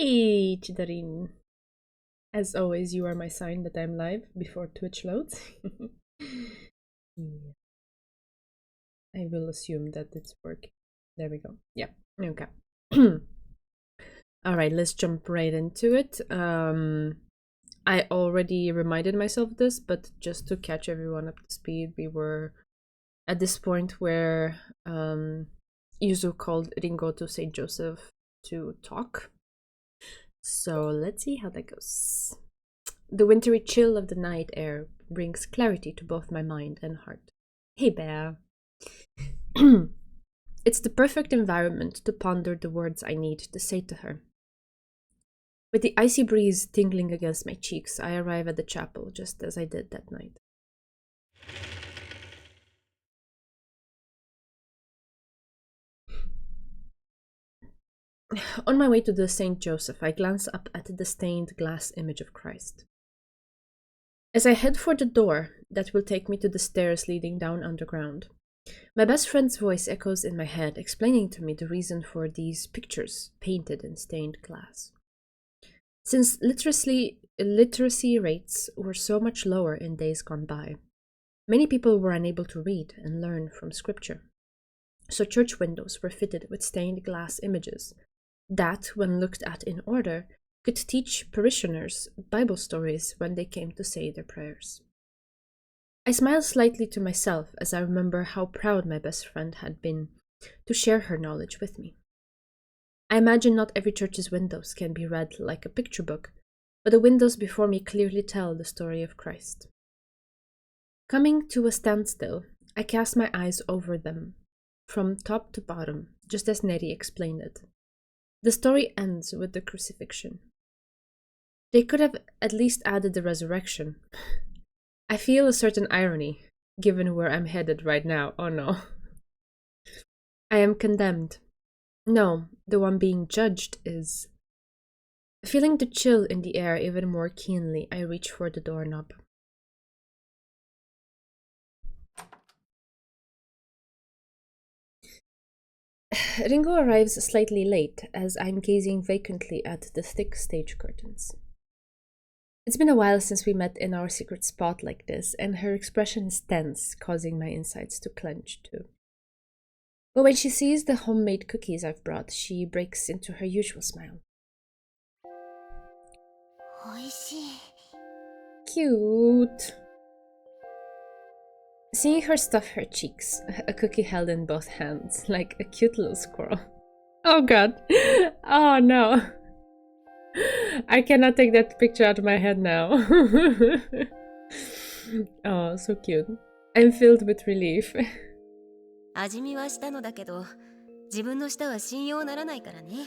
Hey, Chidarin. As always, you are my sign that I'm live before Twitch loads. Yeah, I will assume that it's working. There we go. Yeah, okay. Alright, let's jump right into it. I already reminded myself this, but just to catch everyone up to speed, we were at this point where Yuzu called Ringo to St. Joseph to talk. So let's see how that goes. The wintry chill of the night air brings clarity to both my mind and heart. Hey, Bear. It's the perfect environment to ponder the words I need to say to her. With the icy breeze tingling against my cheeks, I arrive at the chapel just as I did that night. On my way to the St. Joseph, I glance up at the stained glass image of Christ. As I head for the door that will take me to the stairs leading down underground, my best friend's voice echoes in my head, explaining to me the reason for these pictures painted in stained glass. Since literacy rates were so much lower in days gone by, many people were unable to read and learn from scripture. So church windows were fitted with stained glass images that, when looked at in order, could teach parishioners Bible stories when they came to say their prayers. I smile slightly to myself as I remember how proud my best friend had been to share her knowledge with me. I imagine not every church's windows can be read like a picture book, but the windows before me clearly tell the story of Christ. Coming to a standstill, I cast my eyes over them, from top to bottom, just as Neri explained it. The story ends with the crucifixion. They could have at least added the resurrection. I feel a certain irony, given where I'm headed right now. Oh no. I am condemned. No, the one being judged is. Feeling the chill in the air even more keenly, I reach for the doorknob. Ringo arrives slightly late as I'm gazing vacantly at the thick stage curtains. It's been a while since we met in our secret spot like this, and her expression is tense, causing my insides to clench too. But when she sees the homemade cookies I've brought, she breaks into her usual smile. Cute! Seeing her stuff her cheeks, a cookie held in both hands, like a cute little squirrel. Oh god. Oh no. I cannot take that picture out of my head now. Oh, so cute. I'm filled with relief. 味見はしたのだけど、自分の舌は信用ならないからね。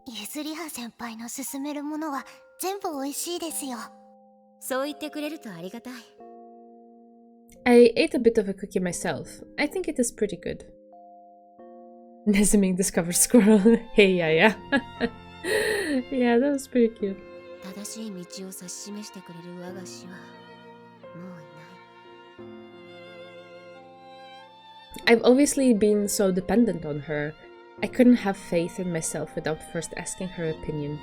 ゆずりは先輩の勧めるものは全部美味しいですよ。そう言ってくれるとありがたい。I ate a bit of a cookie myself. I think it is pretty good. Nesming discovers squirrel. Hey, yeah. Yeah, that was pretty cute. 正しい道を指し示してくれる我が師はもういない。I've obviously been so dependent on her. I couldn't have faith in myself without first asking her opinion.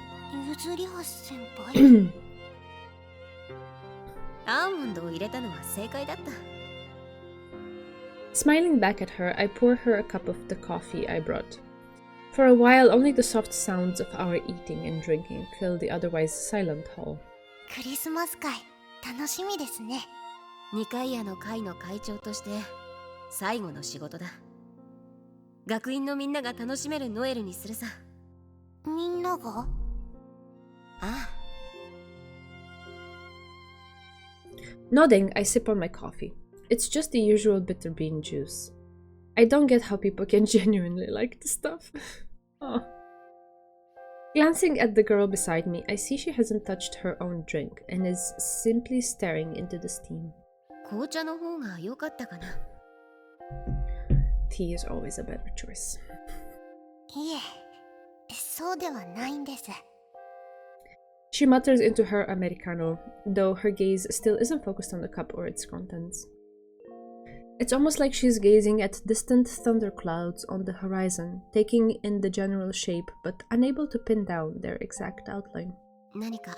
ゆずりは先輩。アーモンドを入れたのは正解だった。Smiling back at her, I pour her a cup of the coffee I brought. For a while, only the soft sounds of our eating and drinking filled the otherwise silent hall. クリスマス会楽しみですね。二階屋の会の会長として最後の仕事だ。学院のみんなが楽しめるノエルにするさ。みんなが？ああ。Nodding, I sip on my coffee. It's just the usual bitter bean juice. I don't get how people can genuinely like the stuff. Oh. Glancing at the girl beside me, I see she hasn't touched her own drink and is simply staring into the steam. 紅茶の方が良かったかな。Tea is always a better choice. いえ、そうではないんです。She mutters into her Americano, though her gaze still isn't focused on the cup or its contents. It's almost like she's gazing at distant thunderclouds on the horizon, taking in the general shape but unable to pin down their exact outline. 何か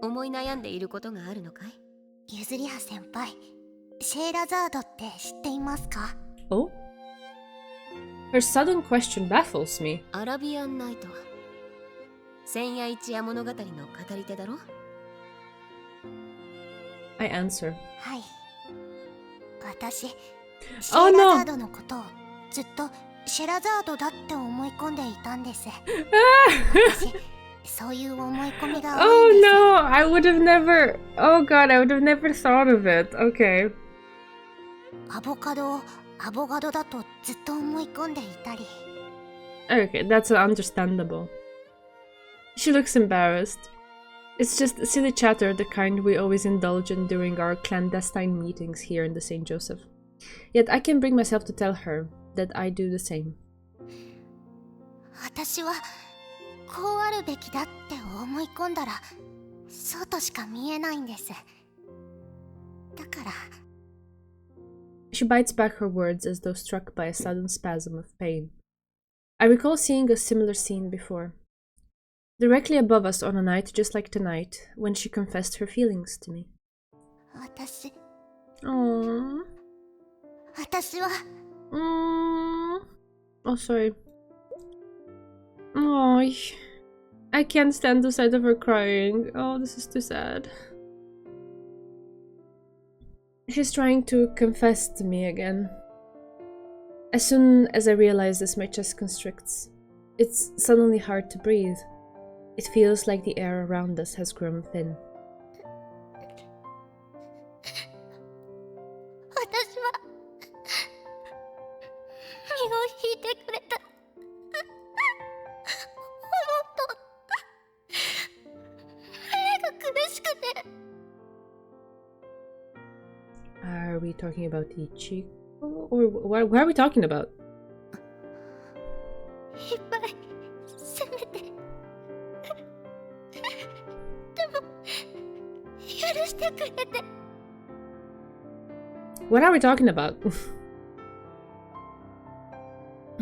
思い悩んでいることがあるのかい？ゆずりは先輩、シェーラザードって知っていますか？ Oh? Her sudden question baffles me. アラビアンナイト、千夜一夜物語の語り手だろ？ I answer. はい。私、シ Oh ェー no! ラザードのことをずっとシェラザードだって思い込んでいたんです。私、そういう思い込みが多 Oh いんです。 no! I would have never. Oh god, I would have never thought of it. Okay. アボカドをアボガドだとずっと思い込んでいたり。 Okay, that's understandable. She looks embarrassed. It's just silly chatter, the kind we always indulge in during our clandestine meetings here in the St. Joseph. Yet I can bring myself to tell her that I do the same. 私はこうあるべきだって思い込んだらそうとしか見えないんです。だから She bites back her words as though struck by a sudden spasm of pain. I recall seeing a similar scene before. Directly above us on a night just like tonight, when she confessed her feelings to me. 私 Aww. 私は Oh, sorry. Oh, I can't stand the sight of her crying. Oh, this is too sad. She's trying to confess to me again. As soon as I realize this, my chest constricts. It's suddenly hard to breathe. It feels like the air around us has grown thin. 私は身を引いてくれた。もっと胸が苦しくて。 Are we talking about Ichigo? Or what are we talking about? いっぱいせめて。でも許してくれて。 What are we talking about?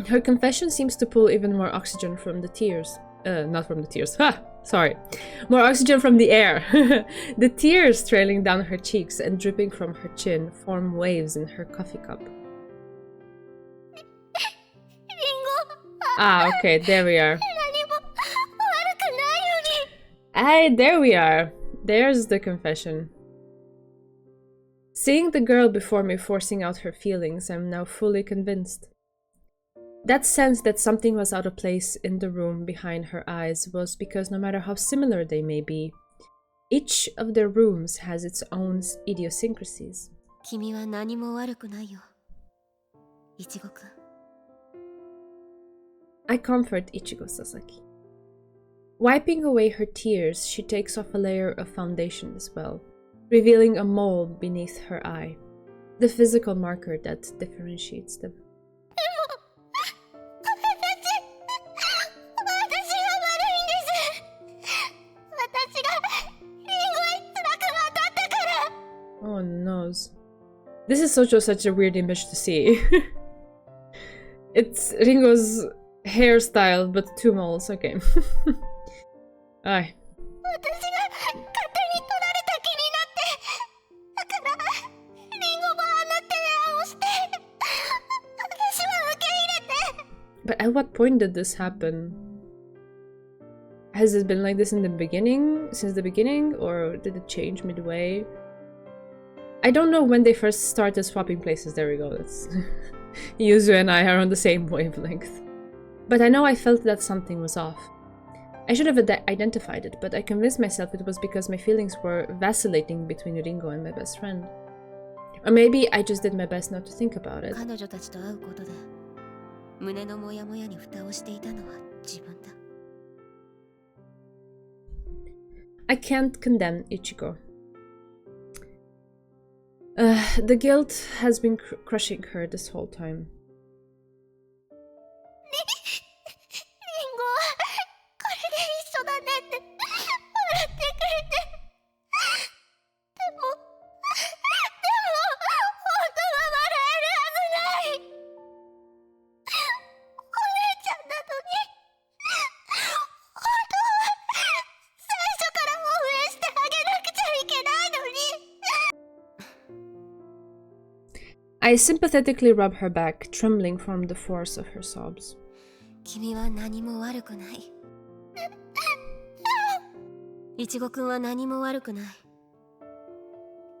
Her confession seems to pull even more oxygen from the tears. Not from the tears. Ha! Sorry. More oxygen from the air. The tears trailing down her cheeks and dripping from her chin form waves in her coffee cup. リンゴ Ah, okay, there we are. 何も悪くないのに。 Aye, there we are. There's the confession. Seeing the girl before me forcing out her feelings, I'm now fully convinced. That sense that something was out of place in the room behind her eyes was because no matter how similar they may be, each of their rooms has its own idiosyncrasies. 君は何も悪くないよ、いちごくん。 I comfort Ichigo Sasaki. Wiping away her tears, she takes off a layer of foundation as well, revealing a mole beneath her eye, the physical marker that differentiates them. 私が悪いんです。私がリンゴに辛く当たったから。 Oh no. This is such a weird image to see. It's Ringo's hairstyle, but two moles. Okay. Aye. 私が勝手に取られた気になって。だからリンゴもあんな提案をして。私は受け入れて。 But at what point did this happen? Has it been like this in the beginning, since the beginning, or did it change midway? I don't know when they first started swapping places. There we go. That's Yuzu and I are on the same wavelength. But I know I felt that something was off. I should have identified it, but I convinced myself it was because my feelings were vacillating between Ringo and my best friend. Or maybe I just did my best not to think about it. 彼女たちと会うことで胸のモヤモヤに蓋をしていたのは自分だ。 I can't condemn Ichigo. The guilt has been crushing her this whole time. リンゴはこれで一緒だねって笑ってくれて。でも本当は I sympathetically rub her back, trembling from the force of her sobs. 君は何も悪くない。いちごくんは何も悪くない。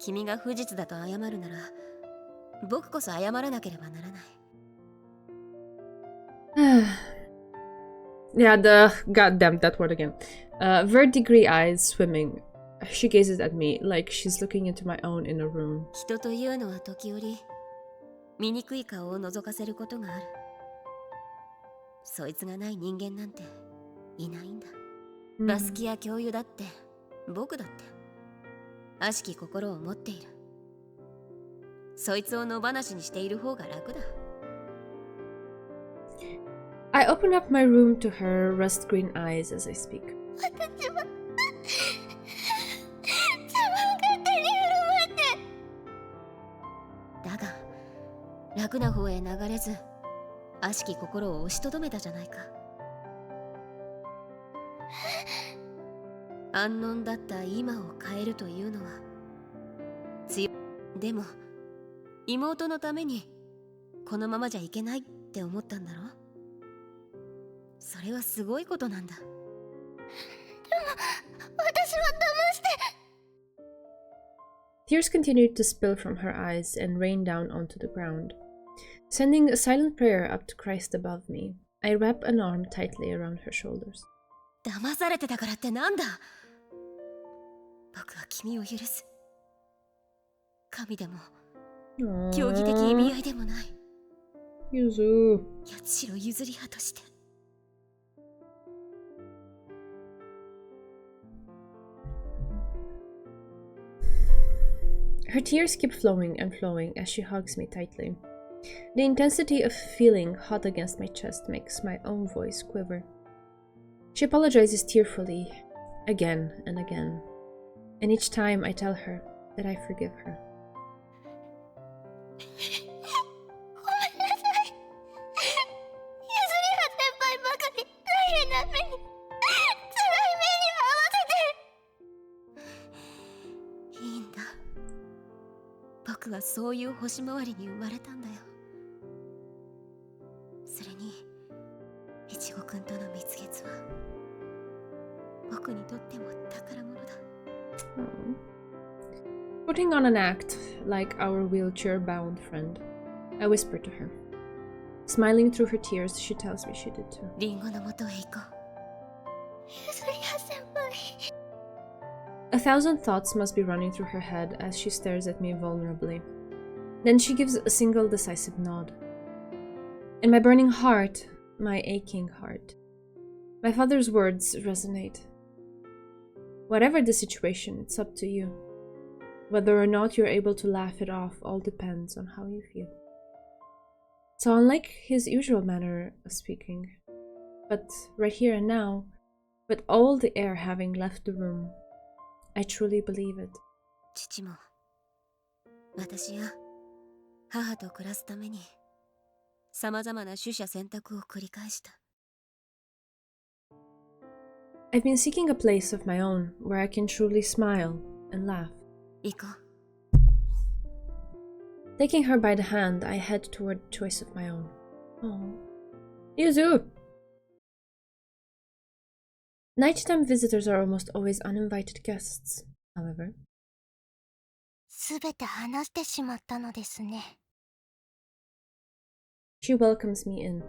君が不実だと謝るなら、僕こそ謝らなければならない。Yeah, goddamn that word again. Verdigris eyes swimming. She gazes at me like she's looking into my own inner room. 人というのは時折、醜い顔を覗かせることがある。そいつがない人間なんていないんだ。バスキや教諭だって、僕だって、悪しき心を持っている。そいつを野放しにしている方が楽だ。I open up my room to her rust green eyes as I speak. 私は勝手に振る舞って。だが、楽な方へ流れず、悪しき心を押しとどめたじゃないか。安穏だった今を変えるというのは強い。でも妹のためにこのままじゃいけないって思ったんだろ。それはすごいことなんだ。でも私は騙して。 Tears continued to spill from her eyes and rain down onto the ground. Sending a silent prayer up to Christ above me, I wrap an arm tightly around her shoulders. 騙されてたからってなんだ。僕は君を許す。神でも競技的意味合いでもない。Yuzu. 八代譲り派として。Her tears keep flowing and flowing as she hugs me tightly. The intensity of feeling hot against my chest makes my own voice quiver. She apologizes tearfully, again and again, and each time I tell her that I forgive her. ごめんなさい。ゆずりは先輩ばかり大変な目に、辛い目に遭わせて。いいんだ。僕はそういう星回りに生まれたんだよ。それにいちごくんとの蜜月は僕にとっても宝物だ。Putting on an act like our wheelchair-bound friend, I whisper to her. Smiling through her tears, she tells me she did too. リンゴの元へ行こう。ゆずりは先輩。 A thousand thoughts must be running through her head as she stares at me vulnerably. Then she gives a single decisive nod. In my burning heart, my aching heart, my father's words resonate. Whatever the situation, it's up to you. Whether or not you're able to laugh it off all depends on how you feel. So unlike his usual manner of speaking, but right here and now, with all the air having left the room, I truly believe it. 父も私や母と暮らすためにさまざまな取捨選択を繰り返した。 I've been seeking a place of my own where I can truly smile and laugh. 行こう。 Taking her by the hand, I head toward a choice of my own. Oh, Yuzu! Nighttime visitors are almost always uninvited guests, however. すべて話してしまったのですね。 She welcomes me in.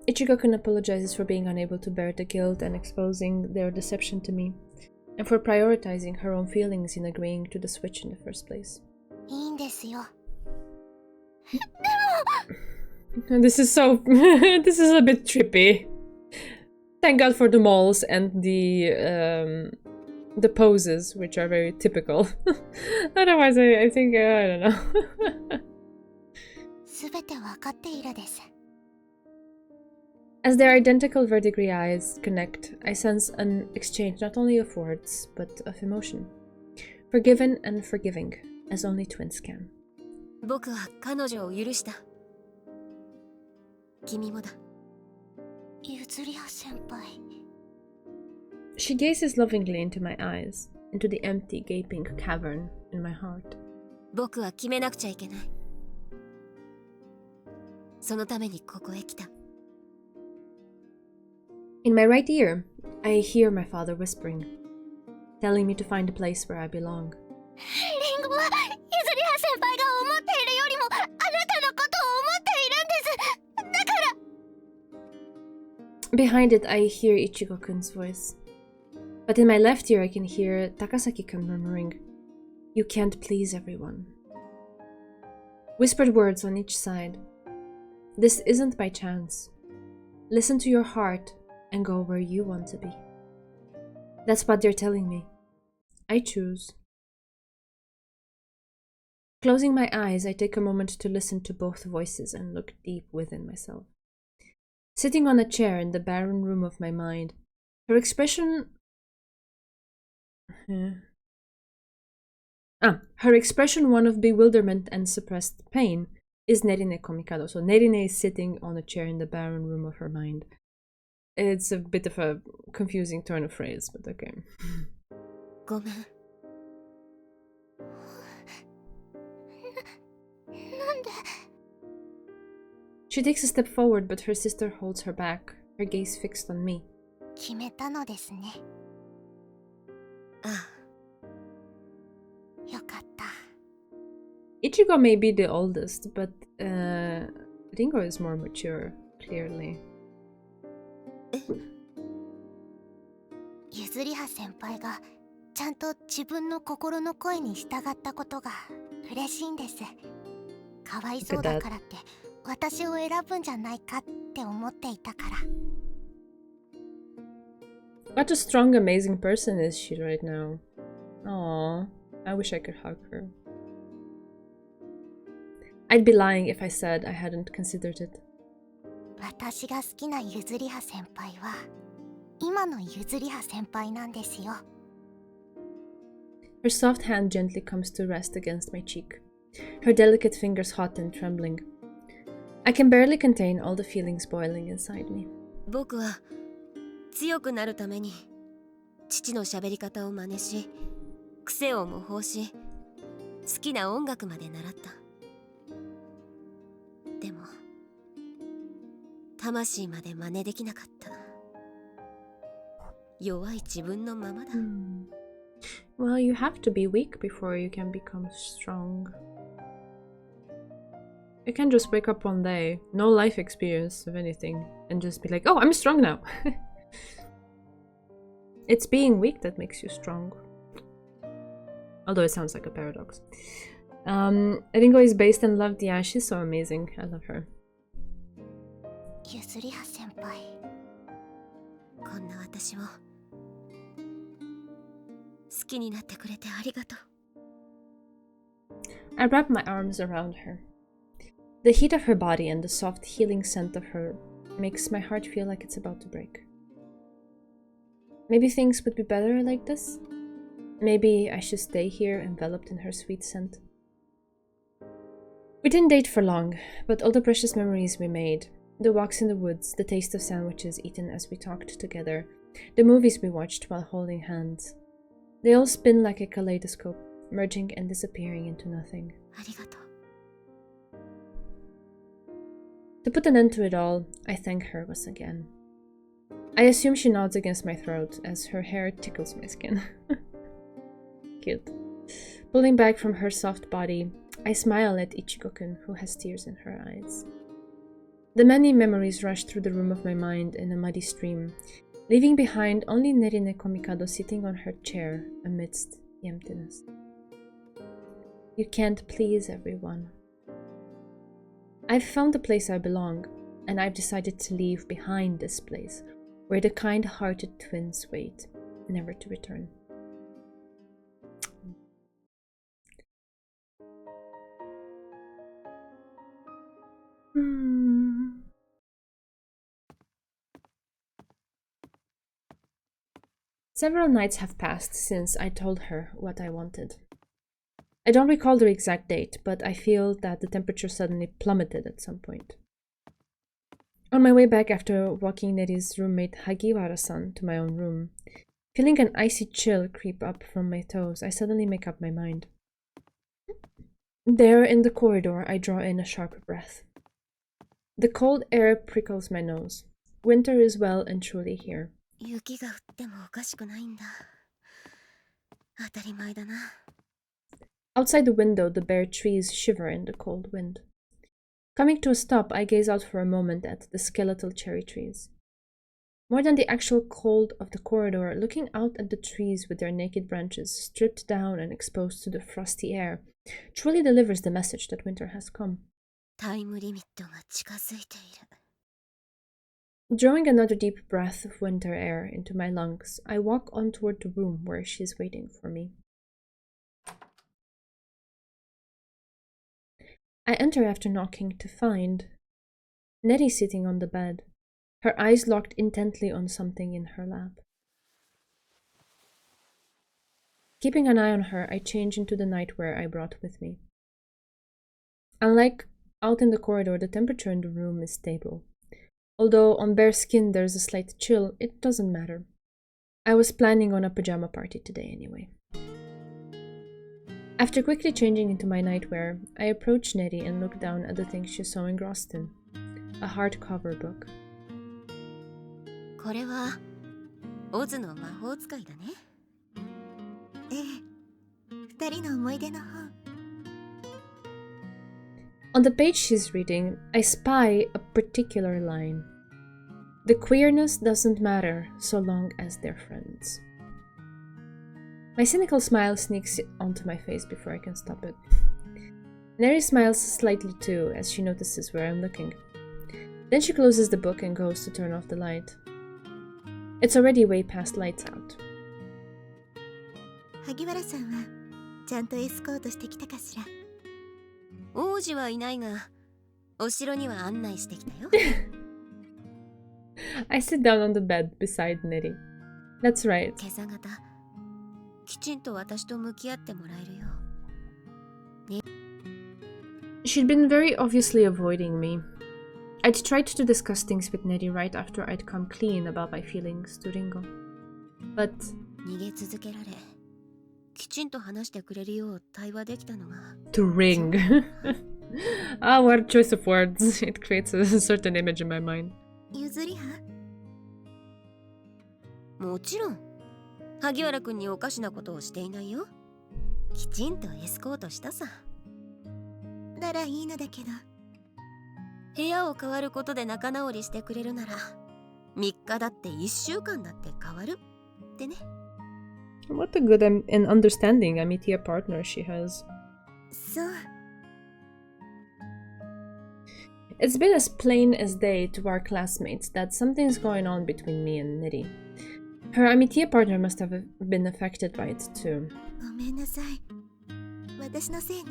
Ichigo-kun apologizes for being unable to bear the guilt and exposing their deception to me, and for prioritizing her own feelings in agreeing to the switch in the first place. いいんですよ。 This is so... this is a bit trippy. Thank God for the malls and the poses, which are very typical. Otherwise, I think, I don't know. すべてわかっているです。 As their identical verdigris eyes connect, I sense an exchange not only of words, but of emotion. Forgiven and forgiving, as only twins can. 僕は彼女を許した。君もだ。ゆずりは先輩。 She gazes lovingly into my eyes, into the empty, gaping cavern in my heart. 僕は決めなくちゃいけない。そのためにここへ来た。 In my right ear, I hear my father whispering, telling me to find a place where I belong. リンゴはゆずりは先輩が思っているよりもあなたのことを思っているんです。だから Behind it, I hear Ichigo-kun's voice. But in my left ear, I can hear Takasaki-kun murmuring, "You can't please everyone." Whispered words on each side. This isn't by chance. Listen to your heart and go where you want to be. That's what they're telling me. I choose. Closing my eyes, I take a moment to listen to both voices and look deep within myself. Sitting on a chair in the barren room of my mind, her expression... her expression, one of bewilderment and suppressed pain, is Nerine Komikado. So Nerine is sitting on a chair in the barren room of her mind. It's a bit of a confusing turn of phrase, but okay. ごめん。なんで She takes a step forward, but her sister holds her back, her gaze fixed on me. 決めたのですね。ああ。よかった。 Ichigo may be the oldest, but Ringo is more mature, clearly. ゆずりは先輩がちゃんと自分の心の声に従ったことが嬉しいんです。かわいそうだからって私を選ぶんじゃないかって思っていたから。 What a strong, amazing person is she right now. Aww, I wish I could hug her. I'd be lying if I said I hadn't considered it. 私が好きなゆずりは先輩は今のゆずりは先輩なんですよ。 Her soft hand gently comes to rest against my cheek, her delicate fingers hot and trembling. I can barely contain all the feelings boiling inside me. 僕は強くなるために父の喋り方を真似し、癖を模倣し、好きな音楽まで習った。でも魂まで真似できなかった。弱い自分のままだ。Well, you have to be weak before you can become strong. You can't just wake up one day, no life experience of anything, and just be like, oh, I'm strong now. It's being weak that makes you strong. Although it sounds like a paradox. Ringo is based and loved. Yeah, she's so amazing. I love her. ゆずりは先輩。こんな私を好きになってくれてありがとう。I wrap my arms around her. The heat of her body and the soft, healing scent of her makes my heart feel like it's about to break. Maybe things would be better like this? Maybe I should stay here, enveloped in her sweet scent. We didn't date for long, but all the precious memories we made, the walks in the woods, the taste of sandwiches eaten as we talked together, the movies we watched while holding hands, they all spin like a kaleidoscope, merging and disappearing into nothing. ありがとう。To put an end to it all, I thank her once again. I assume she nods against my throat as her hair tickles my skin. Cute. Pulling back from her soft body, I smile at Ichigo-kun, who has tears in her eyes. The many memories rush through the room of my mind in a muddy stream, leaving behind only Nerine Komikado sitting on her chair amidst the emptiness. You can't please everyone. I've found the place I belong, and I've decided to leave behind this place, where the kind-hearted twins wait, never to return. Several nights have passed since I told her what I wanted. I don't recall the exact date, but I feel that the temperature suddenly plummeted at some point. On my way back after walking Neri's roommate Hagiwara-san to my own room, feeling an icy chill creep up from my toes, I suddenly make up my mind. There in the corridor, I draw in a sharp breath. The cold air prickles my nose. Winter is well and truly here. 雪が降ってもおかしくないんだ。当たり前だな。Outside the window, the bare trees shiver in the cold wind. Coming to a stop, I gaze out for a moment at the skeletal cherry trees. More than the actual cold of the corridor, looking out at the trees with their naked branches stripped down and exposed to the frosty air truly delivers the message that winter has come. タイムリミットが近づいている。Drawing another deep breath of winter air into my lungs, I walk on toward the room where she is waiting for me. I enter after knocking to find Nettie sitting on the bed, her eyes locked intently on something in her lap. Keeping an eye on her, I change into the nightwear I brought with me. Unlike out in the corridor, the temperature in the room is stable. Although on bare skin there's a slight chill, it doesn't matter. I was planning on a pajama party today anyway. After quickly changing into my nightwear, I approach Nettie and look down at the thing she's so engrossed in. A hardcover book. これはオズの魔法使いだね。ええ、二人の思い出の本。On the page she's reading, I spy a particular line. The queerness doesn't matter so long as they're friends. My cynical smile sneaks onto my face before I can stop it. Neri smiles slightly too as she notices where I'm looking. Then she closes the book and goes to turn off the light. It's already way past lights out. 萩原さんはちゃんとエスコートしてきたかしら。王子はいないが、お城には案内してきたよ。I sit down on the bed beside Nettie. That's right. 今朝方、きちんと私と向き合ってもらえるよ。She'd been very obviously avoiding me. I'd tried to discuss things with Nettie right after I'd come clean about my feelings to Ringo. But 逃げ続けられ、きちんと話してくれるよう対話できたのが。to ring. Ah, what a choice of words. It creates a certain image in my mind. 譲りはもちろん、萩原くんにおかしなことをしていないよ。きちんとエスコートしたさ。ならいいのだけど。部屋を変わることで仲直りしてくれるなら、3日だって1週間だって変わるってね。What a good and understanding Amitia partner she has. そう。It's been as plain as day to our classmates that something's going on between me and Nitty. Her Amitia partner must have been affected by it too. ごめんなさい。私のせいね。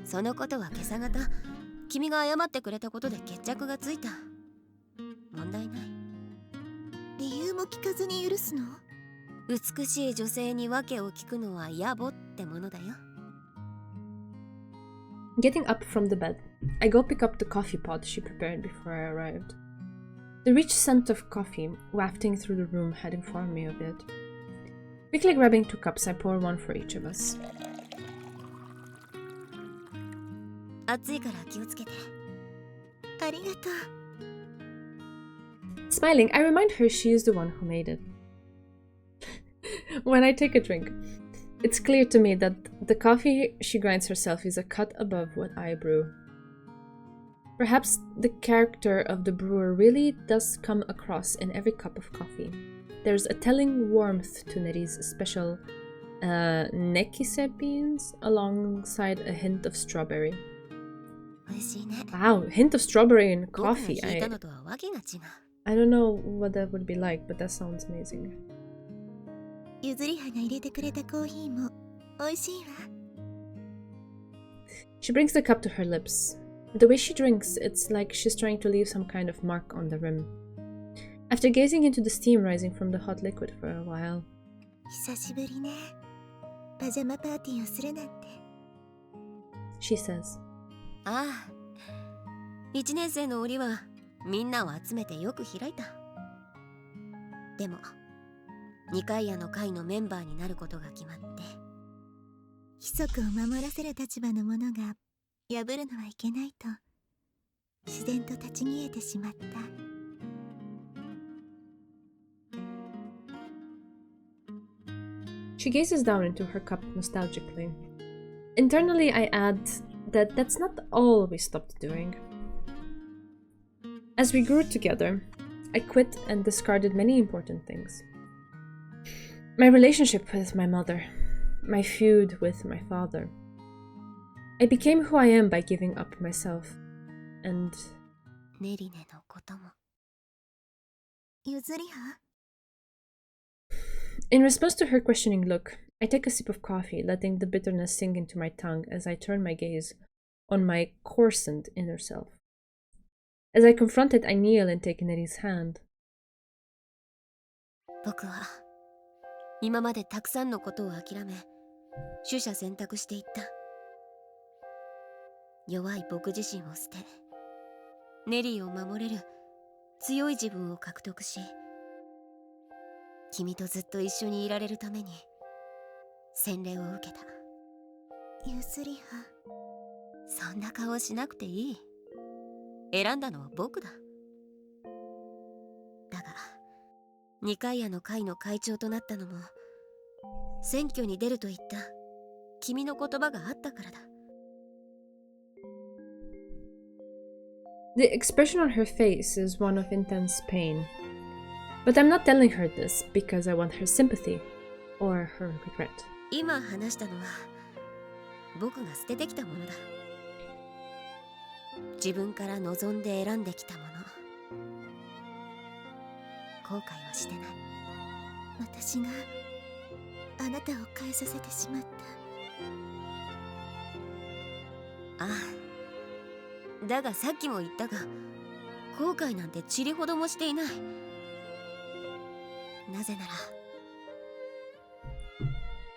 そのことは今朝方、君が謝ってくれたことで決着がついた。問題ない。理由も聞かずに許すの？美しい女性に訳を聞くのは野暮ってものだよ。Getting up from the bed, I go pick up the coffee pot she prepared before I arrived. The rich scent of coffee wafting through the room had informed me of it. Quickly grabbing 2 cups, I pour one for each of us. 暑いから気をつけて。ありがとう。Smiling, I remind her she is the one who made it. When I take a drink, it's clear to me that the coffee she grinds herself is a cut above what I brew. Perhaps the character of the brewer really does come across in every cup of coffee. There's a telling warmth to Nettie's special nekise beans alongside a hint of strawberry. 美味しいね。 Wow, hint of strawberry in 僕が coffee. 引いたのとはわけが違う。I don't know what that would be like, but that sounds amazing. ゆずりはが入れてくれたコーヒーも美味しいわ。She brings the cup to her lips. The way she drinks, it's like she's trying to leave some kind of mark on the rim. After gazing into the steam rising from the hot liquid for a while, 久しぶりね。パジャマパーティーをするなんて。she says, ああ、1年生の折はみんなを集めてよく開いた。でも、二階屋の会のメンバーになることが決まって、規則を守らせる立場の者が破るのはいけないと自然と立ち消えてしまった。She gazes down into her cup nostalgically. Internally, I add that that's not all we stopped doing. As we grew together, I quit and discarded many important things. My relationship with my mother, my feud with my father. I became who I am by giving up myself, and... ネリネのことも。ゆずりは In response to her questioning look, I take a sip of coffee, letting the bitterness sink into my tongue as I turn my gaze on my coarsened inner self. As I confront it, I kneel and take Neri's hand. 僕は今までたくさんのことを諦め、取捨選択していった。弱い僕自身を捨て、ネリーを守れる強い自分を獲得し、君とずっと一緒にいられるために洗礼を受けた。ゆずりはそんな顔しなくていい。選んだのは僕だ。だが二階屋の会の会長となったのも、選挙に出ると言った君の言葉があったからだ。The expression on her face is one of intense pain. But I'm not telling her this because I want her sympathy or her regret. 今話したのは僕が捨ててきたものだ。自分から望んで選んできたもの。後悔はしてない。私があなたを変えさせてしまった。ああ、だがさっきも言ったが、後悔なんてちりほどもしていない。なぜなら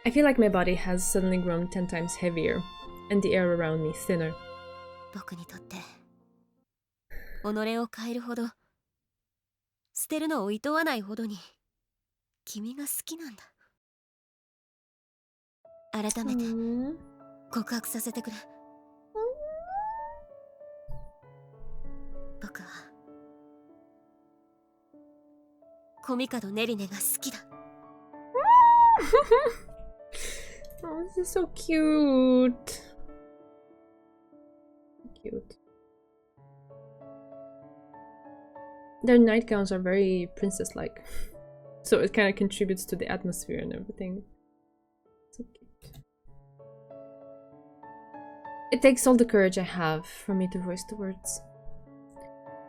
I feel like my body has suddenly grown 10 times heavier and the air around me thinner. 僕にとって己を変えるほど、捨てるのを厭わないほどに君が好きなんだ。改めて告白させてくれ。僕はコミカドネリネが好きだ。Oh, this is so cute. Cute. Their nightgowns are very princess-like, so it kind of contributes to the atmosphere and everything. So cute. It takes all the courage I have for me to voice the words.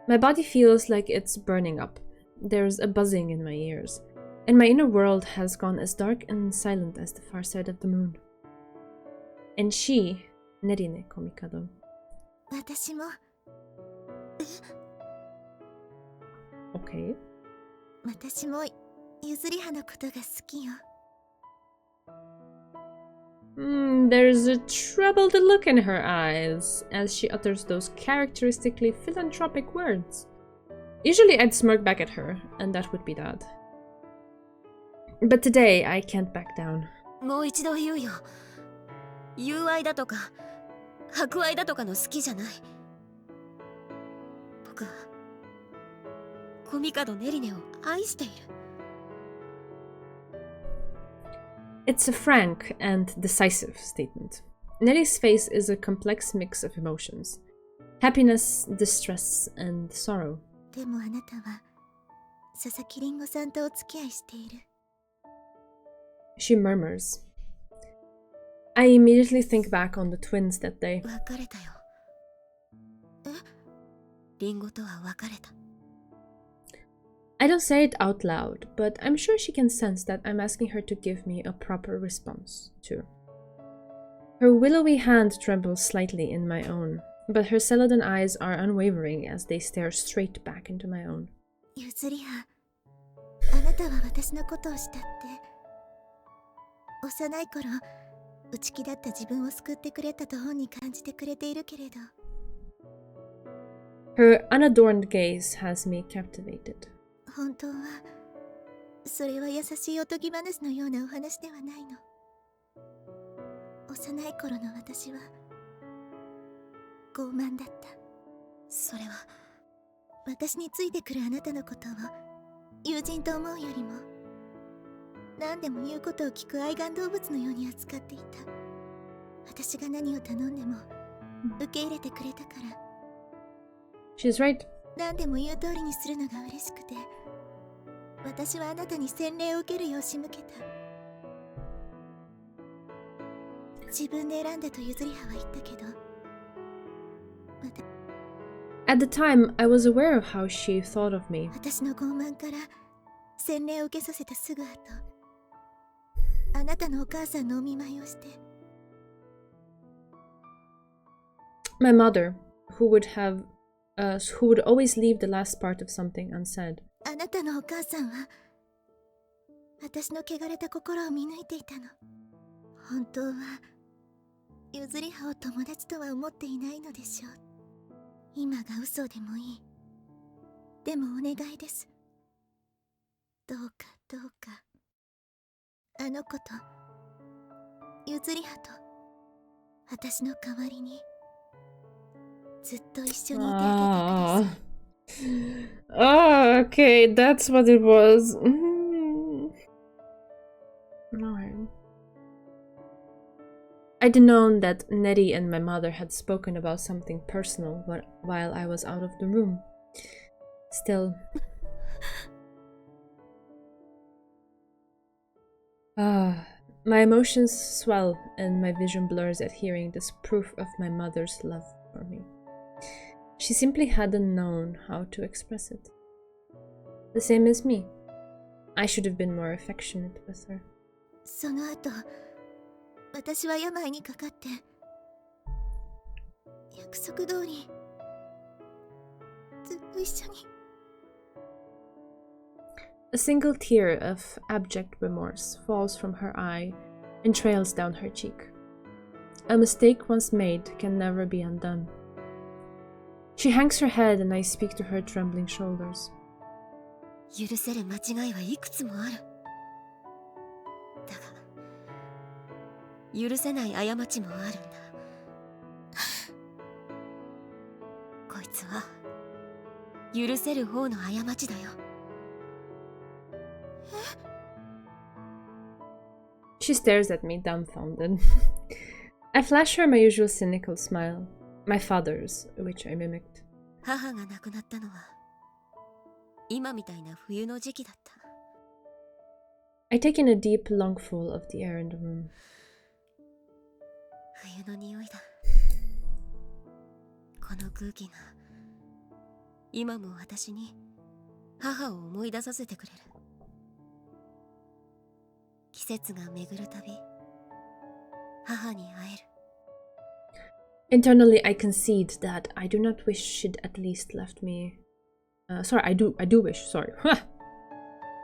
My body feels like it's burning up. There's a buzzing in my ears, and my inner world has gone as dark and silent as the far side of the moon. And she, Nerine Komikado. 私も Okay. 私もゆずりはのことが好きよ。There's a troubled look in her eyes as she utters those characteristically philanthropic words. Usually I'd smirk back at her, and that would be that. But today I can't back down. もう一度言うよ。友愛だとか博愛だとかの好きじゃない。僕はコミカドネリネを愛している。It's a frank and decisive statement. Nelly's face is a complex mix of emotions. Happiness, distress, and sorrow. でもあなたは佐々木りんごさんとお付き合いしている。She murmurs. I immediately think back on the twins that day. 別れたよ。え？リンゴとは別れた。I don't say it out loud, but I'm sure she can sense that I'm asking her to give me a proper response, too. Her willowy hand trembles slightly in my own, but her celadon eyes are unwavering as they stare straight back into my own. ゆずりは、あなたは私のことを慕って、幼い頃、内気だった自分を救ってくれたと本に感じてくれているけれど。Her unadorned gaze has me captivated. 本当はそれは優しいおとぎ話のようなお話ではないの。幼い頃の私は傲慢だった。それは私についてくるあなたのことを友人と思うよりも何でも言うことを聞く愛玩動物のように扱っていた。私が何を頼んでも受け入れてくれたから。 She's right. 何でも言う通りにするのが嬉しくて、私はあなたに洗礼を受けるよう仕向けた。自分で選んだとゆずりはは言ったけど、 At the time, I was aware of how she thought of me. 私の傲慢から洗礼を受けさせたすぐ後、あなたのお母さんのお見舞いをして。 My mother, who would always leave the last part of something unsaid. あなたのお母さんは私の汚れた心を見抜いていたの。本当はゆずりはを友達とは思っていないのでしょう。今が嘘でもいい。でもお願いです。どうかどうか、あの子とゆずりはと私の代わりにずっと一緒にいてあげてください。Oh, okay, that's what it was. Alright. I'd known that Nettie and my mother had spoken about something personal while I was out of the room. Still... my emotions swell and my vision blurs at hearing this proof of my mother's love for me. She simply hadn't known how to express it. The same as me. I should have been more affectionate with her. その後、私は病にかかって約束通りずっと一緒に。 A single tear of abject remorse falls from her eye and trails down her cheek. A mistake once made can never be undone. She hangs her head and I speak to her trembling shoulders. 許せる間違いはいくつもある。だが許せない過ちもあるんだ。こいつは許せる方の過ちだよ。She stares at me, dumbfounded. I flash her my usual cynical smile, my father's, which I mimicked. 母が亡くなったのは今みたいな冬の時期だった。I take in a deep lungful of the air in the room. 冬の匂いだ。この空気が今も私に母を思い出させてくれる。季節が巡るたび母に会える。Internally, I concede that I do not wish she'd at least left me. Sorry, I do wish. Sorry,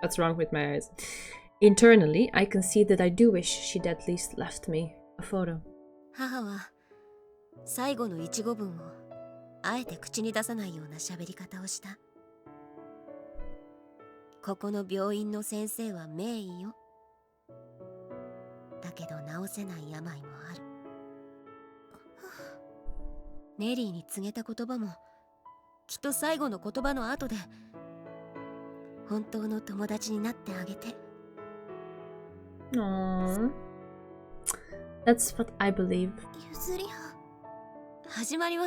what's wrong with my eyes? Internally, I concede that I do wish she'd at least left me a photo. 母は最後の一語文をあえて口に出さないような喋り方をした。ここの病院の先生は名医よ。だけど治せない病もある。ネリーに告げた言葉もきっと最後の言葉の後で本当の友達になってあげて。Aww. That's what I believe. ゆずりは。始まりは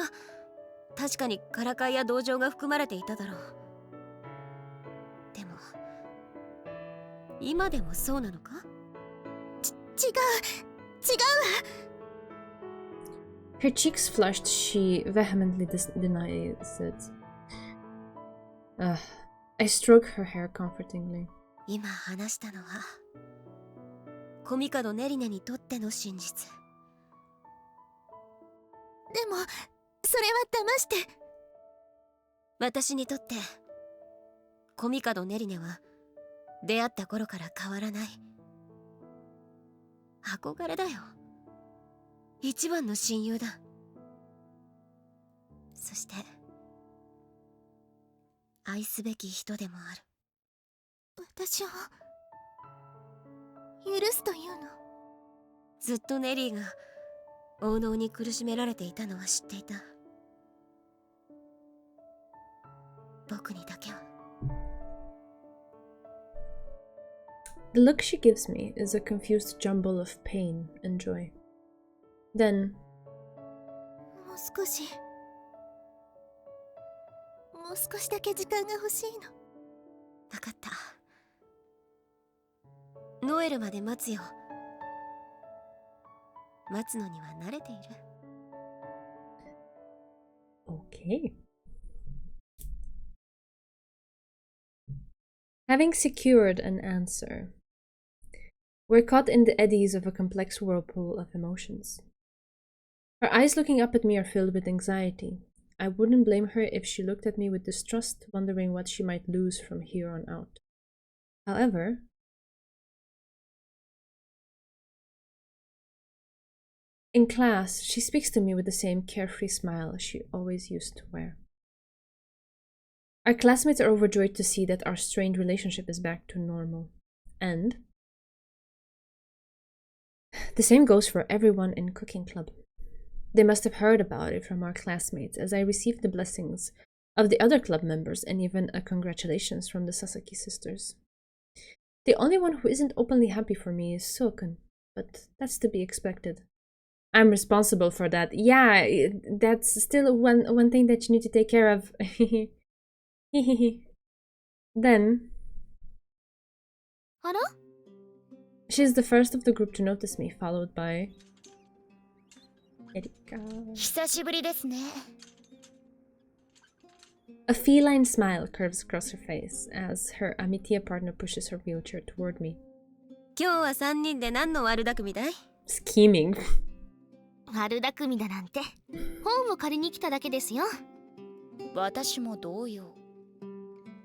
確かにからかいや同情が含まれていただろう。でも今でもそうなのか？違うわ。 Her cheeks flushed, she vehemently denies it. I stroke her hair comfortingly. 今話したのはコミカドネリネにとっての真実。でもそれは騙して。私にとってコミカドネリネは出会った頃から変わらない憧れだよ。一番の親友だ。そして愛すべき人でもある。私を許すというの？ずっとネリーが王道に苦しめられていたのは知っていた。僕にだけは。The look she gives me is a confused jumble of pain and joy. Then, もう少しだけ時間が欲しいの。分かった。ノエルまで待つよ。待つのには慣れている。okay. Having secured an answer, we're caught in the eddies of a complex whirlpool of emotions. Her eyes looking up at me are filled with anxiety. I wouldn't blame her if she looked at me with distrust, wondering what she might lose from here on out. However, in class, she speaks to me with the same carefree smile she always used to wear. Our classmates are overjoyed to see that our strained relationship is back to normal. And the same goes for everyone in cooking club. They must have heard about it from our classmates, as I received the blessings of the other club members and even a congratulations from the Sasaki sisters. The only one who isn't openly happy for me is Sokun, but that's to be expected. I'm responsible for that. Yeah, that's still one thing that you need to take care of. Then, あら？ she's the first of the group to notice me, followed by Erika. 久しぶりですね。 A feline smile curves across her face as her Amitia partner pushes her wheelchair toward me. 今日は3人で何の悪巧みだい？ Scheming. 悪巧みだなんて本を借りに来ただけですよ。私も同様。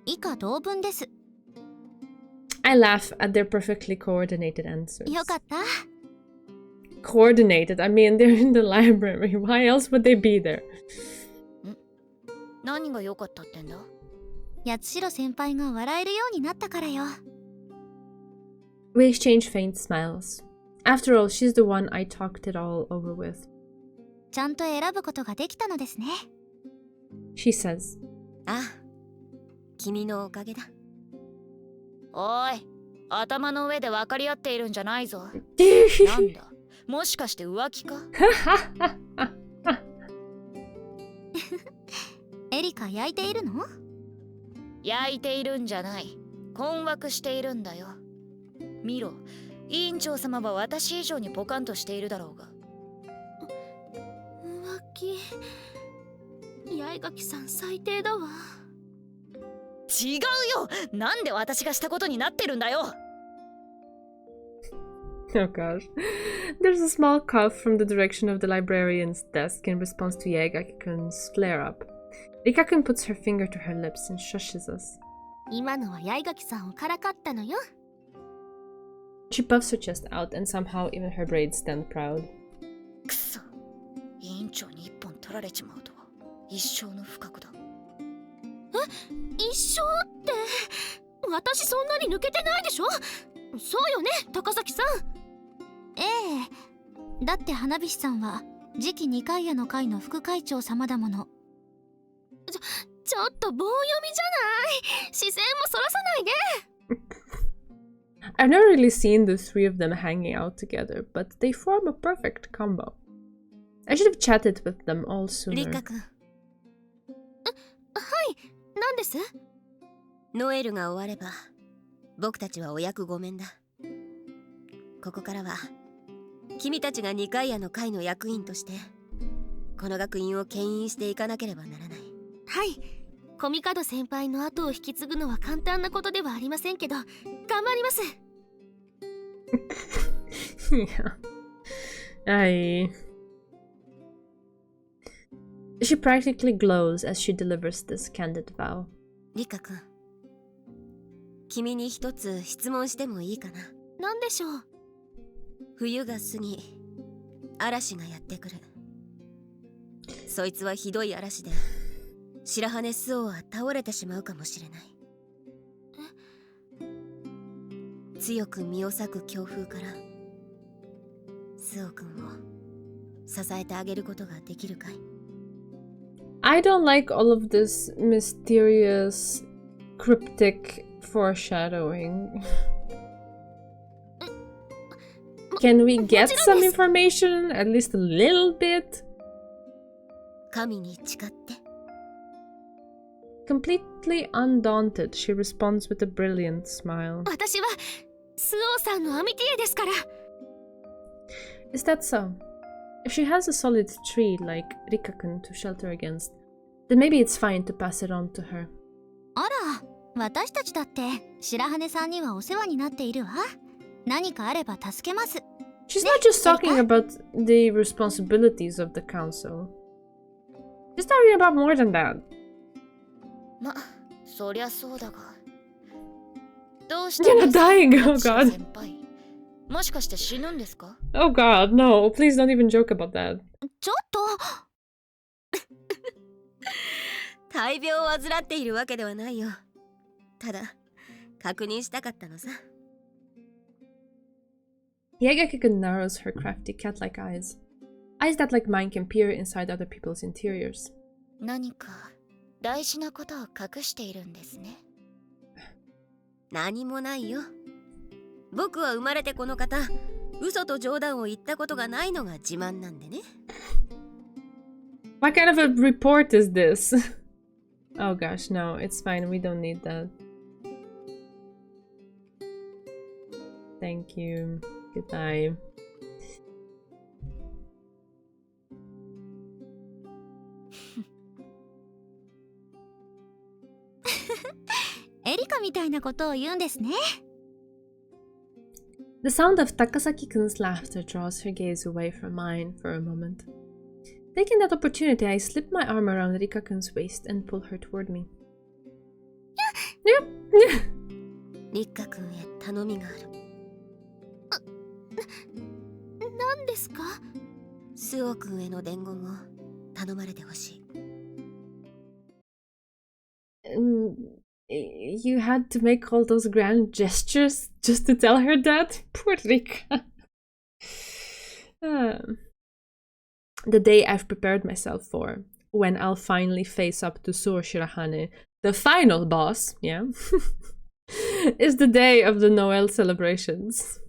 以下同文です。 I laugh at their perfectly coordinated answers. よかった。 Coordinated? I mean, they're in the library. Why else would they be there? 何が良かったってんだ？八代先輩が笑えるようになったからよ。 We exchange faint smiles. After all, she's the one I talked it all over with. ちゃんと選ぶことができたのですね。 She says. ああ、君のおかげだ。おい、頭の上で分かり合っているんじゃないぞ。なんだ、もしかして浮気か？エリカ焼いているの？焼いているんじゃない。困惑しているんだよ。見ろ、委員長様は私以上にポカンとしているだろうが。浮気。八重垣さん最低だわ。違うよ。なんで私がしたことになってるんだよ。Oh gosh. There's a small cough from the direction of the librarian's desk in response to Yagaki-kun's flare-up. Rika-kun puts her finger to her lips and shushes us. 今のは八重垣さんをからかったのよ。 She puffs her chest out and somehow even her braids stand proud. くそ、委員長に一本取られちまうとは一生の不覚だ。一生って私そんなに抜けてないでしょ。そうよね、高崎さん。ええ、だって花火師さんは次期二階屋の会の副会長様だもの。ちょっと棒読みじゃない。視線もそらさないで。I've never really seen the three of them hanging out together, but they form a perfect combo. I should have chatted with them all sooner. リカ君。はい、何です？ノエルが終われば僕たちはお役御免だ。ここからは君たちが二階屋の会の役員としてこの学院を牽引していかなければならない。はい、コミカド先輩の後を引き継ぐのは簡単なことではありませんけど、頑張ります。Yeah. She practically glows as she delivers this candid vow. リカ君、君に一つ質問してもいいかな？何でしょう？冬が過ぎ、嵐がやってくる。そいつはひどい嵐で白羽スオは倒れてしまうかもしれない。強く身を裂く強風からスオ君を支えてあげることができるかい？ I don't like all of this mysterious, cryptic foreshadowing. Can we get some information? At least a little bit? 神に誓って。 Completely undaunted, she responds with a brilliant smile. 私はスオーさんのアミティエですから。 Is that so? If she has a solid tree like Rikakun to shelter against, then maybe it's fine to pass it on to her. あら、私たちだって白羽さんにはお世話になっているわ。何かあれば助けます。 She's not just talking about the responsibilities of the council. She's talking about more than that. ま、そりゃそうだが。どうし You're not dying, oh 先 god. 輩、もしかして死ぬんですか？ Oh god, no, please don't even joke about that. ちょっと。大病を患っているわけではないよ。ただ、確認したかったのさ。Yagakikun narrows her crafty cat-like eyes. Eyes that, like mine, can peer inside other people's interiors. 何か大事なことを隠しているんですね。何もないよ。僕は生まれてこの方、嘘と冗談を言ったことがないのが自慢なんでね。What kind of a report is this? Oh gosh, no, it's fine, we don't need that. Thank you. Goodbye. Erika みたいなことを言うんですね。 The sound of Takasaki-kun's laughter draws her gaze away from mine for a moment. Taking that opportunity, I slip my arm around Rika-kun's waist and pull her toward me. Yep. リッカ君へ頼みがある。何ですか？スオ君への伝言を頼まれてほしい。You had to make all those grand gestures just to tell her that? Poor Rika. The day I've prepared myself for, when I'll finally face up to Sur Shirahane, the final boss, yeah, is the day of the Noel celebrations.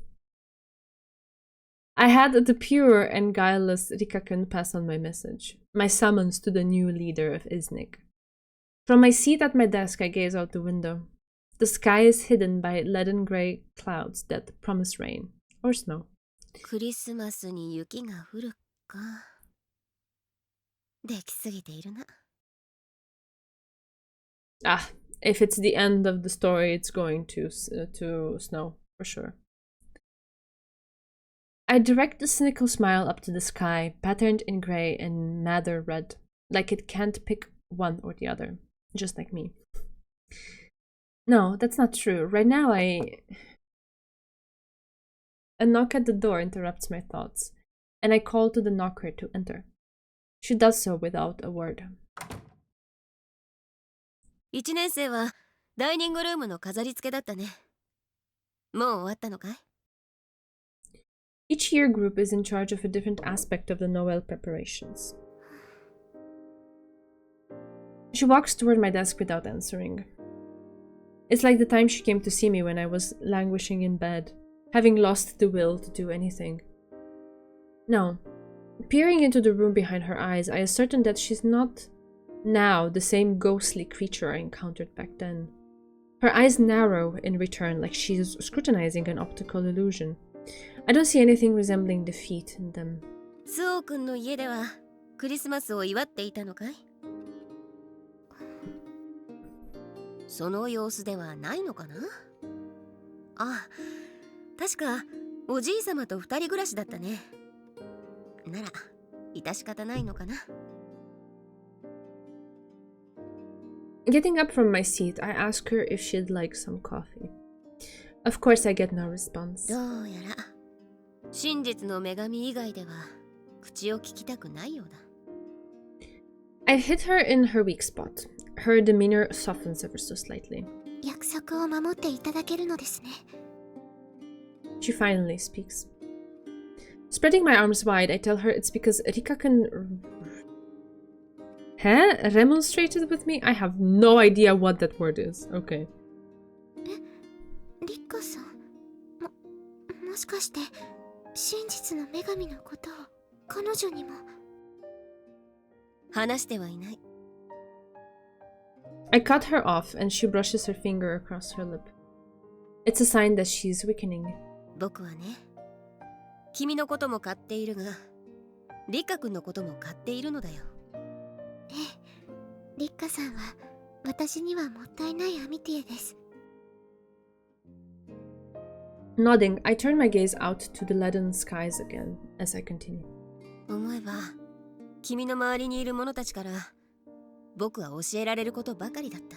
I had the pure and guileless Rikakun pass on my message, my summons to the new leader of Iznik. From my seat at my desk, I gaze out the window. The sky is hidden by leaden grey clouds that promise rain or snow. クリスマスに雪が降るか。できすぎているな。Ah, if it's the end of the story, it's going to snow, for sure. I direct a cynical smile up to the sky, patterned in grey and madder red, like it can't pick one or the other, just like me. No, that's not true. Right now, a knock at the door interrupts my thoughts, and I call to the knocker to enter. She does so without a word. 1年生はダイニングルームの飾り付けだったね。もう終わったのかい？ Each year group is in charge of a different aspect of the Noel preparations. She walks toward my desk without answering. It's like the time she came to see me when I was languishing in bed, having lost the will to do anything. No. Peering into the room behind her eyes, I ascertain that she's not now the same ghostly creature I encountered back then. Her eyes narrow in return, like she's scrutinizing an optical illusion. I don't see anything resembling defeat in them. スオ君の家ではクリスマスを祝っていたのかい？その様子ではないのかな？あ、確かおじいさまと二人暮らしだったね。なら、致し方ないのかな。Getting up from my seat, I ask her if she'd like some coffee. Of course, I get no response. どうやら真実の女神以外では口を聞きたくないようだ。I've hit her in her weak spot. Her demeanor softens ever so slightly. 約束を守っていただけるのですね。 She finally speaks. Spreading my arms wide, I tell her it's because Rika-kun remonstrated with me? I have no idea what that word is. Okay. リッカさん、もしかして真実の女神のことを彼女にも。話してはいない。I cut her off and she brushes her finger across her lip. It's a sign that she's weakening. 僕はね、君のことも買っているが、リカ君のことも買っているのだよ。ええ、リッカさんは私にはもったいないアミティエです。Nodding, I turn my gaze out to the leaden skies again as I continue. 思えば、君の周りにいる者たちから僕は教えられることばかりだった。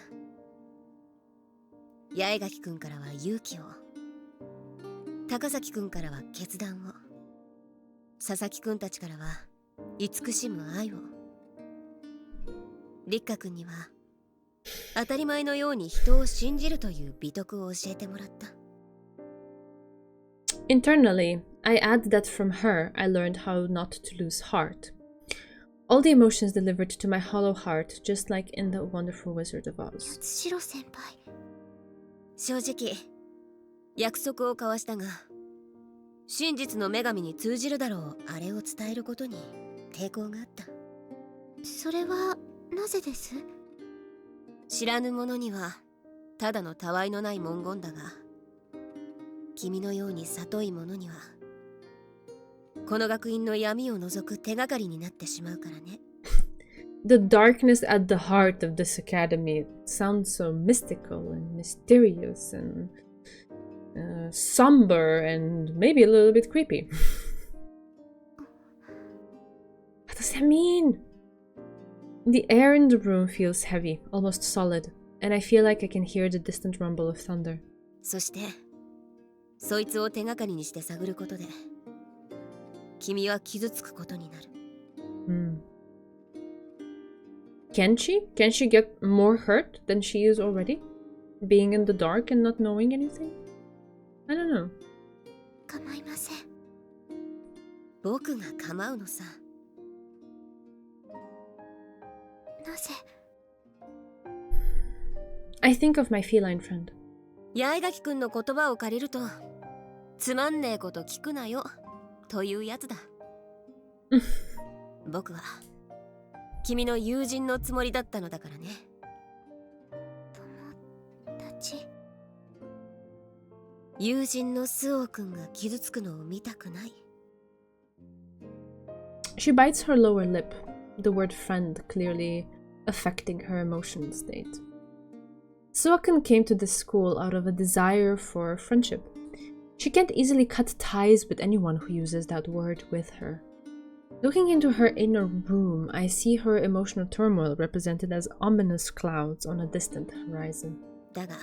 八重垣君からは勇気を、高崎君からは決断を、佐々木君たちからは慈しむ愛を、立花君には当たり前のように人を信じるという美徳を教えてもらった。Internally, I add that from her I learned how not to lose heart. All the emotions delivered to my hollow heart, just like in The Wonderful Wizard of Oz. 八代先輩。正直、約束を交わしたが、真実の女神に通じるだろうあれを伝えることに抵抗があった。それはなぜです？知らぬ者にはただのたわいのない文言だが、君のように聡い者にはこの学院の闇を除く手がかりになってしまうからね。The darkness at the heart of this academy sounds so mystical and mysterious and somber and maybe a little bit creepy. What does that mean? The air in the room feels heavy, almost solid, and I feel like I can hear the distant rumble of thunder. そしてそいつを手がかりにして探ることで君は傷つくことになる。Can she? Can she get more hurt than she is already? Being in the dark and not knowing anything? I don't know. 構いません。僕が構うのさ。なぜ？ I think of my feline friend. 八重垣くんの言葉を借りると、つまんねえこと聞くなよというやつだ。僕は君の友人のつもりだったのだからね。友達。友人のスオくんが傷つくのを見たくない。She bites her lower lip, the word friend clearly affecting her emotional state. Suoken came to this school out of a desire for friendship. She can't easily cut ties with anyone who uses that word with her. Looking into her inner room, I see her emotional turmoil represented as ominous clouds on a distant horizon. だが、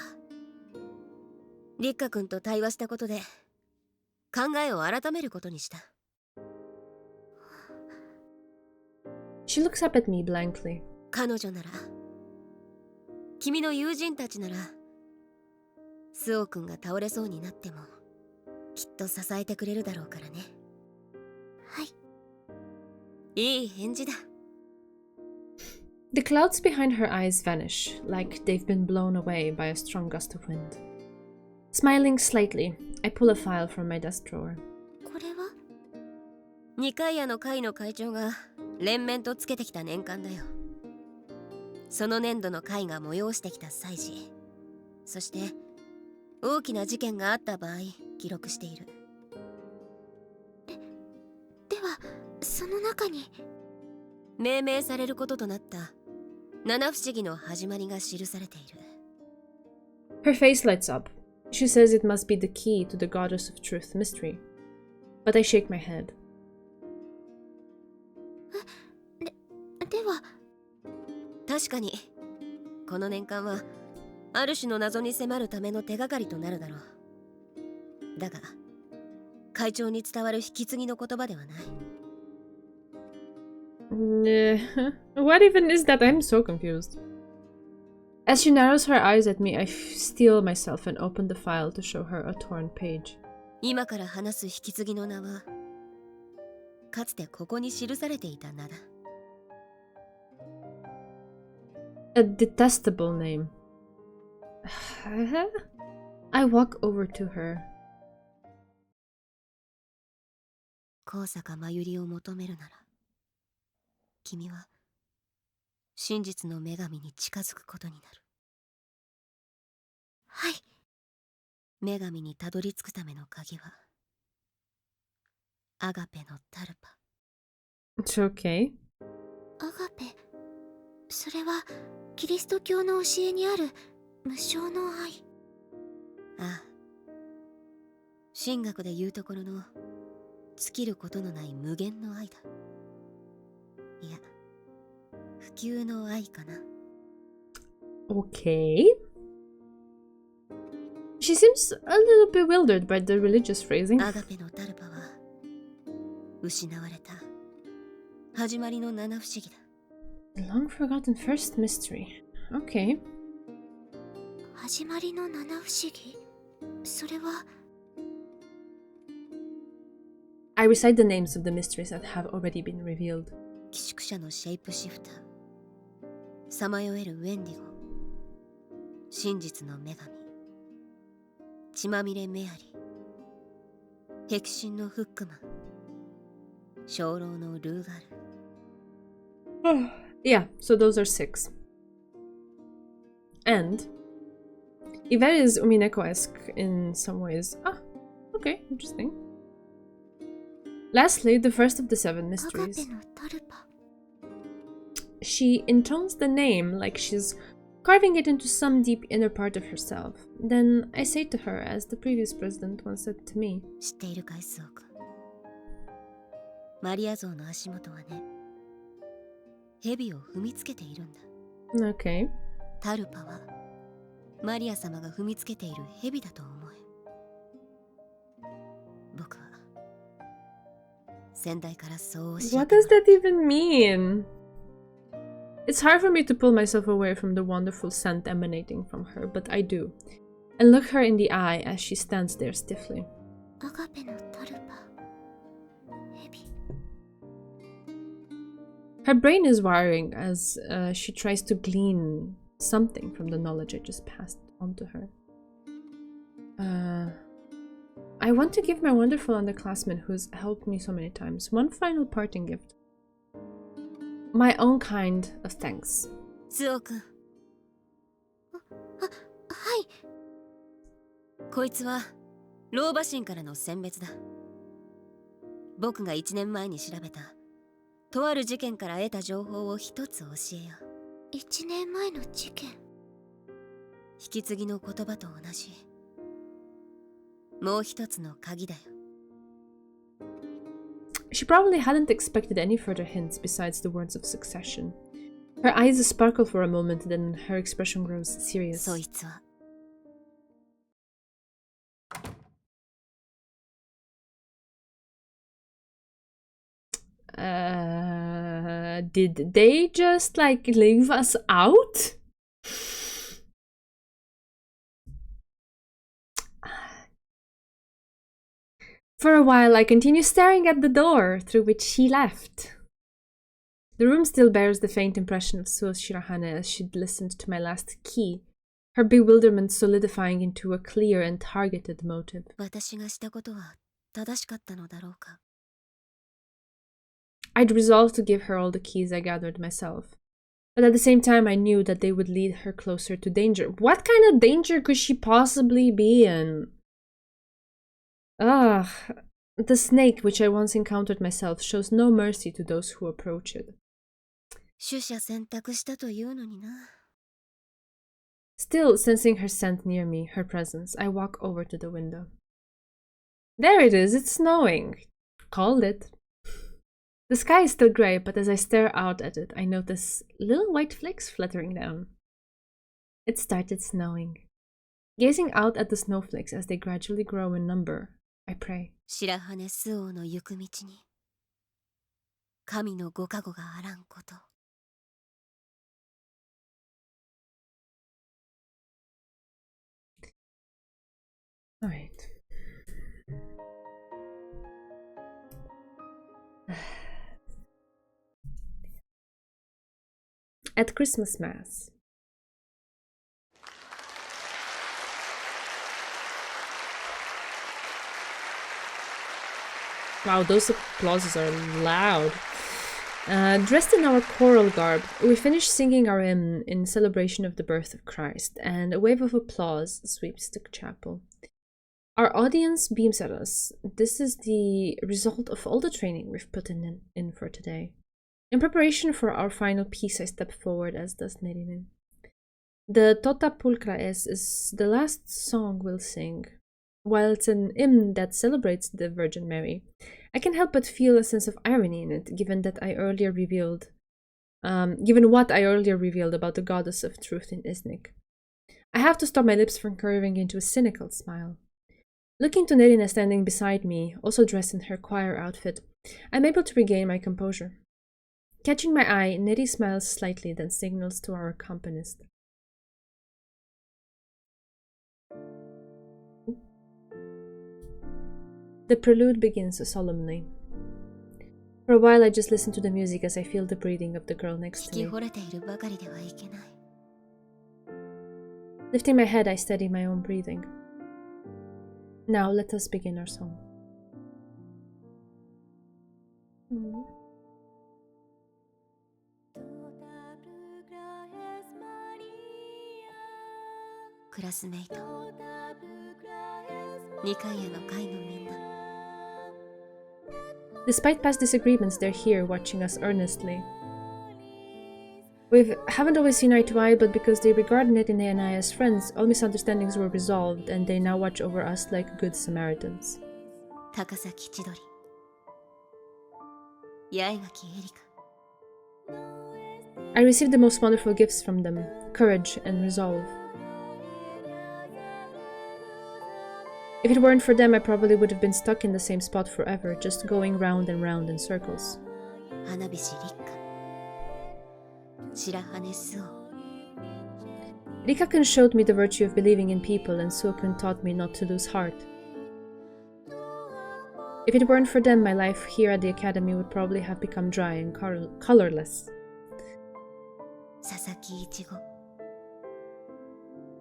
立花君と対話したことで考えを改めることにした。She looks up at me blankly. 彼女なら、君の友人たちなら、スオ君が倒れそうになってもきっと支えてくれるだろうからね。はい。いい返事だ。The clouds behind her eyes vanish, like they've been blown away by a strong gust of wind. Smiling slightly, I pull a file from my desk drawer. これは？二階屋の会の会長が連綿とつけてきた年間だよ。その年度の会が催してきた祭事、そして大きな事件があった場合記録している。ではその中に命名されることとなった七不思議の始まりが記されている。 Her face lights up. She says it must be the key to the goddess of truth mystery. But I shake my head. では確かにこの年間はある種の謎に迫るための手がかりとなるだろう。だが会長に伝わる引き継ぎの言葉ではない。What even is that? I'm so confused. As she narrows her eyes at me, I steel myself and open the file to show her a torn page. 今から話す引き継ぎの名はかつてここに記されていた名だ。A detestable name. I walk over to her. 高坂真由里を求めるなら、君は真実の女神に近づくことになる。はい。女神にたどり着くための鍵は、アガペのタルパ。It's okay. アガペ、それはキリスト教の教えにある無償の愛。ああ、神学でいうところの尽きることのない無限の愛だ。いや、普及の愛かな。Okay. She seems a little bewildered by the religious phrasing. アガペのタルパは失われた始まりの七不思議だ。The long forgotten first mystery. Okay. 始まりの七不思議、それは。I recite the names of the mysteries that have already been revealed. 寄宿者のシェイプシフター、さまよえるウェンディゴ、真実の女神、血まみれメアリー、壁心のフックマン、鐘楼のルーガル。Yeah, so those are 6. And Yvette is Umineko-esque in some ways. Ah, okay, interesting. Lastly, the first of the 7 mysteries. アガペのタルパ。She intones the name like she's carving it into some deep inner part of herself. Then I say to her, as the previous president once said to me, 知っているかい、スオ君。マリア像の足元はね、蛇を踏みつけているんだ。okay. タルパはマリア様が踏みつけている蛇だと思え。僕は先代からそう教えて。 What does that even mean? It's hard for me to pull myself away from the wonderful scent emanating from her, but I do, and look her in the eye as she stands there stiffly. アガペのタルパ。蛇。Her brain is wiring as she tries to glean something from the knowledge I just passed on to her. I want to give my wonderful underclassman who's helped me so many times one final parting gift. My own kind of thanks. スオ君。はい。こいつは老婆神からの選別だ。僕が1年前に調べたとある事件から得た情報を一つ教えよう。1年前の事件。引き継ぎの言葉と同じもう一つの鍵だよ。She probably hadn't expected any further hints besides the words of succession. Her eyes sparkle for a moment, then her expression grows serious. そいつはdid they just like leave us out? For a while, I continue staring at the door through which she left. The room still bears the faint impression of Suo Shirahane as she'd listened to my last key, her bewilderment solidifying into a clear and targeted motive. 私がしたことは正しかったのだろうか。I'd resolved to give her all the keys I gathered myself. But at the same time, I knew that they would lead her closer to danger. What kind of danger could she possibly be in? Ugh. The snake, which I once encountered myself, shows no mercy to those who approach it. 取捨選択したというのにな。Still sensing her scent near me, her presence, I walk over to the window. There it is, it's snowing. Called it. The sky is still grey, but as I stare out at it, I notice little white flakes fluttering down. It started snowing. Gazing out at the snowflakes as they gradually grow in number, I pray. 白羽周王の行く道に神のご加護があらんこと。Alright. At Christmas Mass. Wow, those applauses are loud. Dressed in our choral garb, we finish singing our hymn in celebration of the birth of Christ, and a wave of applause sweeps the chapel. Our audience beams at us. This is the result of all the training we've put in for today. In preparation for our final piece, I step forward, as does Nerine. The Tota Pulcra is the last song we'll sing. While it's an hymn that celebrates the Virgin Mary, I can't help but feel a sense of irony in it, given what I earlier revealed about the goddess of truth in Iznik. I have to stop my lips from curving into a cynical smile. Looking to Nerina standing beside me, also dressed in her choir outfit, I'm able to regain my composure. Catching my eye, Neri smiles slightly, then signals to our accompanist. The prelude begins solemnly. For a while, I just listen to the music as I feel the breathing of the girl next to me. Lifting my head, I steady my own breathing. Now, let us begin our song. Despite past disagreements, they're here watching us earnestly. We haven't always seen eye to eye, but because they regard Nerine and I as friends, all misunderstandings were resolved, and they now watch over us like good Samaritans. I received the most wonderful gifts from them, courage and resolve. If it weren't for them, I probably would have been stuck in the same spot forever, just going round and round in circles. Rikaken showed me the virtue of believing in people, and Suokun taught me not to lose heart. If it weren't for them, my life here at the academy would probably have become dry and colorless. Sasaki Ichigo,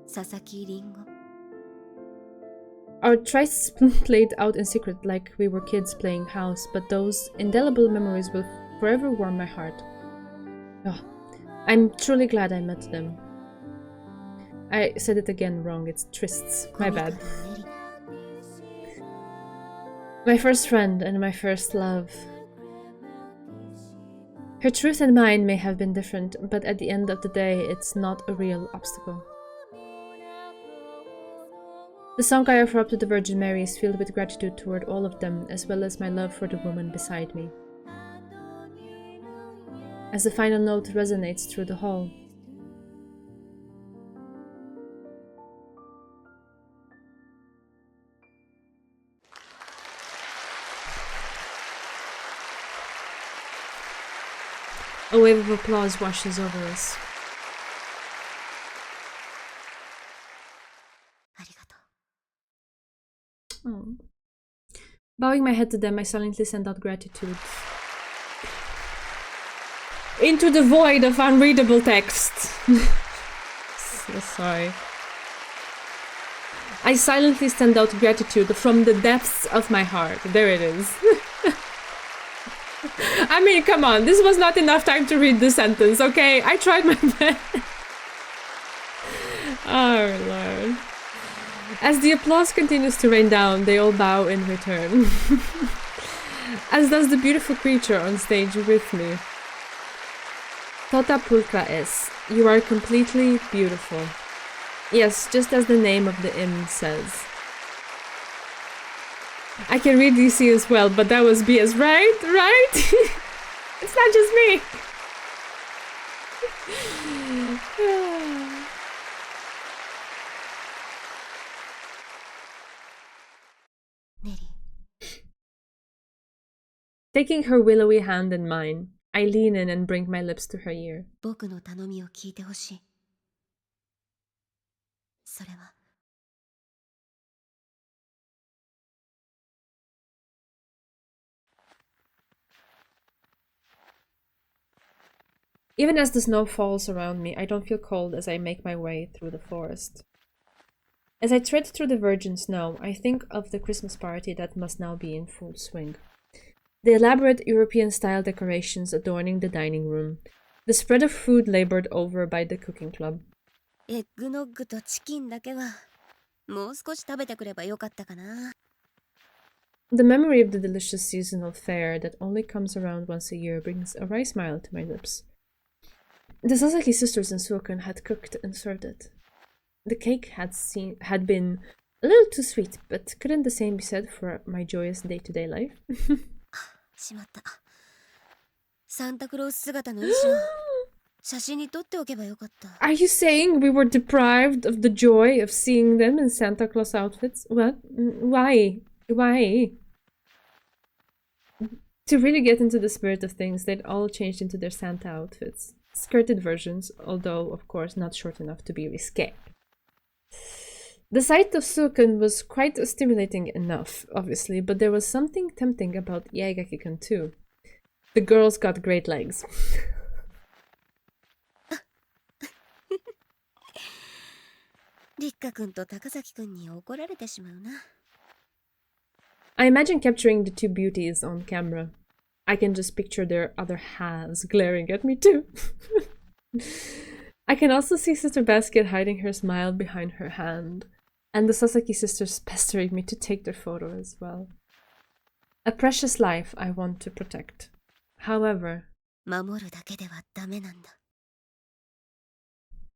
Sasaki Ringo. Our trysts played out in secret like we were kids playing house, but those indelible memories will forever warm my heart. Oh, I'm truly glad I met them. I said it again wrong, it's trysts, my bad. My first friend and my first love. Her truth and mine may have been different, but at the end of the day, it's not a real obstacle. The song I offer up to the Virgin Mary is filled with gratitude toward all of them, as well as my love for the woman beside me. As the final note resonates through the hall, a wave of applause washes over us. Oh. Bowing my head to them, I silently send out gratitude into the void of unreadable text. So sorry. I silently send out gratitude from the depths of my heart. There it is. I mean, come on, this was not enough time to read the sentence, okay? I tried my best. Oh, Lord. As the applause continues to rain down, they all bow in return. As does the beautiful creature on stage with me. Tota Pulcra es. You are completely beautiful. Yes, just as the name of the hymn says. I can read DC as well, but that was BS, right? Right? It's not just me. Taking her willowy hand in mine, I lean in and bring my lips to her ear. Even as the snow falls around me, I don't feel cold as I make my way through the forest. As I tread through the virgin snow, I think of the Christmas party that must now be in full swing. The elaborate European-style decorations adorning the dining room, the spread of food labored over by the cooking club. エッグノッグとチキンだけはもう少し食べてくればよかったかな。 The memory of the delicious seasonal fare that only comes around once a year brings a wry smile to my lips. The Sasaki sisters in Suokan had cooked and served it. The cake had been a little too sweet, but couldn't the same be said for my joyous day-to-day life? しまった。サンタクロース姿の衣装写真に撮っておけばよかった。 Are you saying we were deprived of the joy of seeing them in Santa Claus outfits? What? Why? Why? To really get into the spirit of things, they'd all changed into their Santa outfits. Skirted versions, although, of course, not short enough to be risque. The sight of Suken was quite stimulating enough, obviously, but there was something tempting about Yaegaki-kun too. The girl's got great legs. リッカ君と高崎君に怒られてしまうな。 I imagine capturing the two beauties on camera. I can just picture their other halves glaring at me too. I can also see Sister Basket hiding her smile behind her hand, and the Sasaki sisters pestering me to take their photo as well. A precious life I want to protect. However, 守るだけではダメなんだ。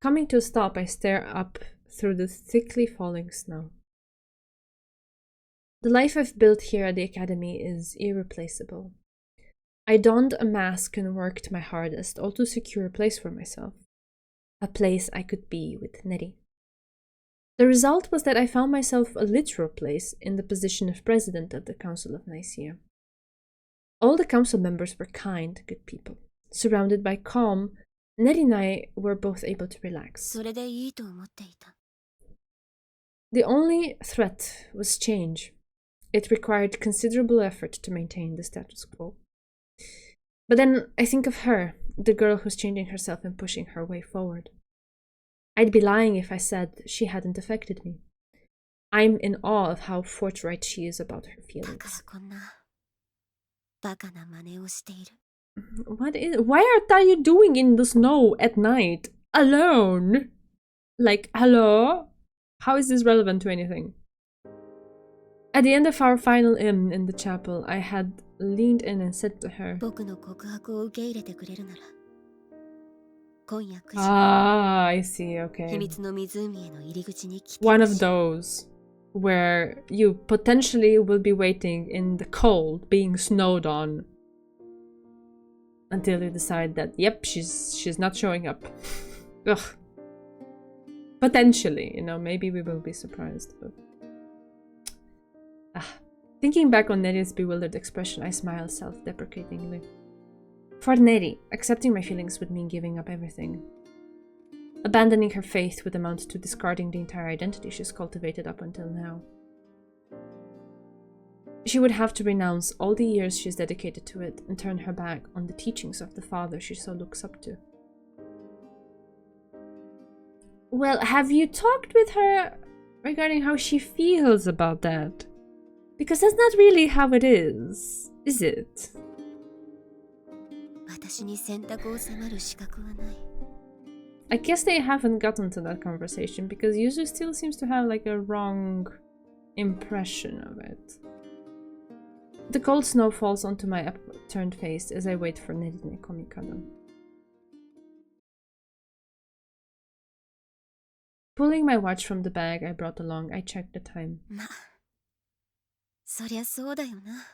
coming to a stop, I stare up through the thickly falling snow. The life I've built here at the academy is irreplaceable. I donned a mask and worked my hardest, all to secure a place for myself. A place I could be with Neri. The result was that I found myself a literal place in the position of president of the Council of Nicaea. All the council members were kind, good people. Surrounded by calm, Neri and I were both able to relax. それでいいと思っていた。 The only threat was change. It required considerable effort to maintain the status quo. But then I think of her, the girl who's changing herself and pushing her way forward. I'd be lying if I said she hadn't affected me. I'm in awe of how forthright she is about her だから feelings. こんなバカな真似をしている。 Why are you doing in the snow at night? Alone? Like, hello? How is this relevant to anything? At the end of our final hymn in the chapel, I had leaned in and said to her, 僕の告白を受け入れてくれるなら、今夜9時、 I see, 秘 okay. 密の湖への入り口に来て One ほ of しい。 those where you potentially will be waiting in the cold, being snowed on, until you decide that, yep, she's not showing up. Ugh. Potentially, maybe we will be surprised, but... Thinking back on Neri's bewildered expression, I smile self-deprecatingly. For Neri, accepting my feelings would mean giving up everything. Abandoning her faith would amount to discarding the entire identity she's cultivated up until now. She would have to renounce all the years she's dedicated to it and turn her back on the teachings of the father she so looks up to. Well, have you talked with her regarding how she feels about that? Because that's not really how it is it? 私に選択を迫る資格はない。 I guess they haven't gotten to that conversation because Yuzu still seems to have like a wrong impression of it. The cold snow falls onto my upturned face as I wait for Nerine Komikado. Pulling my watch from the bag I brought along, I checked the time. まあ、そりゃそうだよな。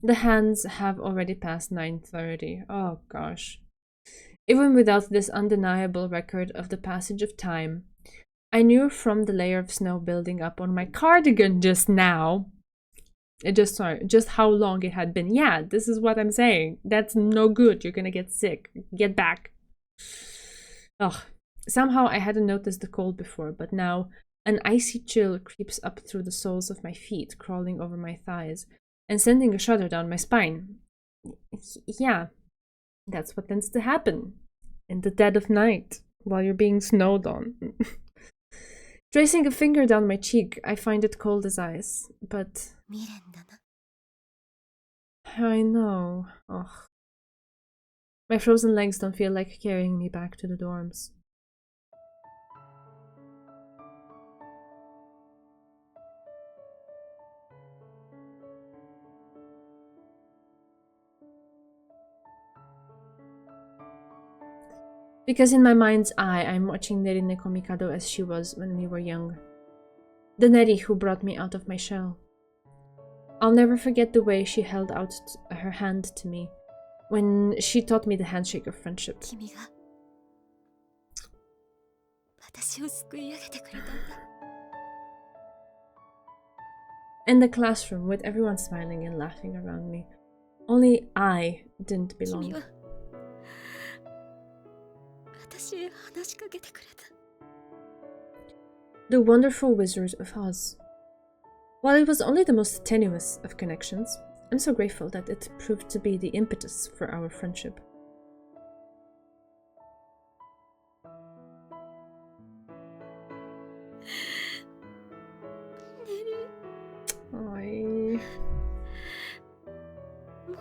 The hands have already passed 9:30. Oh gosh. Even without this undeniable record of the passage of time, I knew from the layer of snow building up on my cardigan just now, just how long it had been. Yeah, this is what I'm saying. That's no good. You're gonna get sick. Get back. Ugh. Somehow I hadn't noticed the cold before, but now an icy chill creeps up through the soles of my feet, crawling over my thighs, and sending a shudder down my spine. Yeah, That's what tends to happen in the dead of night while you're being snowed on. Tracing a finger down my cheek, I find it cold as ice, but 未練だな。 I know. Ugh. My frozen legs don't feel like carrying me back to the dorms. Because in my mind's eye, I'm watching Neri Nekomikado as she was when we were young. The Neri who brought me out of my shell. I'll never forget the way she held out her hand to me when she taught me the handshake of friendship. 君が私を救い上げてくれたんだ。 In the classroom, with everyone smiling and laughing around me, only I didn't 君 belong. は私へ話しかけてくれた。 The wonderful Wizard of Oz. While it was only the most tenuous of connections, I'm so grateful that it proved to be the impetus for our friendship. Ay. もう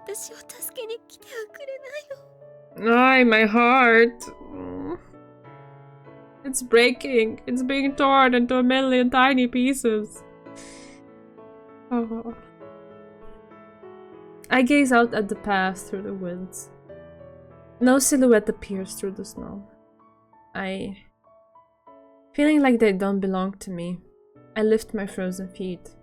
私を助けに来てはくれないよ。 Ay, my heart. It's breaking. It's being torn into a million tiny pieces. Oh. I gaze out at the path through the woods. No silhouette appears through the snow. Feeling like they don't belong to me, I lift my frozen feet.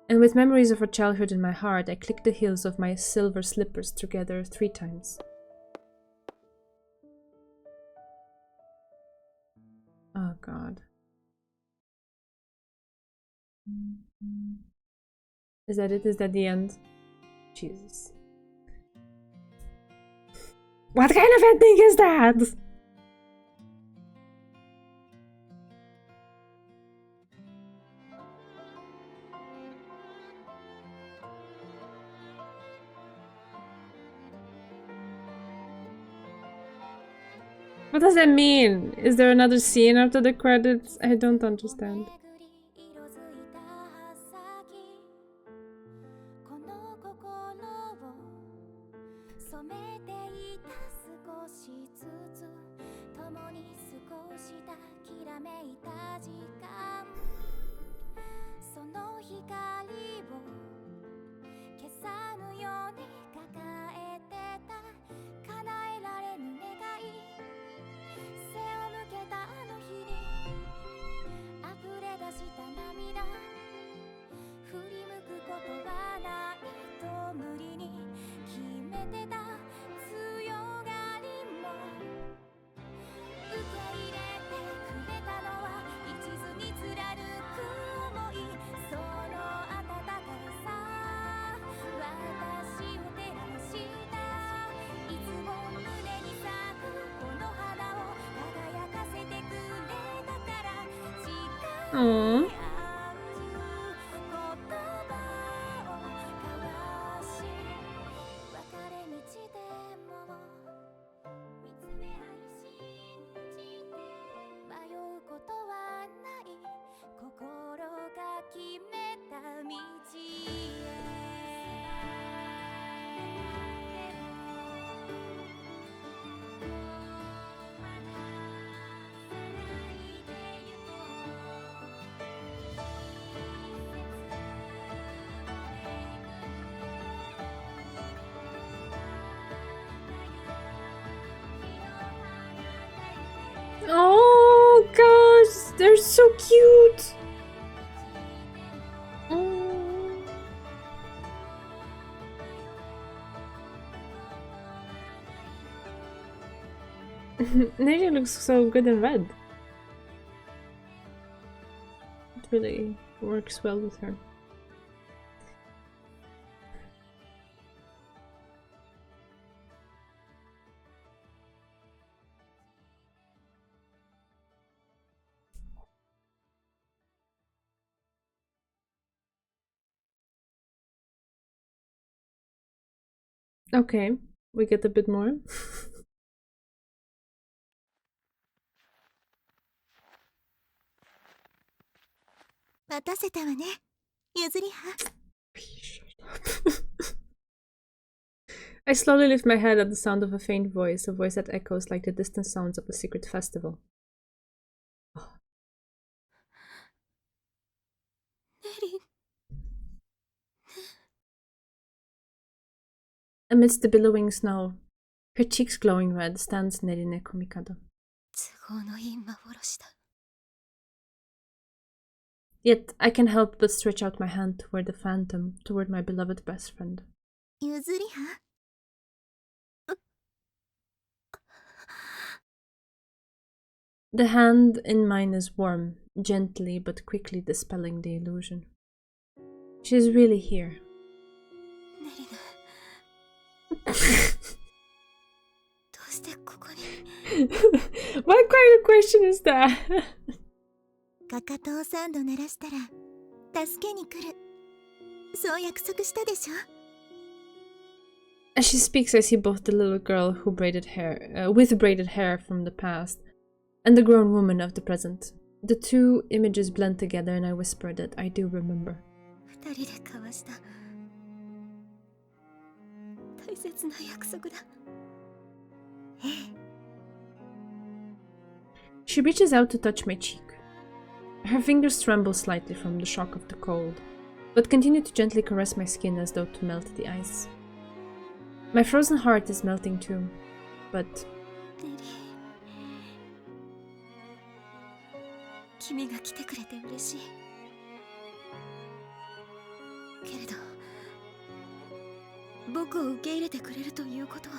And with memories of our childhood in my heart, I click the heels of my silver slippers together 3 times. Oh god. Is that it? Is that the end? Jesus. What kind of ending is that? What does that mean? Is there another scene after the credits? I don't understand. 哦 gosh, they're so cute. Neji looks so good in red. It really works well with her. Okay, we get a bit more. 待たせたわね、ゆずりは。I slowly lift my head at the sound of a faint voice, a voice that echoes like the distant sounds of a secret festival. Amidst the billowing snow, her cheeks glowing red, stands Nerine Komikado. 都合のいい幻だ。 Yet I can help but stretch out my hand toward the phantom, toward my beloved best friend. ゆずりは。The hand in mine is warm, gently but quickly dispelling the illusion. She is really here. ネリナ。どうしてここに What kind of question is that? かかとを3度鳴らしたら助けに来る。そう約束したでしょ。 As she speaks, I see both the little girl who with braided hair from the past, and the grown woman of the present. The two images blend together, and I whisper that I do remember. 2人で交わした大切な約束だ。 She reaches out to touch my cheek. Her fingers tremble slightly from the shock of the cold, but continue to gently caress my skin as though to melt the ice. My frozen heart is melting too, but ネリー、君が来てくれて嬉しいけれど、僕を受け入れてくれるということは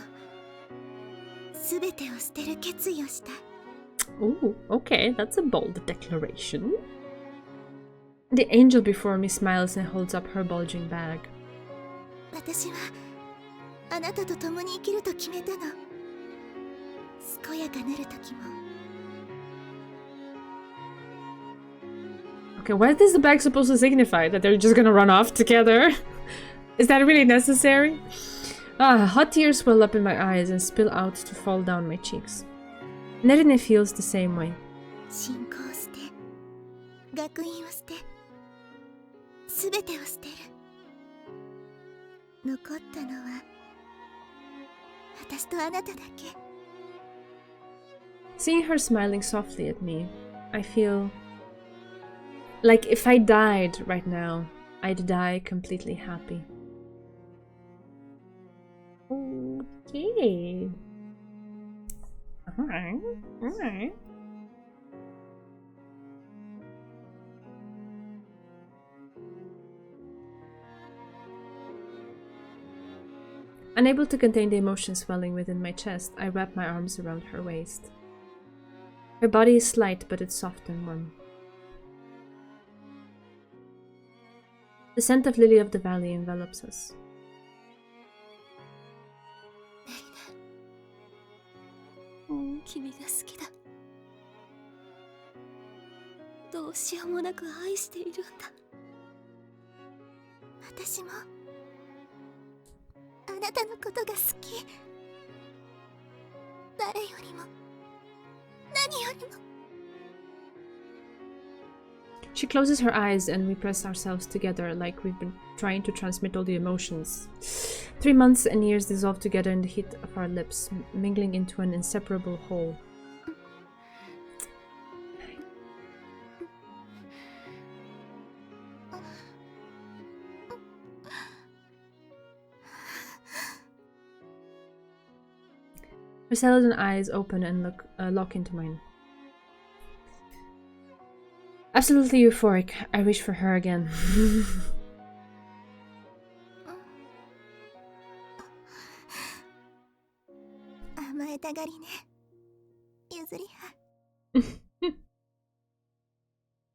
全てを捨てる決意をした。 ooh, okay, that's a bold declaration. The angel before me smiles and holds up her bulging bag. 私はあなたと共に生きると決めたの。健やかなる時も。 Okay, what is the bag supposed to signify? That they're just gonna run off together? Is that really necessary? Hot tears swell up in my eyes and spill out to fall down my cheeks. Nerine feels the same way. 信仰を捨て、学院を捨て、全てを捨てる。残ったのは私とあなただけ。 Seeing her smiling softly at me, I feel like if I died right now, I'd die completely happy. Okay. Alright, alright. Unable to contain the emotion swelling within my chest, I wrap my arms around her waist. Her body is slight, but it's soft and warm. The scent of lily of the valley envelops us. 君が好きだ。どうしようもなく愛しているんだ。私もあなたのことが好き。誰よりも何よりも。 She closes her eyes and we press ourselves together like we've been trying to transmit all the emotions. 3 months and years dissolve together in the heat of our lips, mingling into an inseparable whole. Her celadon eyes open and lock into mine. Absolutely euphoric, I reach for her again. 甘えたがりね、ゆずりは。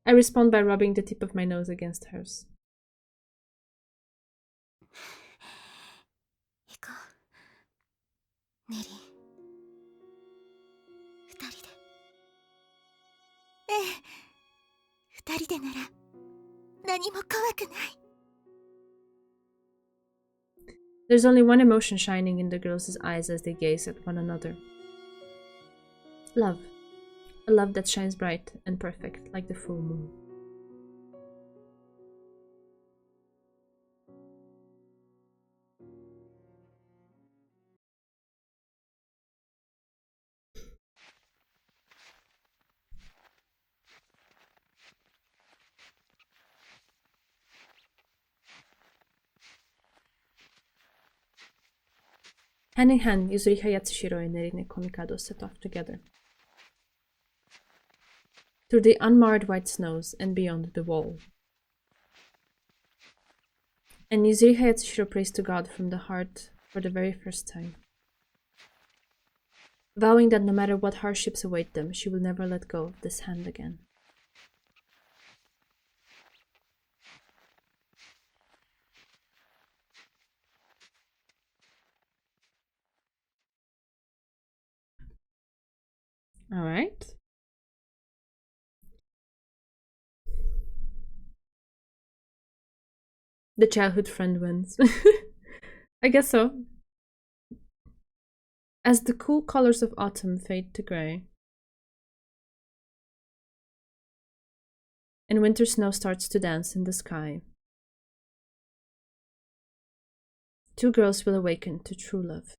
I respond by rubbing the tip of my nose against hers. 行こう。ネリー。2人で。ええ、2人でなら何も怖くない。There's only one emotion shining in the girls' eyes as they gaze at one another. Love. A love that shines bright and perfect like the full moon. Hand in hand, Yuzuriha Yatsushiro and Nerine Komikado set off together. Through the unmarred white snows and beyond the wall. And Yuzuriha Yatsushiro prays to God from the heart for the very first time. Vowing that no matter what hardships await them, she will never let go of this hand again. Alright. The childhood friend wins. I guess so. As the cool colors of autumn fade to grey, and winter snow starts to dance in the sky, two girls will awaken to true love.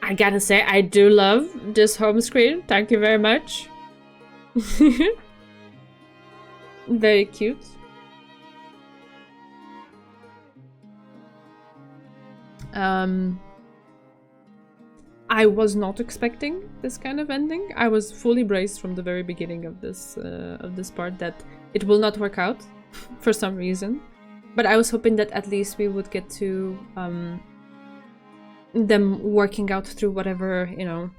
I gotta say, I do love this home screen. Thank you very much. Very cute. I was not expecting this kind of ending. I was fully braced from the very beginning of this part that it will not work out for some reason. But I was hoping that at least we would get to them working out through whatever, you know,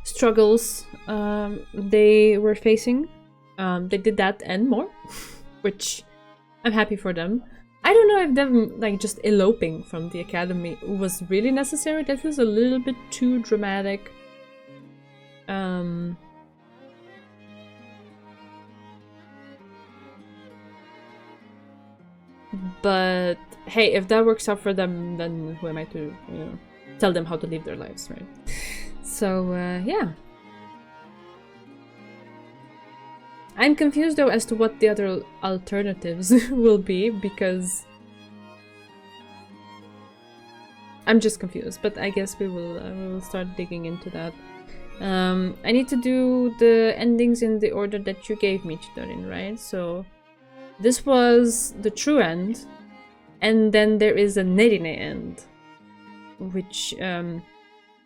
struggles they were facing. They did that and more, which I'm happy for them. I don't know if them like just eloping from the academy was really necessary. That was a little bit too dramatic. But hey, if that works out for them, then who am I to, you know, tell them how to live their lives, right? So yeah. I'm confused though as to what the other alternatives will be, because I'm just confused, but I guess we will start digging into that. I need to do the endings in the order that you gave me, Chidorin, right? So this was the true end, and then there is a Nerine end, which I'm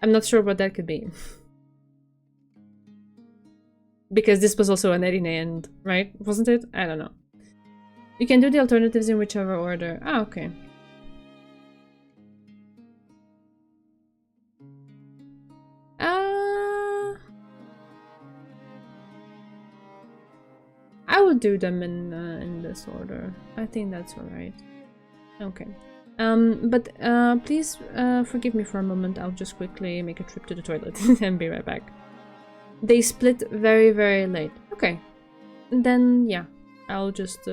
not sure what that could be. Because this was also an Nerine end, right? Wasn't it? I don't know. You can do the alternatives in whichever order. Ah, okay. I will do them in this order. I think that's alright. Okay. But please forgive me for a moment. I'll just quickly make a trip to the toilet and be right back. They split very, very late. Okay. Then, yeah. I'll just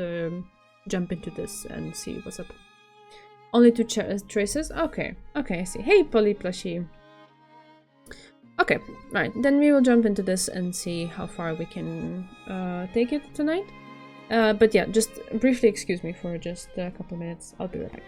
jump into this and see what's up. Only two traces? Okay. Okay, I see. Hey, Polly Plushie. Okay, right. Then we will jump into this and see how far we can take it tonight. But yeah, just briefly excuse me for just a couple minutes. I'll be right back.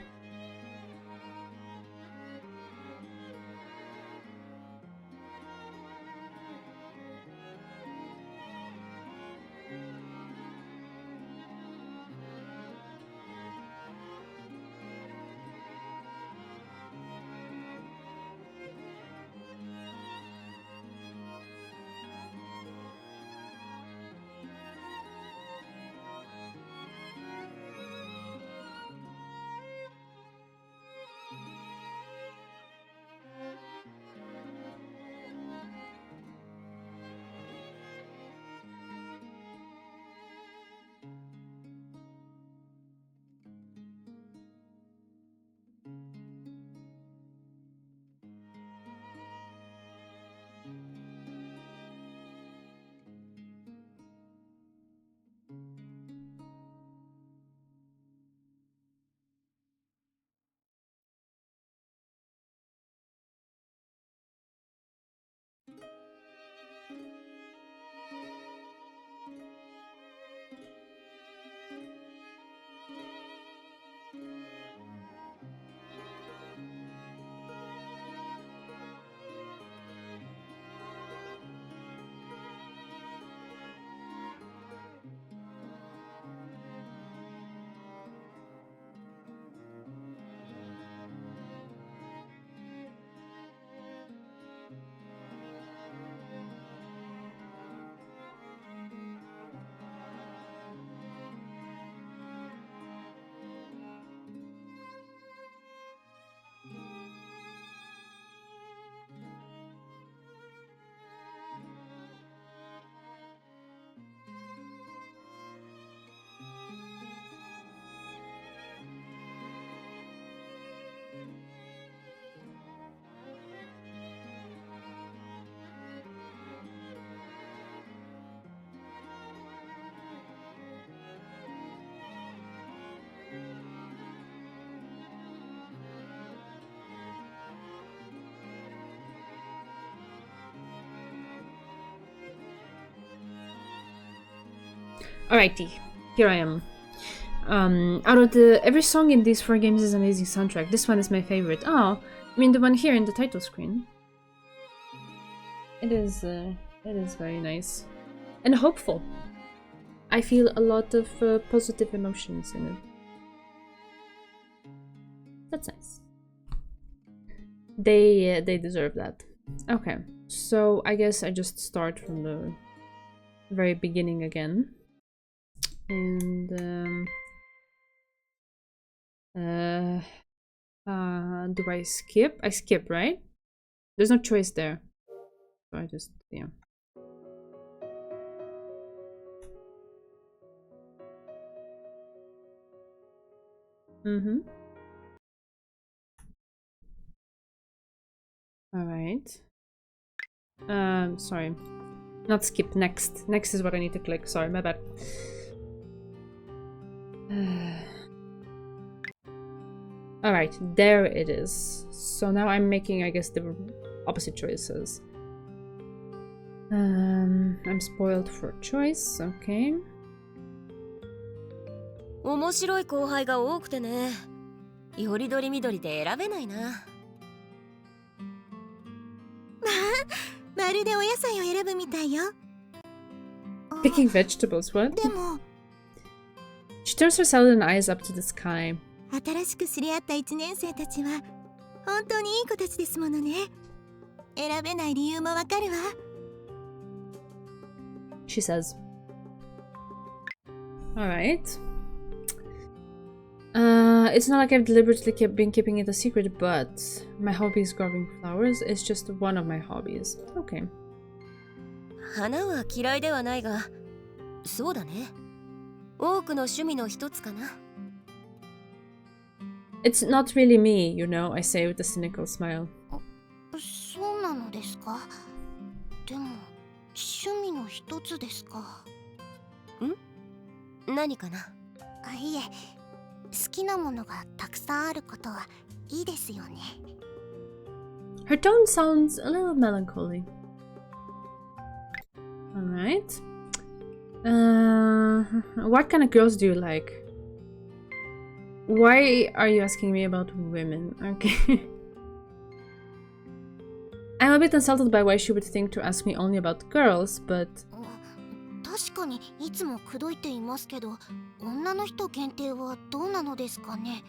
Alrighty, here I am. Out of every song in these 4 games is an amazing soundtrack. This one is my favorite. Oh, I mean the one here in the title screen. It is very nice and hopeful. I feel a lot of positive emotions in it. That's nice. They deserve that. Okay, so I guess I just start from the very beginning again, and do I skip? I skip, right? There's no choice there, so I just, yeah. All right. Sorry. Not skip, next. Next is what I need to click. Sorry, my bad. Alright, there it is. So now I'm making, I guess, the opposite choices. I'm spoiled for choice, okay. 面白い後輩が多くてね。よりどりみどりで選べないな。まるでお野菜を選ぶみたいよ。Picking vegetables, what? でも She turns her sullen eyes up to the sky. 新しく知り合った1年生たちは本当にいい子たちですものね。選べない理由もわかるわ。She says. Alright. It's not like I've deliberately been keeping it a secret, but my hobby is growing flowers. It's just one of my hobbies. Okay. 花は嫌いではないが、そうだね。多くの趣味の一つかな。It's not really me, you know, I say with a cynical smile. そうなのですか。でも趣味の一つですか。何かな。いえ、好きなものがたくさんあることはいいですよね。Her tone sounds a little melancholy. Alright. What kind of girls do you like? Why are you asking me about women? Okay. I'm a bit insulted by why she would think to ask me only about girls, but... 確かにいつも口説いていますけど、女の人限定はどうなのですかね。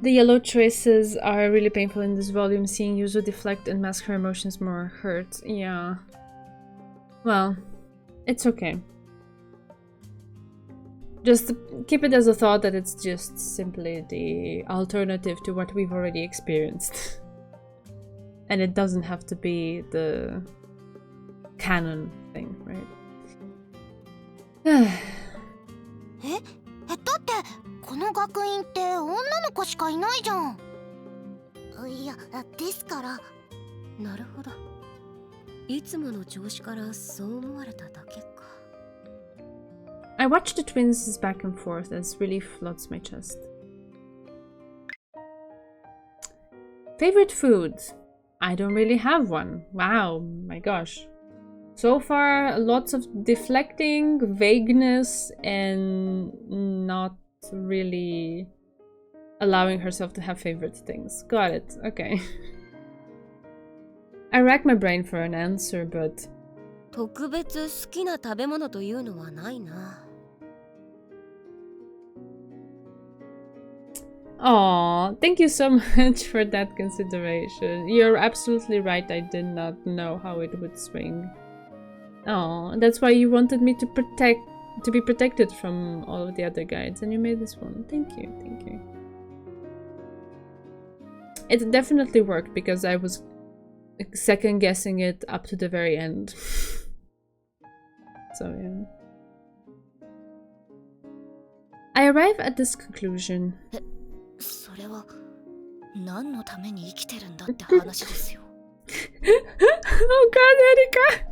The yellow choices are really painful in this volume, seeing Yuzu deflect and mask her emotions more hurt. Yeah. Well, it's okay. Just keep it as a thought that it's just simply the alternative to what we've already experienced. And it doesn't have to be the canon thing, right? だってこの学院って女の子しかいないじゃん。いや、ですから。なるほど。いつもの調子からそう思われただけか。I watch the twins back and forth as relief floods my chest. Favorite food? I don't really have one. Wow, my gosh. So far, lots of deflecting, vagueness, and not really allowing herself to have favorite things. Got it. Okay. I rack my brain for an answer, but... 特別好きな食べ物というのはないな。Aw, thank you so much for that consideration. You're absolutely right, I did not know how it would swing. Oh, that's why you wanted me to be protected from all of the other guides, and you made this one. Thank you, thank you. It definitely worked because I was second guessing it up to the very end. So yeah. I arrive at this conclusion. それは何のために生きてるんだって話ですよ。Oh God, Erika!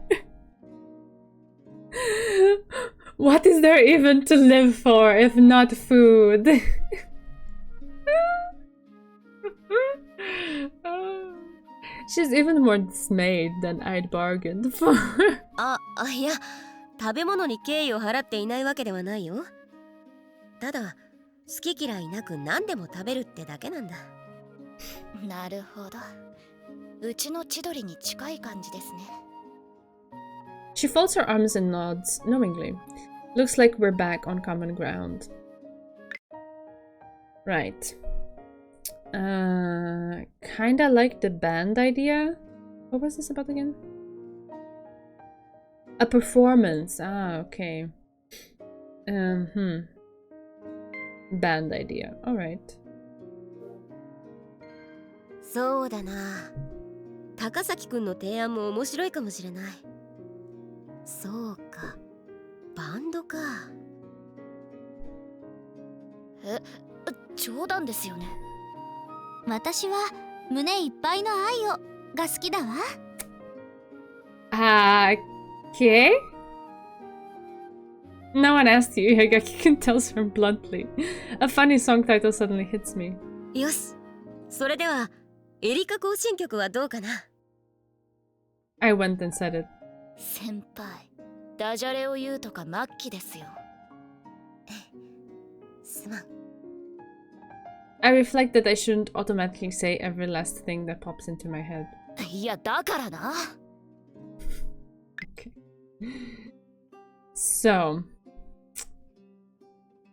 What is there even to live for if not food? She's even more dismayed than I'd bargained for. いや、食べ物に敬意を払っていないわけではないよ。ただ、好き嫌いなく何でも食べるってだけなんだ。なるほど。うちの千鳥に近い感じですね。She folds her arms and nods knowingly. Looks like we're back on common ground. Right. Kinda like the band idea. What was this about again? A performance. Ah, okay. Band idea. Alright. そうだな。高崎くんの提案も面白いかもしれない。そうか。バンドか。冗談ですよね。私は胸いっぱいの愛をが好きだわ。Okay. No one asked you. Higaki can tell her bluntly. A funny song title suddenly hits me. よし。それではエリカ行進曲はどうかな。I went and said it. 先輩、ダジャレを言うとか末期ですよ。すまん。I reflect that I shouldn't automatically say every last thing that pops into my head. いや、だからな。Okay. So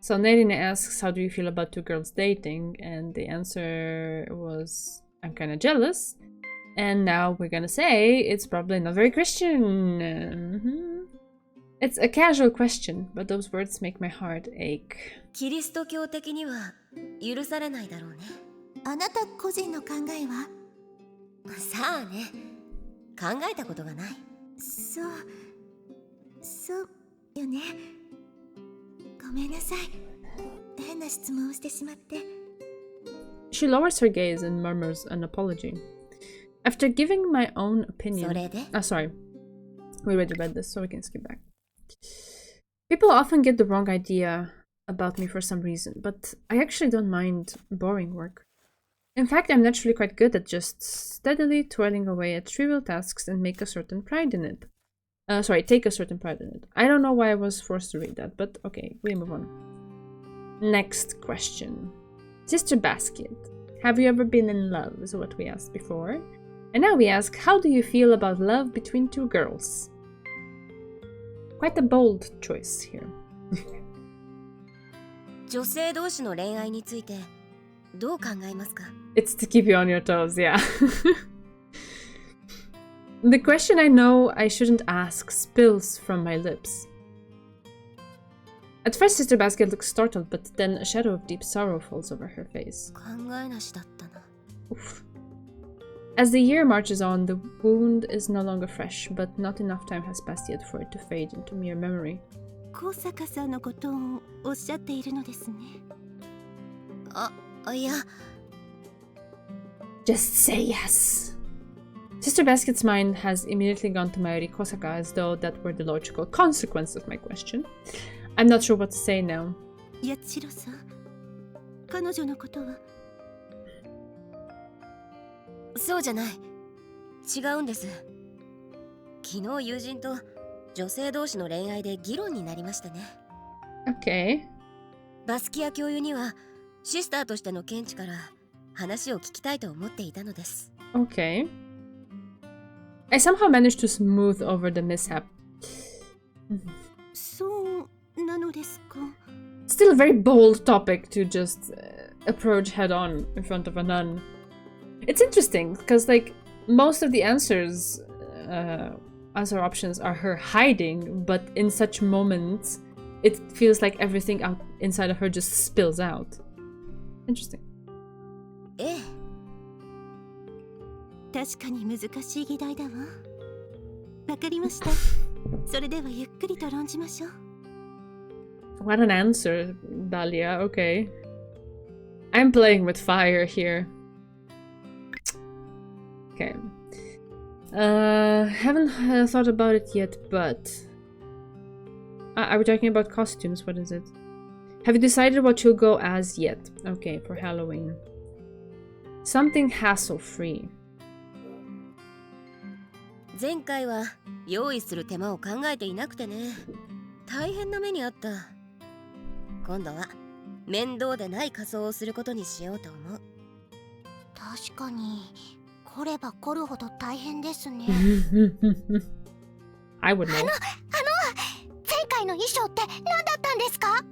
Nerine asks, how do you feel about two girls dating? And the answer was, I'm kind of jealous. And now we're gonna say it's probably not very Christian. It's a casual question, but those words make my heart ache. キリスト教的には許されないだろうね。あなた個人の考えは？さあね。考えたことがない。そうよね。ごめんなさい。変な質問をしてしまって。She lowers her gaze and murmurs an apology. After giving my own opinion... sorry. We already read this, so we can skip back. People often get the wrong idea about me for some reason, but I actually don't mind boring work. In fact, I'm naturally quite good at just steadily toiling away at trivial tasks and take a certain pride in it. I don't know why I was forced to read that, but okay, we move on. Next question. Sister Basket, have you ever been in love, is what we asked before. And now we ask, how do you feel about love between two girls? Quite a bold choice here. 女性同士の恋愛についてどう考えますか? It's to keep you on your toes, yeah. The question I know I shouldn't ask spills from my lips. At first, Sister Basket looks startled, but then a shadow of deep sorrow falls over her face. 考えなしだったな。 Oof. As the year marches on, the wound is no longer fresh, but not enough time has passed yet for it to fade into mere memory. 小坂さんのことをおっしゃっているのですね。いや。Just say yes. Sister Basket's mind has immediately gone to Mayuri Kosaka as though that were the logical consequence of my question. I'm not sure what to say now. 八代さん、彼女のことは。そうじゃない。違うんです。昨日友人と女性同士の恋愛で議論になりましてね。Okay. バスキア教諭にはシスターとしての見地から話を聞きたいと思っていたのです。Okay. I somehow managed to smooth over the mishap. そうなのですか。 Still a very bold topic to just approach head on in front of a nun. It's interesting because, like, most of the answer options are her hiding, but in such moments, it feels like everything out inside of her just spills out. Interesting. ええ。確かに難しい議題だわ。わかりました。それではゆっくりと論じましょう。What an answer, Dahlia. Okay. I'm playing with fire here. Okay. Haven't thought about it yet, but... are we talking about costumes? What is it? Have you decided what you'll go as yet? Okay, for Halloween. Something hassle-free. 前回は用意する手間を考えていなくてね、大変な目にあった。今度は面倒でない仮装をすることにしようと思う。確かに凝れば凝るほど大変ですね。I would know. 前回の衣装って何だったんですか？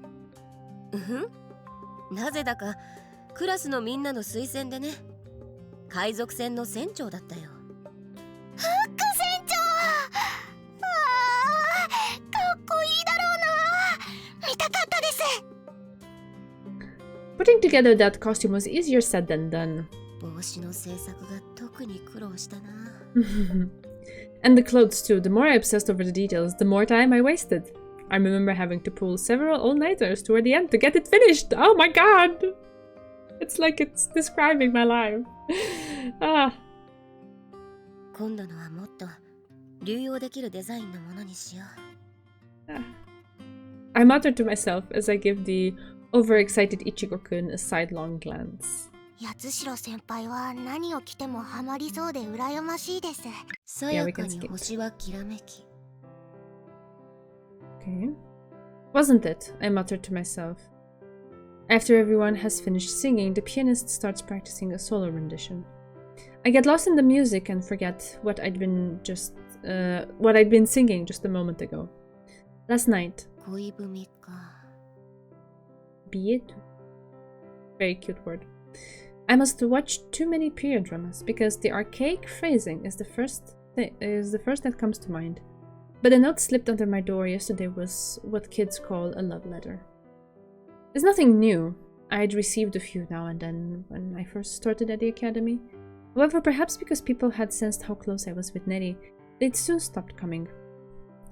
なぜだかクラスのみんなの推薦でね、海賊船の船長だったよ。フック船長、かっこいいだろうな。見たかったです。Putting together that costume was easier said than done. 帽子の制作が特に苦労したな。And the clothes too. The more I obsessed over the details, the more time I wasted. I remember having to pull several all-nighters toward the end to get it finished. Oh my god! It's like it's describing my life. Ah. 今度のはもっと流用できるデザインのものにしよう。I muttered to myself as I give the overexcited Ichigo-kun a sidelong glance. 八代先輩は何を着てもハマりそうで羨ましいです。さやかに星はきらめき。Okay. Wasn't it? I muttered to myself. After everyone has finished singing, the pianist starts practicing a solo rendition. I get lost in the music and forget what I'd been singing just a moment ago. Last night. 恋文か。Bietu. Very cute word. I must watch too many period dramas because the archaic phrasing is the first that comes to mind. But a note slipped under my door yesterday was what kids call a love letter. It's nothing new. I'd received a few now and then when I first started at the academy. However, perhaps because people had sensed how close I was with Neri, they'd soon stopped coming.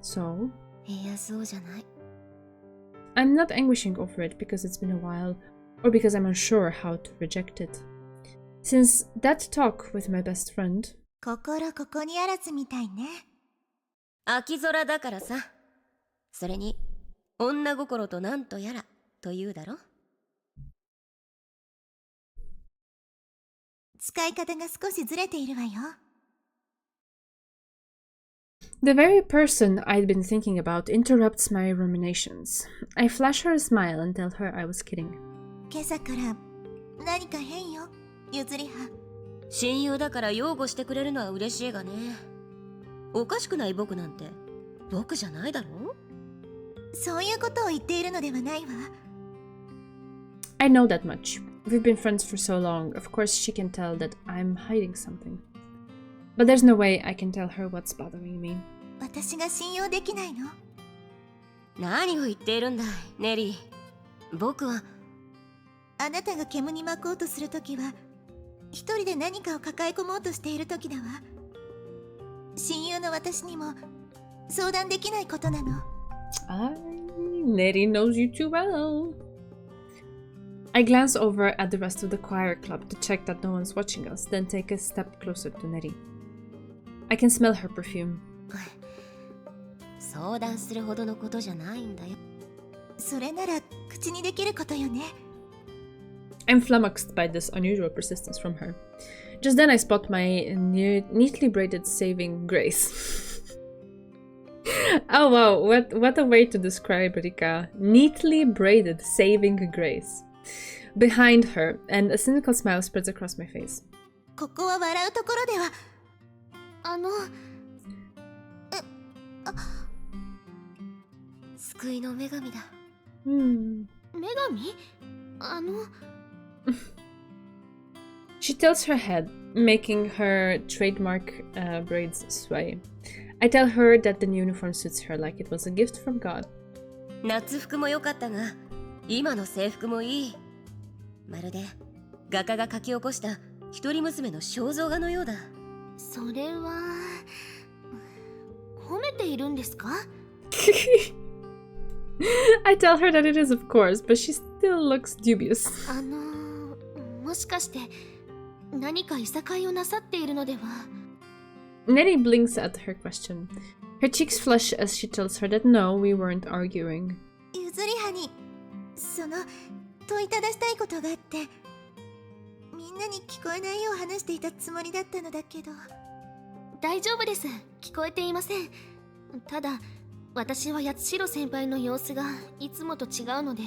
So, いや、そうじゃない。I'm not anguishing over it because it's been a while, or because I'm unsure how to reject it. Since that talk with my best friend... 心ここにあらずみたいね。秋空だからさ。それに、女心となんとやらと言うだろ。使い方が少しずれているわよ。The very person I'd been thinking about interrupts my ruminations. I flash her a smile and tell her I was kidding. 今朝から何か変よ、ゆずりは。親友だから擁護してくれるのは嬉しいがね。おかしくない僕なんて僕じゃないだろ。そういうことを言っているのではないわ。I know that much. We've been friends for so long. Of course she can tell that I'm hiding something. But there's no way I can tell her what's bothering me. 私が信用できないの？何を言っているんだい、ネリー。僕はあなたが煙に巻こうとするときは一人で何かを抱え込もうとしているときだわ。親友の私にも相談できないことなの。Neri knows you too well. I glance over at the rest of the choir club to check that no one's watching us, then take a step closer to Neri. I can smell her perfume. 相談するほどのことじゃないんだよ。それなら口にできることよね。I'm flummoxed by this unusual persistence from her. Just then I spot my neatly braided saving grace. Oh wow, what a way to describe Rika. Neatly braided saving grace. Behind her, and a cynical smile spreads across my face. ここは笑うところでは。救いの女神だ。女神？She tilts her head, making her trademark braids sway. I tell her that the new uniform suits her like it was a gift from God. 夏服も良かったが、今の制服もいい。まるで画家が描き起こした一人娘の肖像画のようだ。それは褒めているんですか？I tell her that it is, of course, but she still looks dubious. もしかして何かいさかいをなさっているのでは？ Nettie blinks at her question. Her cheeks flush as she tells her that no, we weren't arguing. ゆずりはに問いただしたいことがあって、みんなに聞こえないよう話していたつもりだったのだけど、大丈夫です。聞こえていません。ただ、私は八代先輩の様子がいつもと違うので、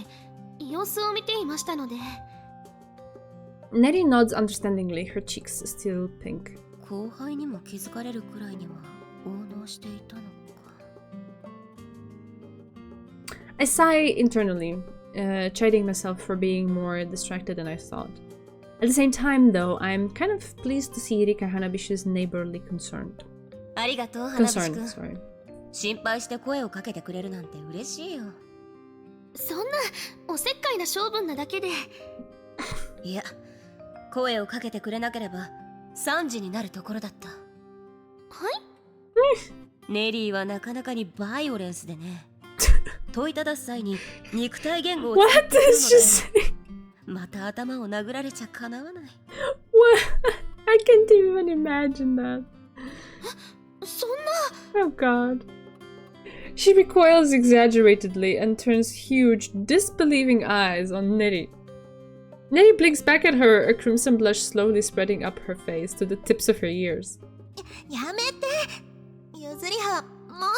様子を見ていましたので。Nettie nods understandingly, her cheeks still pink. 後輩にも気づかれるくらいには応答していたのか。I sigh internally, chiding myself for being more distracted than I thought. At the same time, though, I'm kind of pleased to see Rika Hanabishi's neighborly concern. ありがとう、花火 Concern, 君。 sorry. 心配して声をかけてくれるなんて嬉しいよ。そんなおせっかいな性分なだけで。いや、声をかけてくれなければ3時になるところだった。はい。ネリーはなかなかにバイオレンスでね。問いただす際に肉体言語を使っているので、また頭を殴られちゃかなわない。What? I can't even imagine that. そんな。Oh god. She recoils exaggeratedly and turns huge, disbelieving eyes on Nettie. Nettie blinks back at her, a crimson blush slowly spreading up her face to the tips of her ears. やめて。ゆずりはもう。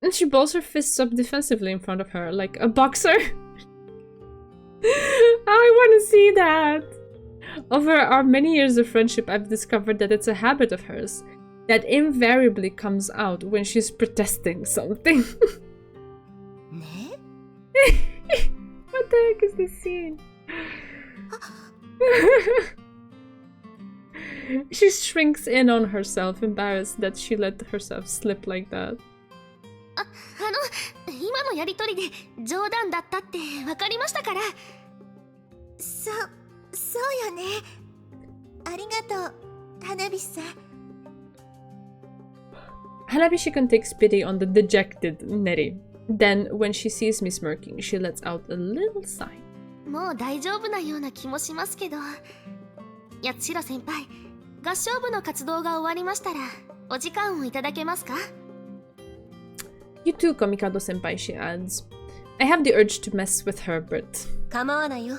And she balls her fists up defensively in front of her, like a boxer. I want to see that. Over our many years of friendship, I've discovered that it's a habit of hers that invariably comes out when she's protesting something. ね? What the heck is this scene? She shrinks in on herself, embarrassed that she let herself slip like that. 今のやりとりで冗談だったって分かりましたから。そうよね。ありがとう、花火さん。Hanabishi-kun takes pity on the dejected Nettie. Then, when she sees me smirking, she lets out a little sigh. もう大丈夫なような気もしますけど。八代先輩、合唱部の活動が終わりましたらお時間をいただけますか? You too, Komikado-senpai, she adds. I have the urge to mess with her, but... 構わないよ。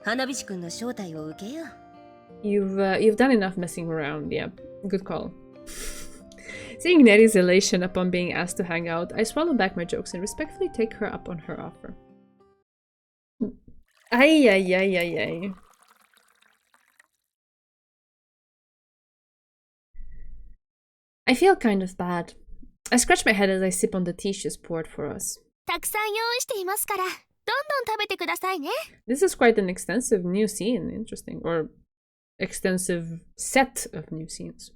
花火師くんの招待を受けよう。You've done enough messing around, yeah. Good call. Seeing Nettie's elation upon being asked to hang out, I swallow back my jokes and respectfully take her up on her offer. Ay, ay, ay, ay, ay. I feel kind of bad. I scratch my head as I sip on the tea she's poured for us. たくさん用意していますから、どんどん食べてくださいね。This is quite an extensive new scene, interesting, or extensive set of new scenes.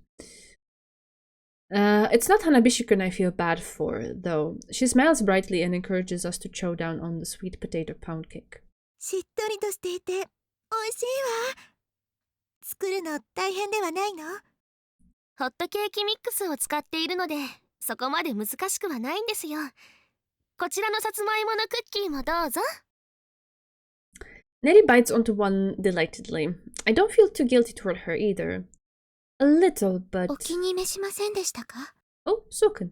It's not Hanabishi-kun I feel bad for, though. She smiles brightly and encourages us to chow down on the sweet potato pound cake. しっとりとしていて美味しいわ。作るの大変ではないの？ホットケーキミックスを使っているので、そこまで難しくはないんですよ。こちらのさつまいものクッキーもどうぞ。Nettie bites onto one delightedly. I don't feel too guilty toward her either. A little, but... お気に召しませんでしたか? Oh, Sokun.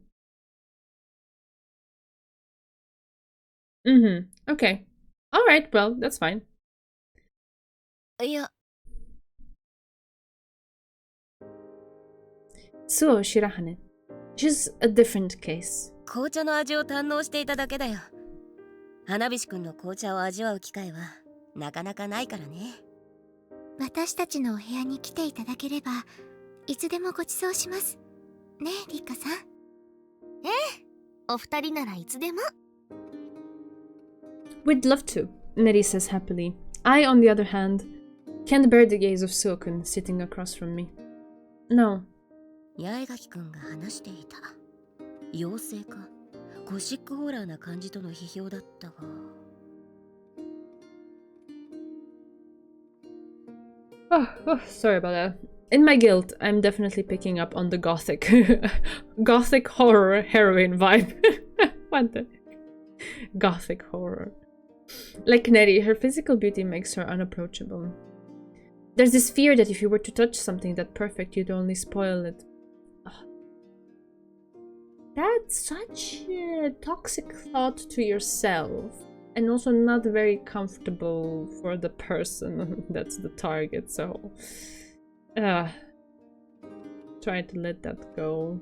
Mm-hmm. Okay. Alright, well, that's fine. いや。Suo Shirahane. She's a different case. 紅茶の味を堪能していただけだよ。花火師くんの紅茶を味わう機会はなかなかないからね。私たちのお部屋に来ていただければいつでもご馳走します。ねえ、リカさん。ええ、お二人ならいつでも。We'd love to, Nettie says happily. I, on the other hand, can't bear the gaze of Suokun sitting across from me. No. 八重垣くんが話していた。妖精か、ゴシックホラーな感じとの批評だったが。Oh, sorry about that. In my guilt, I'm definitely picking up on the gothic horror heroine vibe. What the? Gothic horror. Like Nettie, her physical beauty makes her unapproachable. There's this fear that if you were to touch something that perfect, you'd only spoil it. Ugh. That's such a toxic thought to yourself. And also not very comfortable for the person that's the target, so... try to let that go.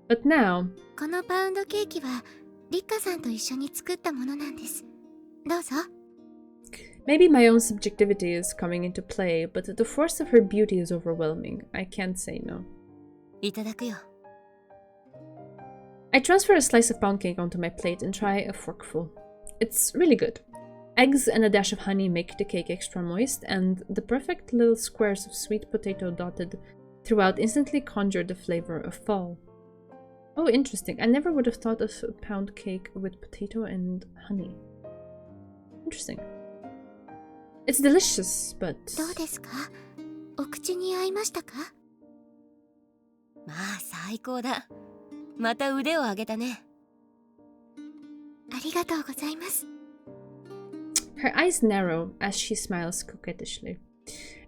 But now, このパウンドケーキはリッカさんと一緒に作ったものなんです。どうぞ。 maybe my own subjectivity is coming into play, but the force of her beauty is overwhelming. I can't say no. いただくよ。 I transfer a slice of pound cake onto my plate and try a forkful. It's really good. Eggs and a dash of honey make the cake extra moist, and the perfect little squares of sweet potato dotted throughout instantly conjure the flavor of fall. Oh, interesting. I never would have thought of a pound cake with potato and honey. Interesting. It's delicious, but... どうですか？お口に合いましたか？まあ最高だ。また腕を上げたね。ありがとうございます。 Her eyes narrow as she smiles coquettishly.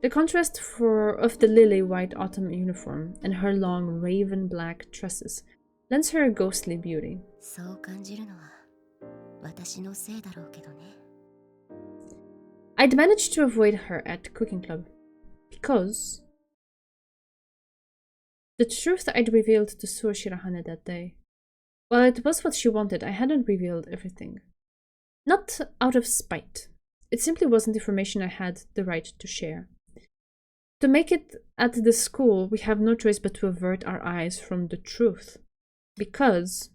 The contrast of the lily-white autumn uniform and her long raven-black tresses lends her a ghostly beauty. そう感じるのは私のせいだろうけどね。I'd managed to avoid her at cooking club because the truth I'd revealed to Sur Shirahane that day. While it was what she wanted, I hadn't revealed everything. Not out of spite. It simply wasn't information I had the right to share. To make it at the school, we have no choice but to avert our eyes from the truth. Because...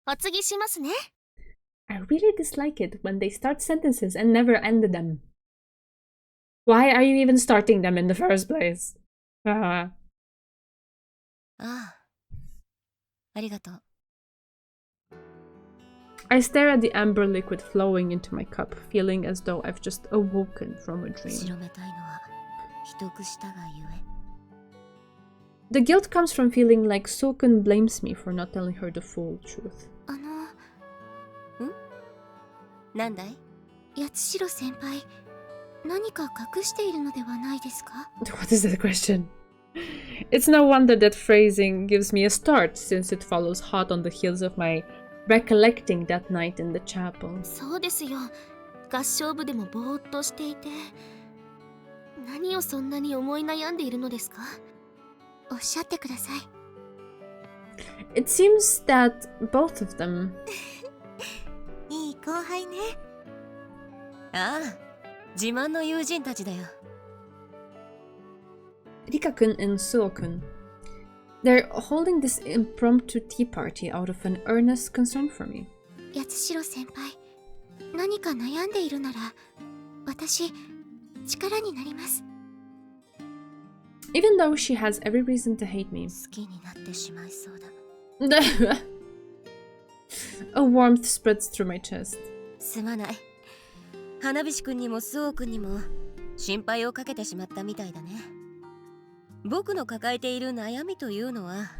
お次しますね。 I really dislike it when they start sentences and never end them. Why are you even starting them in the first place? ああ、ありがとう。 I stare at the amber liquid flowing into my cup, feeling as though I've just awoken from a dream. 後ろめたいのは秘匿したがゆえ。 The guilt comes from feeling like Sokun blames me for not telling her the full truth. なんだい？八代先輩、何か隠しているのではないですか？ What is that question? It's no wonder that phrasing gives me a start, since it follows hot on the heels of my recollecting that night in the chapel. そうですよ。合唱部でもぼーっとしていて、何をそんなに思い悩んでいるのですか？おっしゃってください。 It seems that both of them... いい後輩ね。ああ、自慢の友人たちだよ。 Rika-kun and Suo-kun. They're holding this impromptu tea party out of an earnest concern for me. 八代先輩、何か悩んでいるなら、私、力になります。 Even though she has every reason to hate me. 好きになってしまいそうだ。A warmth spreads through my chest. すまない。花火師くんにもスオーくんにも心配をかけてしまったみたいだね。僕の抱えている悩みというのは。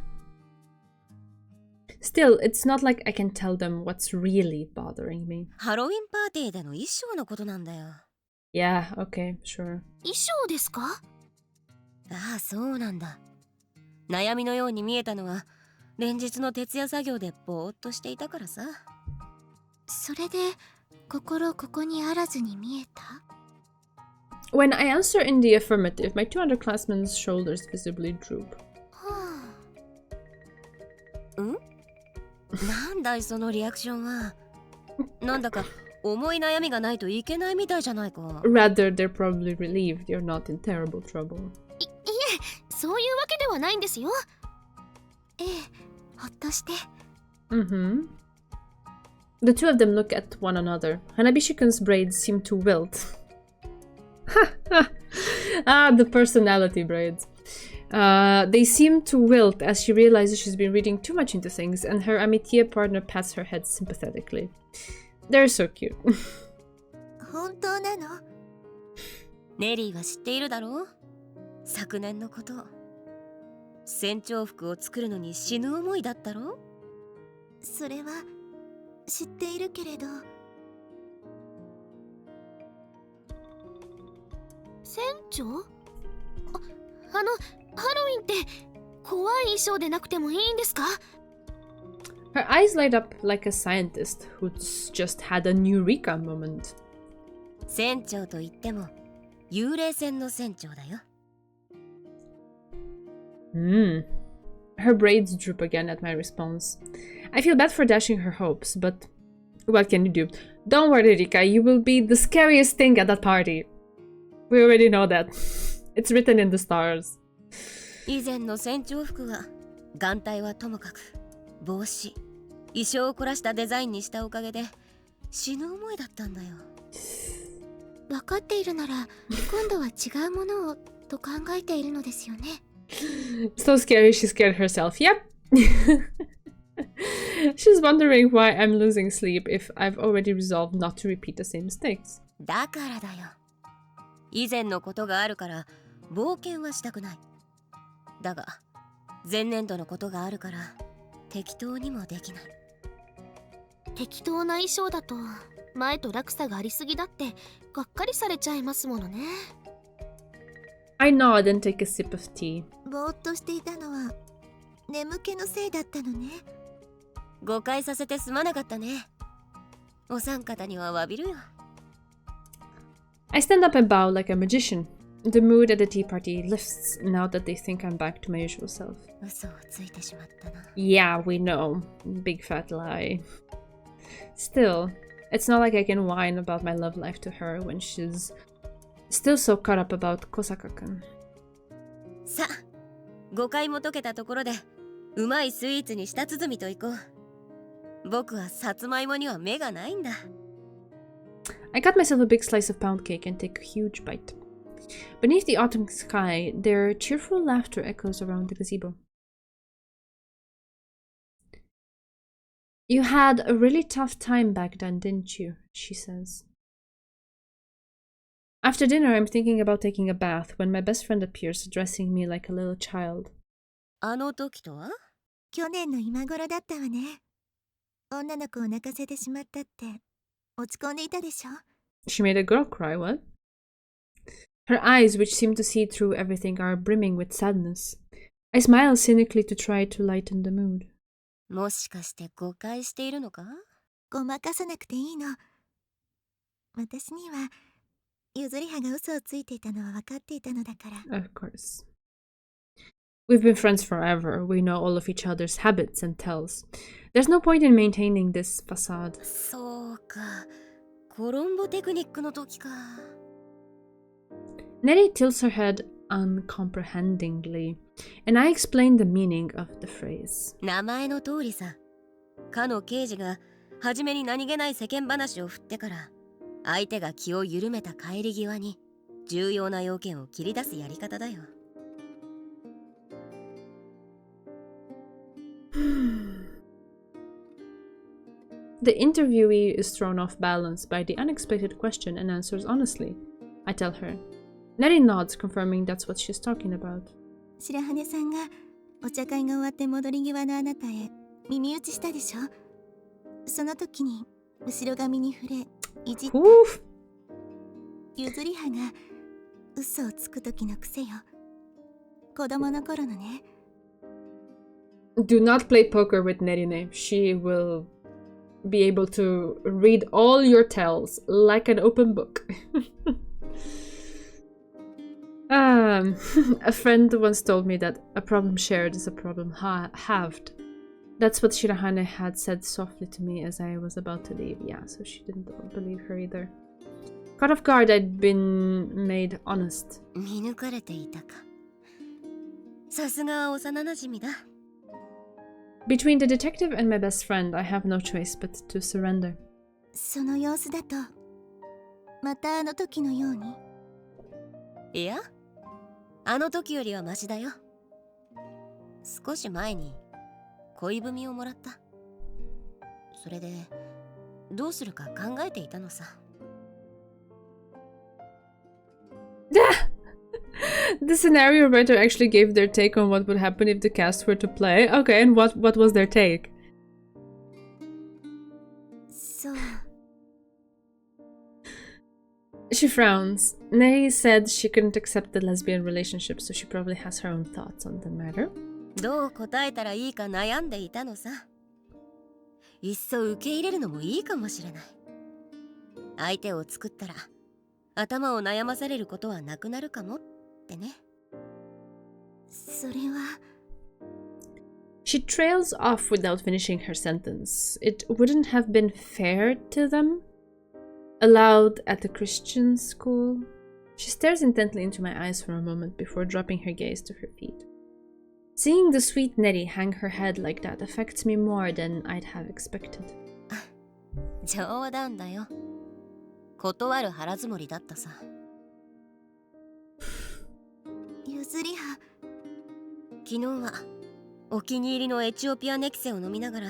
Still, it's not like I can tell them what's really bothering me. ハロウィンパーティーでの衣装のことなんだよ。Yeah, okay, sure. 衣装ですか？ああ、そうなんだ。悩みのように見えたのは連日の徹夜作業でぼーっとしていたからさ。それで心ここにあらずに見えた？ When I answer in the affirmative, my two underclassmen's shoulders visibly droop. はあ。ん？なんだいそのリアクションは。なんだか重い悩みがないといけないみたいじゃないか。Rather, they're probably relieved you're not in terrible trouble. いえ、そういうわけではないんですよ。ええ、ほっとして。Mm-hmm. The two of them look at one another. Hanabishikun's braids seem to wilt. The personality braids. They seem to wilt as she realizes she's been reading too much into things, and her amitié partner pats her head sympathetically. They're so cute. 本当なの？ネリーは知っているだろう？昨年のこと。船長服を作るのに死ぬ思いだったろ？それは知っているけれど。船長？ハロウィンって怖い衣装でなくてもいいんですか？ Her eyes light up like a scientist who's just had a eureka moment. 船長といっても幽霊船の船長だよ。Her braids droop again at my response. I feel bad for dashing her hopes, but what can you do? Don't worry, Rika, you will be the scariest thing at that party. We already know that. It's written in the stars. 以前の船長服は眼帯はともかく帽子、衣装を凝らしたデザインにしたおかげで死ぬ思いだったんだよ。分かっているなら今度は違うものをと考えているのですよね。So scary she scared herself. Yep. She's wondering why I'm losing sleep if I've already resolved not to repeat the same mistakes. だからだよ。以前のことがあるから冒険はしたくない。だが前年度のことがあるから適当にもできない。適当な衣装だと前と落差がありすぎだってがっかりされちゃいますものね。I nod and take a sip of tea. ぼーっとしていたのは眠気のせいだったのね。誤解させてすまなかったね。お三方には詫びるよ。I stand up and bow like a magician. The mood at the tea party lifts now that they think I'm back to my usual self. 嘘をついてしまったな。Yeah, we know. Big fat lie. Still, it's not like I can whine about my love life to her when she's still so caught up about Kosaka-kun. さあ、誤解も解けたところでうまいスイーツに舌鼓みといこう。僕はさつまいもには目がないんだ。I cut myself a big slice of pound cake and take a huge bite. Beneath the autumn sky, their cheerful laughter echoes around the gazebo. You had a really tough time back then, didn't you? She says. After dinner, I'm thinking about taking a bath when my best friend appears, addressing me like a little child. あの時とは？去年の今頃だったわね。女の子を泣かせてしまったって落ち込んでいたでしょ。 She made a girl cry, what? Her eyes, which seem to see through everything, are brimming with sadness. I smile cynically to try to lighten the mood. もしかして誤解しているのか？ごまかさなくていいの。私にはゆずりはが嘘をついていたのは分かっていたのだから。Of course. We've been friends forever. We know all of each other's habits and tells. There's no point in maintaining this facade. そうか。コロンボテクニックの時か。Nettie tilts her head uncomprehendingly, and I explain the meaning of the phrase. 名前の通りさ。かの刑事が初めに何気ない世間話を振ってから相手が気を緩めた帰り際に重要な要件を切り出すやり方だよ。The interviewee is thrown off balance by the unexpected question and answers honestly. I tell her. Nettie nods, confirming that's what she's talking about. 白羽さんがお茶会が終わって戻り際のあなたへ耳打ちしたでしょ。その時に後ろ髪に触れいじってゆずりはが嘘をつく時の癖よ。子供の頃のね。Do not play poker with Nettie. She will be able to read all your tells like an open book. A friend once told me that a problem shared is a problem halved. That's what Shirahane had said softly to me as I was about to leave. Yeah, so she didn't believe her either. Caught off guard, I'd been made honest. 見抜かれていたか。さすが幼馴染だ。Between the detective and my best friend, I have no choice but to surrender. その様子だと、またあの時のように。いや、あの時よりはマシだよ。少し前に恋文をもらった。それでどうするか考えていたのさ。The scenario writer actually gave their take on what would happen if the cast were to play. Okay, and what was their take? そう。She frowns. Nay said she couldn't accept the lesbian relationship, so she probably has her own thoughts on the matter. どう答えたらいいか悩んでいたのさ。いっそ受け入れるのもいいかもしれない。相手を作ったら頭を悩まされることはなくなるかもってね。それは。 She trails off without finishing her sentence. It wouldn't have been fair to them. Allowed at the Christian school. She stares intently into my eyes for a moment before dropping her gaze to her feet. Seeing the sweet Nettie hang her head like that affects me more than I'd have expected. 冗談だよ。断る腹積もりだったさ。譲りは。昨日はお気に入りのエチオピアネキセを飲みながら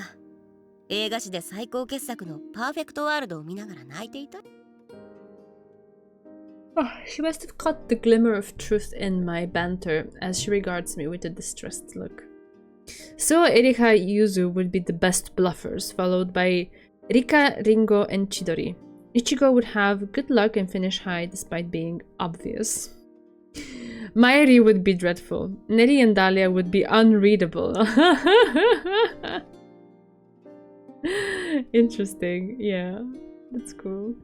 映画史で最高傑作のパーフェクトワールドを見ながら泣いていた。Oh, she must have caught the glimmer of truth in my banter as she regards me with a distressed look. So Erika Yuzu would be the best bluffers, followed by Rika, Ringo, and Chidori. Ichigo would have good luck and finish high despite being obvious. Mayuri would be dreadful. Neri and Dahlia would be unreadable. Interesting. Yeah, that's cool.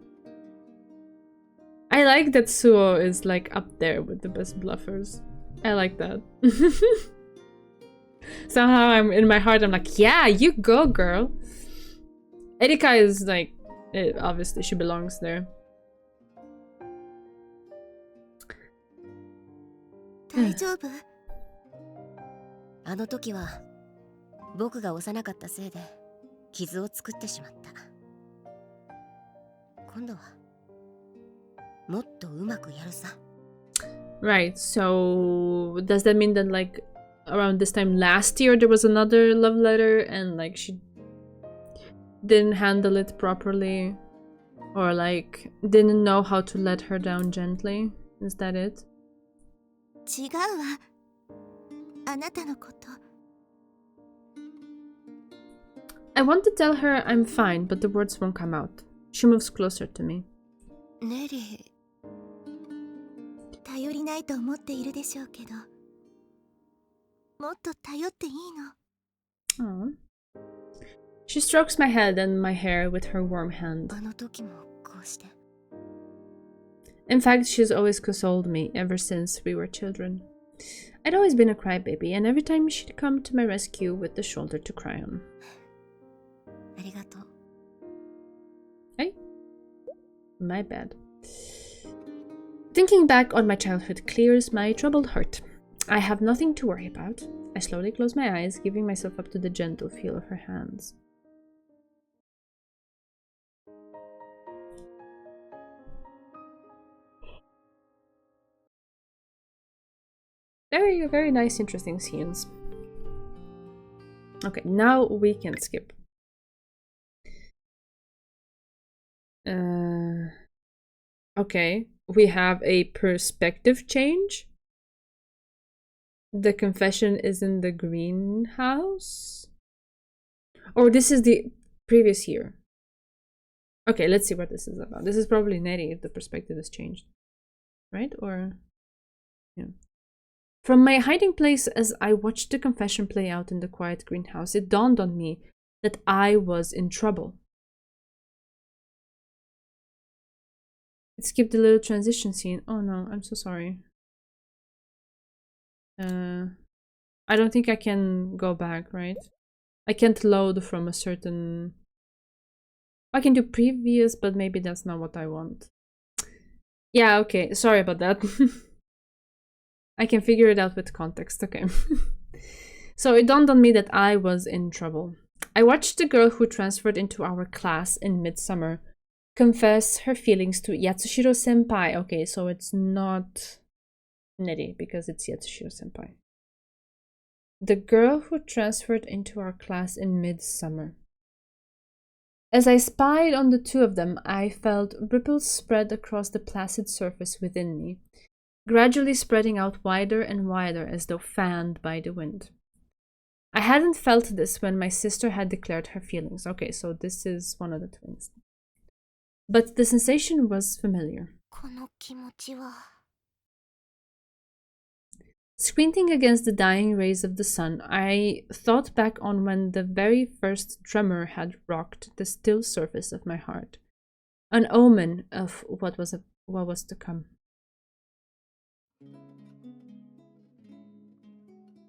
I like that Suo is like up there with the best bluffers. I like that. Somehow I'm in my heart, I'm like, yeah, you go, girl. Erika is like, obviously she belongs there. 大丈夫？あの時は僕が幼かったせいで傷を作ってしまった。今度はもっとうまくやるさ。Right, so does that mean that like around this time last year there was another love letter and like she didn't handle it properly or like didn't know how to let her down gently? Is that it? 違うわ。あなたのこと。I want to tell her I'm fine, but the words won't come out. She moves closer to me. ネリ頼りないと思っているでしょうけど、もっと頼っていいの。Aww. She strokes my head and my hair with her warm hand. あの時もこうして。In fact, she's always consoled me ever since we were children. I'd always been a crybaby, and every time she'd come to my rescue with the shoulder to cry on. ありがとう。Hey? My bad. Thinking back on my childhood clears my troubled heart. I have nothing to worry about. I slowly close my eyes, giving myself up to the gentle feel of her hands. Very, very nice, interesting scenes. Okay, now we can skip. Okay, we have a perspective change. The confession is in the greenhouse? Or this is the previous year. Okay, let's see what this is about. This is probably Neri if the perspective is changed. Right? Or... yeah. From my hiding place as I watched the confession play out in the quiet greenhouse, it dawned on me that I was in trouble. It skipped the little transition scene. Oh no, I'm so sorry. I don't think I can go back, right? I can't load from a certain... I can do previous, but maybe that's not what I want. Yeah, okay, sorry about that. I can figure it out with context, okay. So it dawned on me that I was in trouble. I watched the girl who transferred into our class in midsummer confess her feelings to Yatsushiro senpai. Okay, so it's not Neri because it's Yatsushiro senpai. The girl who transferred into our class in midsummer. As I spied on the two of them, I felt ripples spread across the placid surface within me, gradually spreading out wider and wider as though fanned by the wind. I hadn't felt this when my sister had declared her feelings. Okay, so this is one of the twins. But the sensation was familiar. Squinting against the dying rays of the sun, I thought back on when the very first tremor had rocked the still surface of my heart, an omen of what was to come.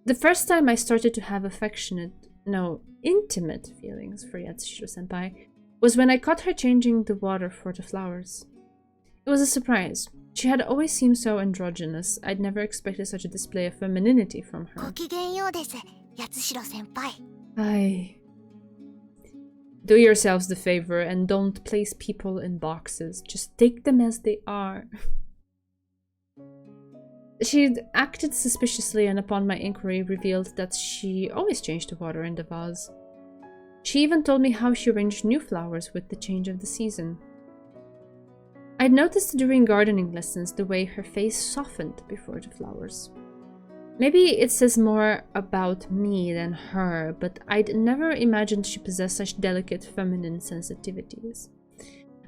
The first time I started to have intimate feelings for Yatsushiro-senpai was when I caught her changing the water for the flowers. It was a surprise. She had always seemed so androgynous. I'd never expected such a display of femininity from her. Aye. Do yourselves the favor and don't place people in boxes. Just take them as they are. She'd acted suspiciously and upon my inquiry revealed that she always changed the water in the vase. She even told me how she arranged new flowers with the change of the season. I'd noticed during gardening lessons the way her face softened before the flowers. Maybe it says more about me than her, but I'd never imagined she possessed such delicate feminine sensitivities.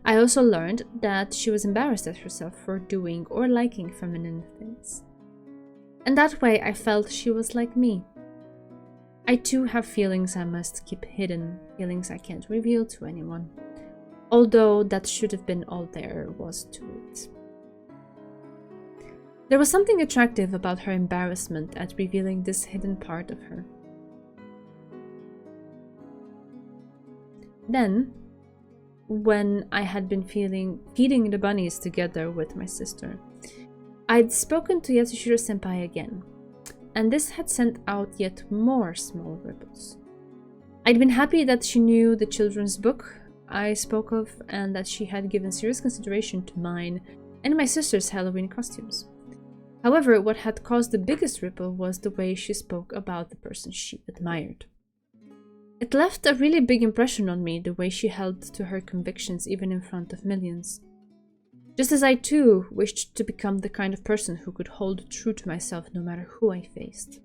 I also learned that she was embarrassed at herself for doing or liking feminine things. And that way I felt she was like me. I too have feelings I must keep hidden, feelings I can't reveal to anyone. Although that should have been all there was to it. There was something attractive about her embarrassment at revealing this hidden part of her. Then, when I had been feeding the bunnies together with my sister, I'd spoken to Yatsushiro-senpai again, and this had sent out yet more small ripples. I'd been happy that she knew the children's book I spoke of and that she had given serious consideration to mine and my sister's Halloween costumes. However, what had caused the biggest ripple was the way she spoke about the person she admired. It left a really big impression on me, the way she held to her convictions even in front of millions. Just as I too wished to become the kind of person who could hold true to myself no matter who I faced.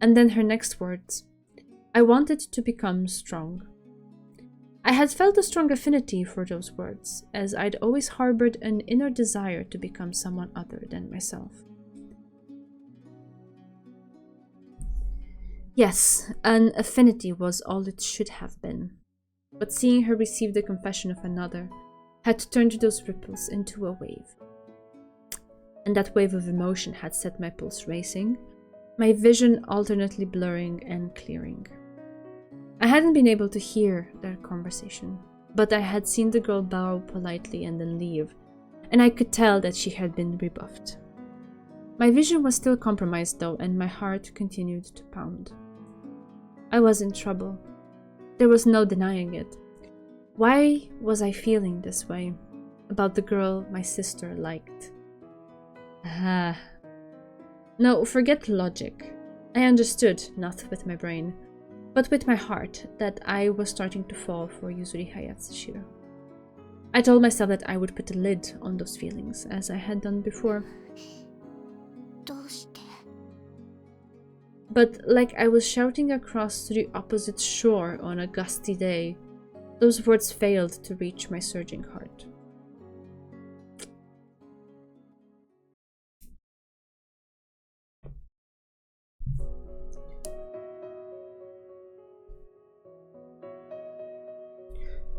And then her next words, I wanted to become strong. I had felt a strong affinity for those words, as I'd always harbored an inner desire to become someone other than myself. Yes, an affinity was all it should have been. But seeing her receive the confession of another had turned those ripples into a wave. And that wave of emotion had set my pulse racing, my vision alternately blurring and clearing. I hadn't been able to hear their conversation, but I had seen the girl bow politely and then leave, and I could tell that she had been rebuffed. My vision was still compromised though, and my heart continued to pound. I was in trouble. There was no denying it. Why was I feeling this way about the girl my sister liked? No, forget logic. I understood, not with my brain, but with my heart, that I was starting to fall for Yuzuri Yatsushiro. I told myself that I would put a lid on those feelings, as I had done before. But like I was shouting across to the opposite shore on a gusty day, those words failed to reach my surging heart.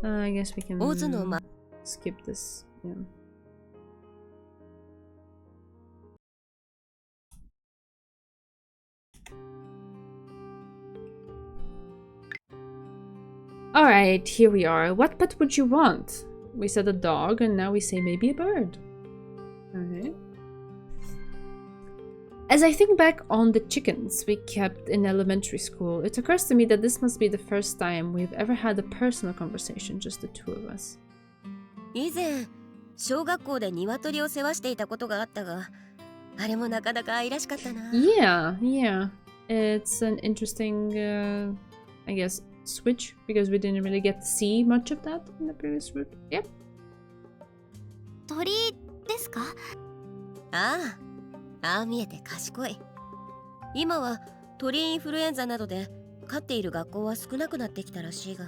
I guess we can skip this. Yeah. Alright, here we are. What pet would you want? We said a dog, and now we say maybe a bird. Alright. As I think back on the chickens we kept in elementary school, it occurs to me that this must be the first time we've ever had a personal conversation, just the two of us. 以前、小学校で鶏を世話していたことがあったが、あれもなかなか愛らしかったな。Yeah. It's an interesting, I guess, switch, because we didn't really get to see much of that in the previous route. Yep. 鳥ですか？ああ見えて賢い。今は鳥インフルエンザなどで飼っている学校は少なくなってきたらしいが、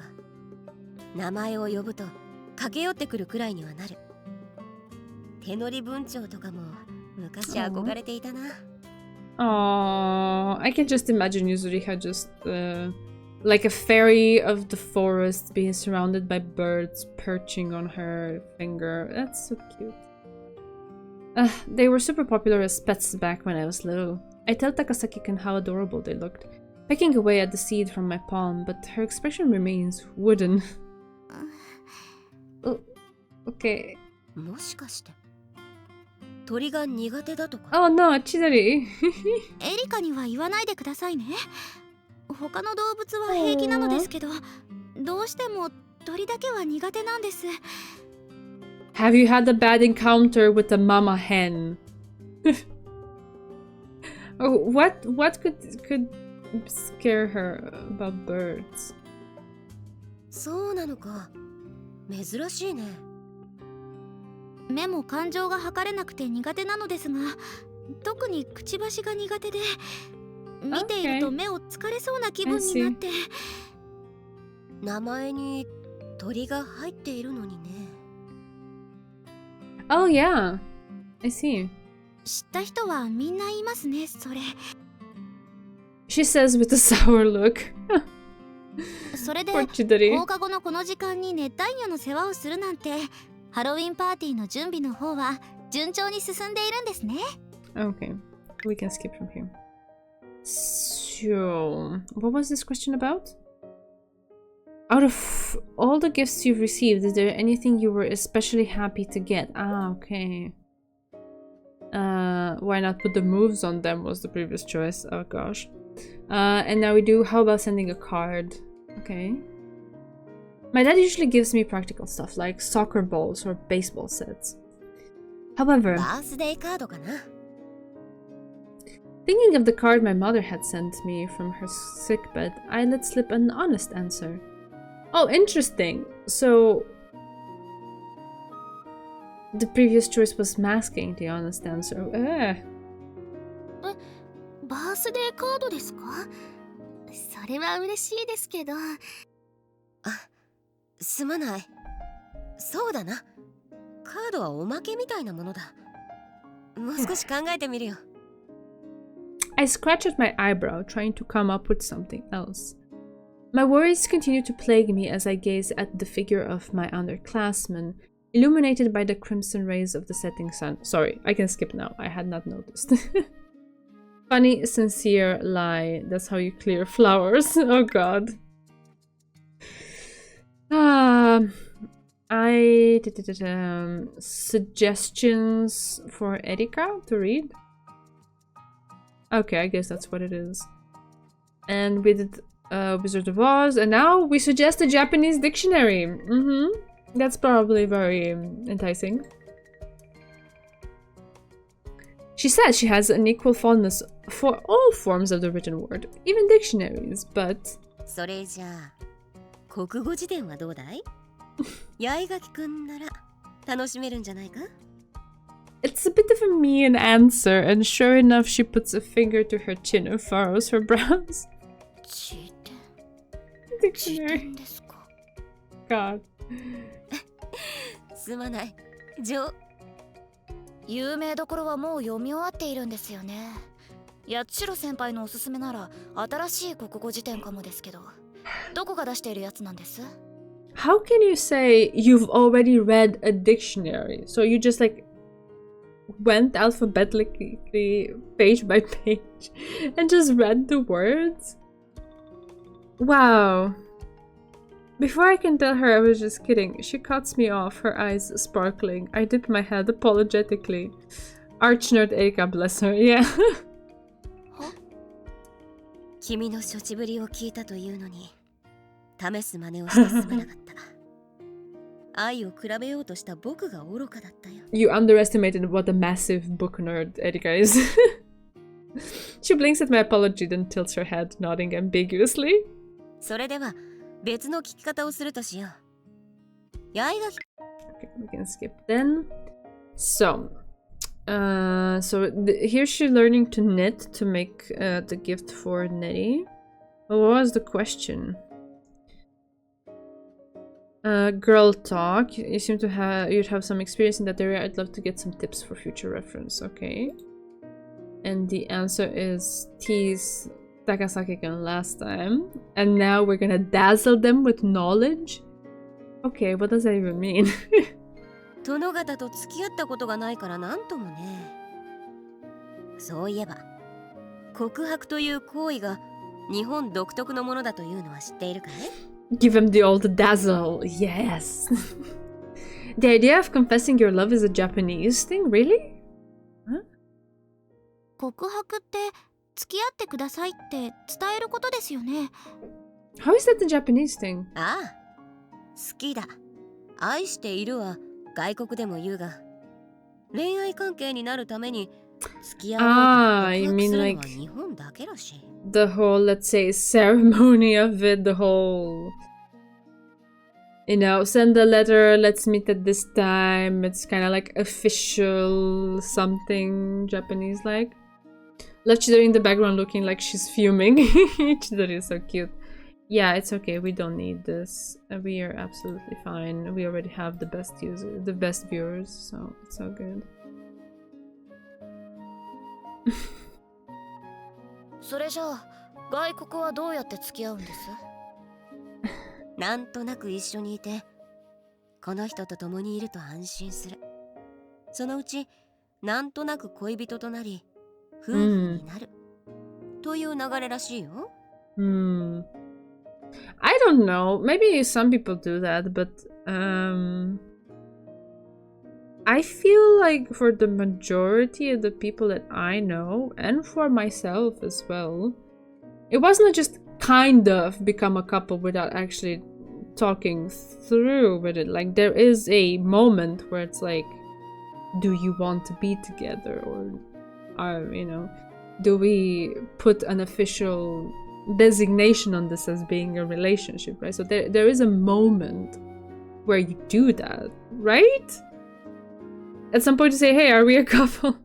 名前を呼ぶと駆け寄ってくるくらいにはなる。手乗り文鳥とかも昔憧れていたな。Oh, I can just imagine Yuzuriha just like a fairy of the forest being surrounded by birds perching on her finger. That's so cute. They were super popular as pets back when I was little. I tell Takasaki-kun how adorable they looked, pecking away at the seed from my palm, but her expression remains wooden. Oh, okay. もしかして鳥が苦手だとか Oh no, Chidori. エリカには言わないでくださいね。他の動物は平気なのですけど、どうしても鳥だけは苦手なんです。 Have you had a bad encounter with a mama hen? Oh, what could scare her about birds? そうなのか珍しいね目も感情が測れなくて苦手なのですが、特にくちばしが苦手で、見ていると目を疲れそうな気分になって。名前に鳥が入っているのにね。 Oh yeah, I see. 知った人はみんな言いますね、それ。 She says with a sour look. それで Poor Chidori. 放課後のこの時間に熱帯魚の世話をするなんて、ハロウィンパーティーの準備の方は順調に進んでいるんですね。 Okay, we can skip from here. So, what was this question about? Out of all the gifts you've received, is there anything you were especially happy to get? Ah, okay. Why not put the moves on them was the previous choice. Oh gosh. And now we do, how about sending a card? Okay. My dad usually gives me practical stuff like soccer balls or baseball sets. However, バースデーカードかな thinking of the card my mother had sent me from her sickbed, I let slip an honest answer. Oh, interesting. So, the previous choice was masking the honest answer. バースデーカードですか？それは嬉しいですけど。すまないそうだなカードはおまけみたいなものだもう少し考えてみるよ I scratched at my eyebrow, trying to come up with something else. My worries continued to plague me as I gazed at the figure of my underclassman, illuminated by the crimson rays of the setting sun. Sorry, I can skip now. I had not noticed. Funny, sincere lie. That's how you clear flowers. Oh god. Suggestions for Erika to read? Okay, I guess that's what it is. And we did Wizard of Oz, and now we suggest a Japanese dictionary. That's probably very enticing. She says she has an equal fondness for all forms of the written word, even dictionaries, but... それじゃあ国語辞典はどうだい八重垣くんなら楽しめるんじゃないか It's a bit of a mean answer, and sure enough, she puts a finger to her chin and furrows her brows. 辞Dictionary. 典ですか？ God. すまない有名どころはもう読み終わっているんですよね。八代先輩のおすすめなら新しい国語辞典かもですけど、どこが出しているやつなんです？ How can you say you've already read a dictionary? So you just like went alphabetically page by page and just read the words? Wow. Before I can tell her I was just kidding, she cuts me off, her eyes sparkling. I dip my head apologetically. Arch nerd Erika, bless her, yeah. 君の処置ぶりを聞いたというのに試す真似をしてすまなかった愛を比べようとした僕が愚かだったよ You underestimated what a massive book nerd Erika is. She blinks at my apology, then tilts her head, nodding ambiguously. それでは別の聞き方をするとしよう八重垣 Okay, we can skip then. So, here she's learning to knit to make the gift for Nettie. What was the question? Girl talk. You seem to have you'd have some experience in that area. I'd love to get some tips for future reference. Okay. And the answer is tease Takasaki-kun last time. And now we're gonna dazzle them with knowledge? Okay, what does that even mean? 殿方と付き合ったことがないからなんともね。そういえば、告白という行為が日本独特のものだというのは知っているかい？ Give him the old dazzle. Yes. The idea of confessing your love is a Japanese thing? Really? Huh? 告白って付き合ってくださいって伝えることですよね。 How is that the Japanese thing? ああ、好きだ、愛しているは外国でも言うが、恋愛関係になるために付き合おうと告白するのは日本だけらしい。The whole, let's say, ceremony of it, the whole, you know, send a letter, let's meet at this time. It's kind of like official something Japanese like. Chidori in the background looking like she's fuming. Chidori is so cute. Yeah, it's okay. We don't need this. We are absolutely fine. We already have the best viewers, so it's all good. それじゃあ外国はどうやって付き合うんです？なんとなく一緒にいて、この人と共にいると安心する。そのうちなんとなく恋人となり夫婦になる、という流れらしいよ。I don't know. Maybe some people do that, but I feel like for the majority of the people that I know, and for myself as well, it wasn't just kind of become a couple without actually talking through with it. Like, there is a moment where it's like, do you want to be together? Or, you know, do we put an official designation on this as being a relationship, right? So there is a moment where you do that, right? At some point to say, hey, are we a couple?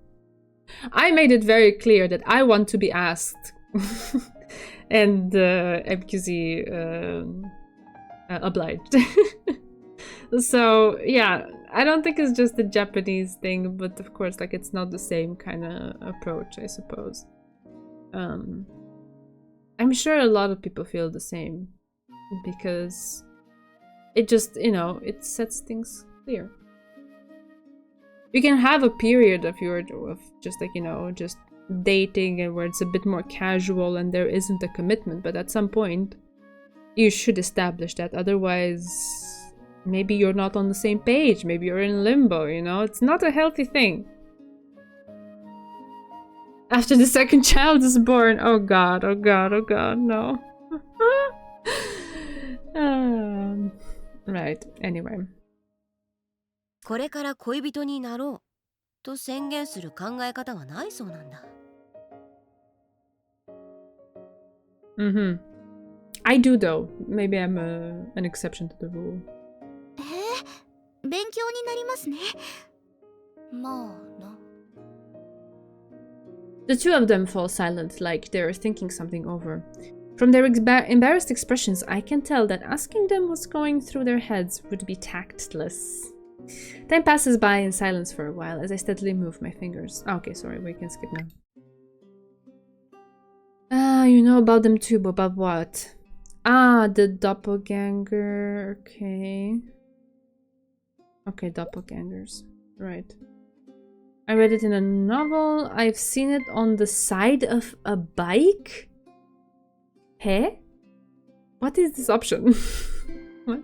I made it very clear that I want to be asked. And MQZ obliged. So yeah, I don't think it's just a Japanese thing, but of course, like, it's not the same kind of approach, I suppose. I'm sure a lot of people feel the same, because it just, you know, it sets things clear. You can have a period of just, like, you know, just dating, and where it's a bit more casual and there isn't a commitment, but at some point you should establish that. Otherwise, maybe you're not on the same page, maybe you're in limbo, you know? It's not a healthy thing. After the second child is born, oh god, oh god, oh god, no. Right, anyway. これから恋人になろうと宣言する考え方はないそうなんだ。I do though. Maybe I'm an exception to the rule. 勉強になりますね。まあな。The two of them fall silent, like they're thinking something over. From their embarrassed expressions, I can tell that asking them what's going through their heads would be tactless. Time passes by in silence for a while as I steadily move my fingers. Okay, sorry, we can skip now. You know about them too, but about what? Ah, the doppelganger. Okay. Okay, doppelgangers. Right. I read it in a novel. I've seen it on the side of a bike. Hey? What is this option? What?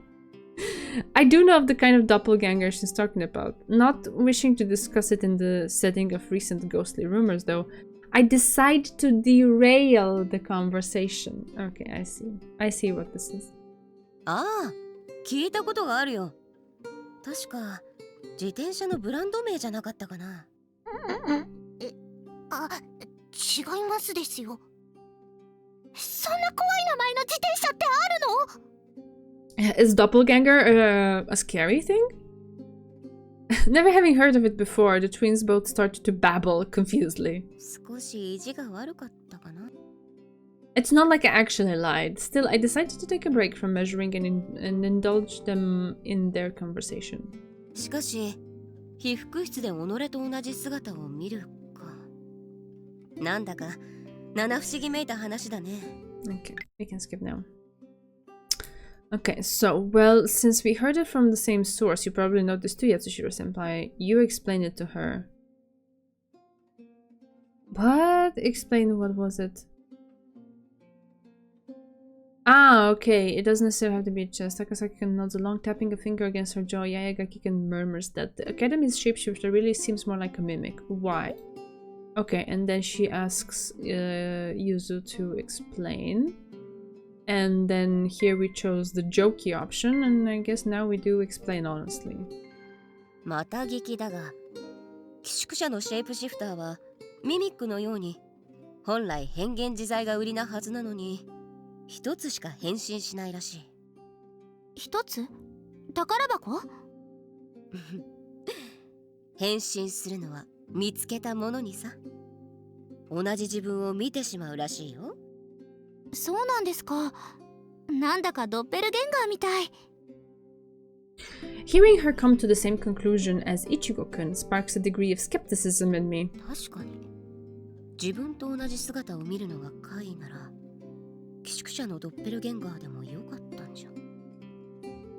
I do know of the kind of doppelganger she's talking about. Not wishing to discuss it in the setting of recent ghostly rumors, though, I decide to derail the conversation. Okay, I see. I see what this is. ああ、聞いたことがあるよ。確か自転車のブランド名じゃなかったかな。違いますですよ。そんな怖い名前の自転車ってあるの？ Is doppelganger a scary thing? Never having heard of it before, the twins both started to babble confusedly. 少し意地が悪かったかな。 It's not like I actually lied. Still, I decided to take a break from measuring and indulge them in their conversation. しかし、被服室で己と同じ姿を見るか。なんだか七不思議めいた話だね。 Okay, we can skip now. Okay, so, well, since we heard it from the same source, you probably know this too, Yatsushiro-senpai. You explained it to her. What? Explain, what was it? Ah, okay. It doesn't necessarily have to be just. Takasaki-kun nods along, tapping a finger against her jaw. Yayagaki-kun murmurs that the Academy's shapeshifter really seems more like a mimic. Why? Okay, and then she asks Yuzu to explain. And then here we chose the jokey option, and I guess now we do explain honestly. また聞きだが、寄宿舎のシェイプシフターはミミックのように本来変幻自在が売りなはずなのに、一つしか変身しないらしい。一つ？宝箱？変身するのは見つけたものにさ。同じ自分を見てしまうらしいよ。そうなんですか。なんだかドッペルゲンガーみたい。Hearing her come to the same conclusion as Ichigo-kun sparks a degree of skepticism in me. 確かに自分と同じ姿を見るのが怪異なら、寄宿舎のドッペルゲンガーでもよかったんじゃ。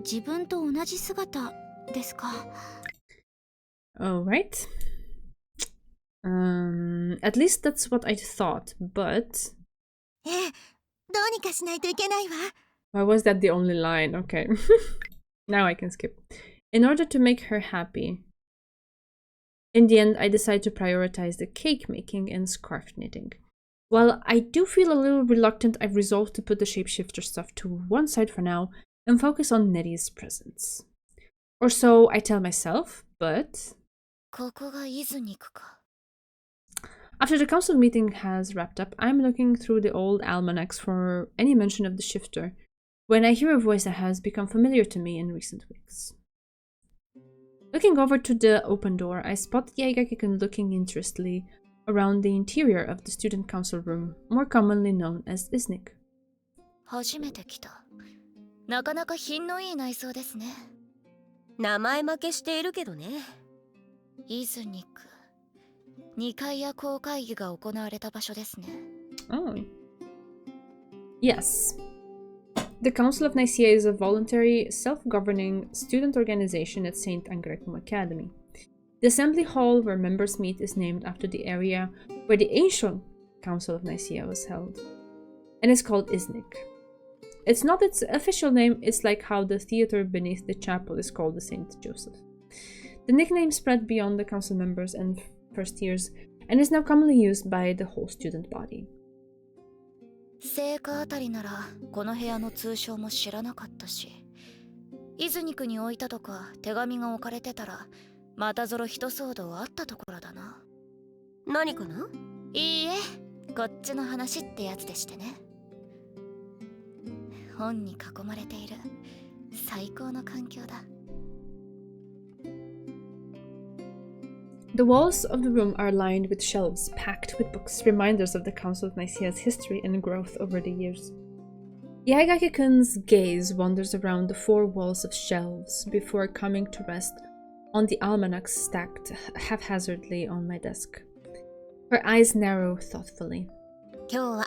自分と同じ姿ですか。Alright. At least that's what I thought, but... ええ、どうにかしないといけないわ。Why was that the only line? Okay. Now I can skip. In order to make her happy. In the end, I decide to prioritize the cake making and scarf knitting. While I do feel a little reluctant, I've resolved to put the shapeshifter stuff to one side for now and focus on Nettie's presence. Or so I tell myself, but... ここがイズニクか。After the council meeting has wrapped up, I'm looking through the old almanacs for any mention of the shifter, when I hear a voice that has become familiar to me in recent weeks. Looking over to the open door, I spot Yaegaki-kun looking interestedly around the interior of the student council room, more commonly known as Iznik. 初めて来た。なかなか品のいい内装ですね。名前負けしているけどね。イズニク。2階や公会議が行われた場所ですね。Oh. Yes. The Council of Nicaea is a voluntary, self-governing student organization at St. Angrecum Academy. The assembly hall where members meet is named after the area where the ancient Council of Nicaea was held, and is called Iznik. It's not its official name, it's like how the theater beneath the chapel is called the St. Joseph. The nickname spread beyond the council members and first years, and is now commonly used by the whole student body. 聖火あたりならこの部屋の通称も知らなかったし、イズニクに置いたとか手紙が置かれてたらまたぞろ一騒動あったところだな。何かな？いいえ、こっちの話ってやつでしてね。本に囲まれている最高の環境だ。The walls of the room are lined with shelves packed with books, reminders of the Council of Nicaea's history and growth over the years. Yaegaki-kun's gaze wanders around the four walls of shelves before coming to rest on the almanacs stacked haphazardly on my desk. Her eyes narrow thoughtfully. 今日は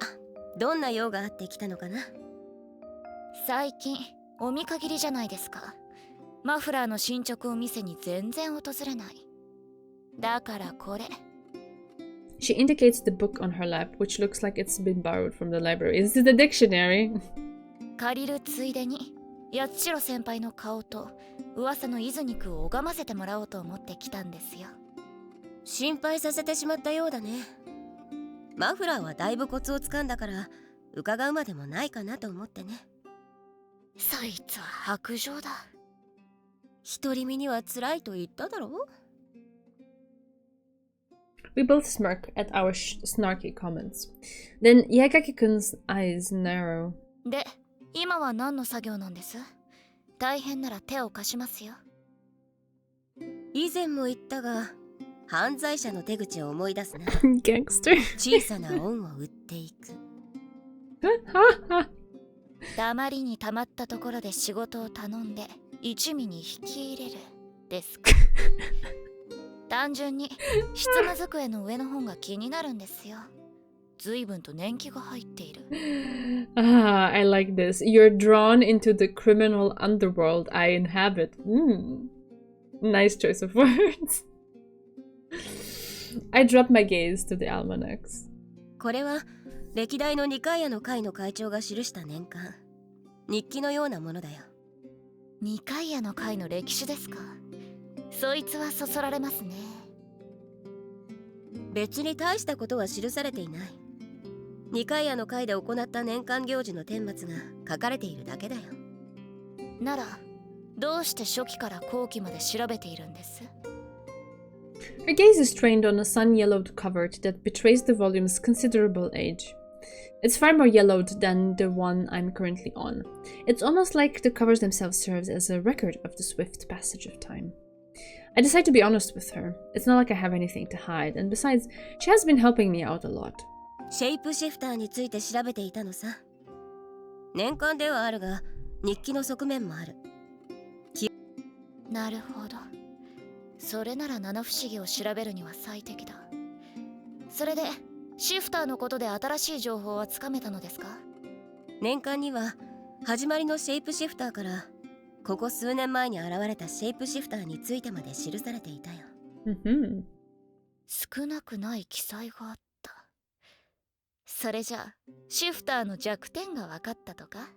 どんな用があって来たのかな？最近お見限りじゃないですか。マフラーの進捗を店に全然訪れない。だからこれ。She indicates the book on her lap, which looks like it's been borrowed from the library. Is it the dictionary? 借りるついでに、八代先輩の顔と噂のイズニクを拝ませてもらおうと思ってきたんですよ。心配させてしまったようだね。マフラーはだいぶコツをつかんだから伺うまでもないかなと思ってね。そいつは薄情だ。独り身には辛いと言っただろう。We both smirk at our snarky comments. Then Yaegaki-kun's eyes narrow. で、今は何の作業なんです？大変なら手を貸しますよ。以前も言ったが、犯罪者の手口を思い出すな。Gangster. 小さな恩を売っていく。黙りに溜まったところで仕事を頼んで一味に引き入れるですか。単純に執務机の上の本が気になるんですよ。随分と年季が入っている。Ah, I like this. You're drawn into the criminal underworld I inhabit. Nice choice of words. I drop my gaze to the almanacs. これは歴代のニカイアの会の会長が記した年間、日記のようなものだよ。ニカイアの会の歴史ですか。そいつはそそられますね。別に大したことは記されていない。ニカイアの会で行った年間行事の顛末が書かれているだけだよ。ならどうして初期から後期まで調べているんです？ Her gaze is trained on a sun-yellowed cover that betrays the volume's considerable age. It's far more yellowed than the one I'm currently on. It's almost like the covers themselves serve as a record of the swift passage of time. I decide to be honest with her. It's not like I have anything to hide, and besides, she has been helping me out a lot. シェイプシフターについて調べていたのさ。年間ではあるが、日記の側面もある。なるほど。それなら七不思議を調べるには最適だ。それでシフターのことで新しい情報はつかめたのですか？年間には始まりのシェイプシフターからここ数年前に現れたシェイプシフターについてまで記されていたよ。少なくない記載があった。それじゃあシフターの弱点が分かったとか？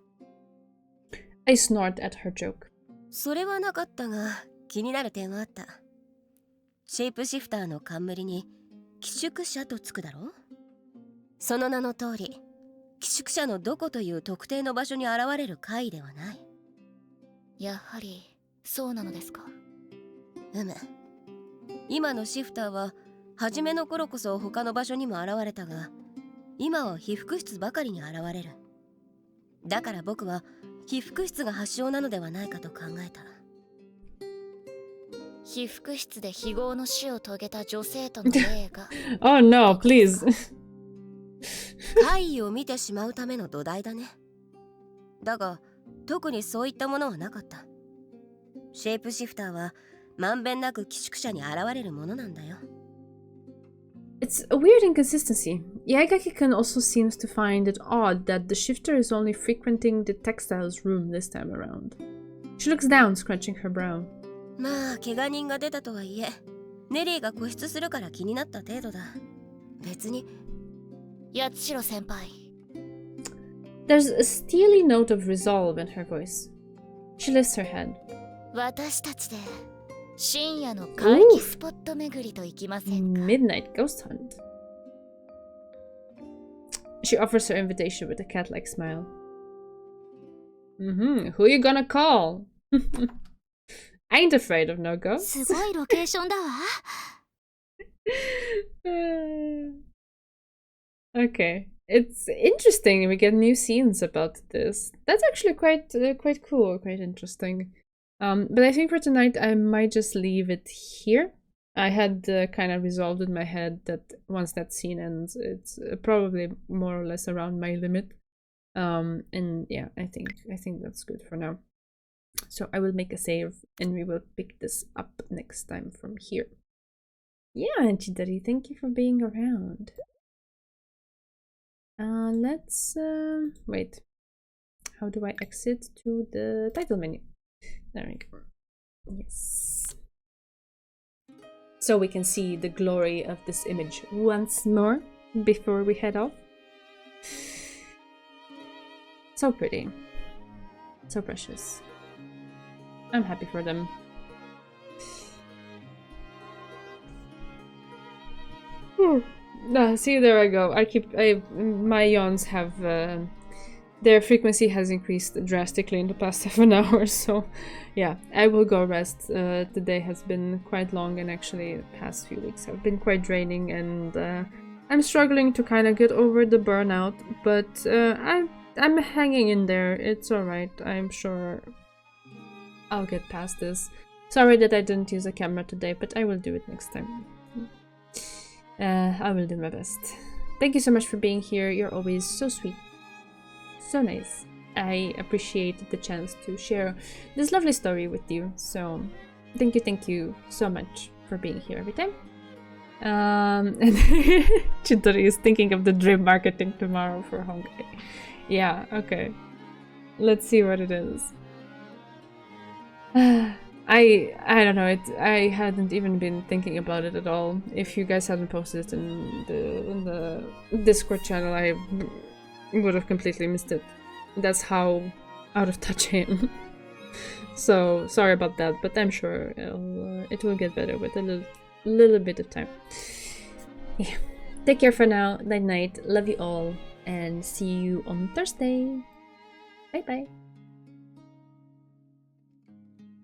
I snort at her joke. それはなかったが気になる点はあった。シェイプシフターの冠に寄宿舎とつくだろう。その名の通り、寄宿舎のどこという特定の場所に現れる怪異ではない。やはりそうなのですか？今のシフターは初めの頃こそ他の場所にも現れたが、今は被服室ばかりに現れる。だから僕は被服室が発祥なのではないかと考えた。被服室で非業の死を遂げた女性との例が。Oh no, please. 怪異を見てしまうための土台だね。だが特にそういったものはなかった。シェイプシフターはまんべんなく寄宿舎に現れるものなんだよ。It's a weird inconsistency. Yaegaki-kun also seems to find it odd that the shifter is only frequenting the textiles room this time around. She looks down, scratching her brow. まあ怪我人が出たとはいえ、ネリーが固執するから気になった程度だ。別に。八代先輩。There's a steely note of resolve in her voice. She lifts her head. 私たちで深夜の怪奇スポット巡りと行きませんか？ Midnight ghost hunt. She offers her invitation with a cat-like smile. Who you gonna call? I ain't afraid of no ghosts. すごいロケーションだわ。Okay, it's interesting. We get new scenes about this. That's actually quite cool, quite interesting. But I think for tonight I might just leave it here. I had kind of resolved in my head that once that scene ends, it's probably more or less around my limit. And yeah, I think that's good for now. So I will make a save and we will pick this up next time from here. Yeah, Chidari, thank you for being around. Let's wait. How do I exit to the title menu? There we go. Yes. So we can see the glory of this image once more before we head off. So pretty. So precious. I'm happy for them. See, there I go. My yawns have their frequency has increased drastically in the past half an hour, so yeah, I will go rest. The day has been quite long, and actually the past few weeks have been quite draining, and I'm struggling to kind of get over the burnout, but I'm hanging in there. It's alright. I'm sure I'll get past this. Sorry that I didn't use a camera today, but I will do it next time. I will do my best. Thank you so much for being here. You're always so sweet. So nice. I appreciate the chance to share this lovely story with you. So thank you so much for being here every time. And Chidori is thinking of the drip marketing tomorrow for Honkai. Yeah, okay. Let's see what it is. I don't know. I hadn't even been thinking about it at all. If you guys hadn't posted it in the Discord channel, I would have completely missed it. That's how out of touch I am. So sorry about that, but I'm sure it will get better with a little bit of time. Yeah. Take care for now. Night night. Love you all, and see you on Thursday. Bye bye.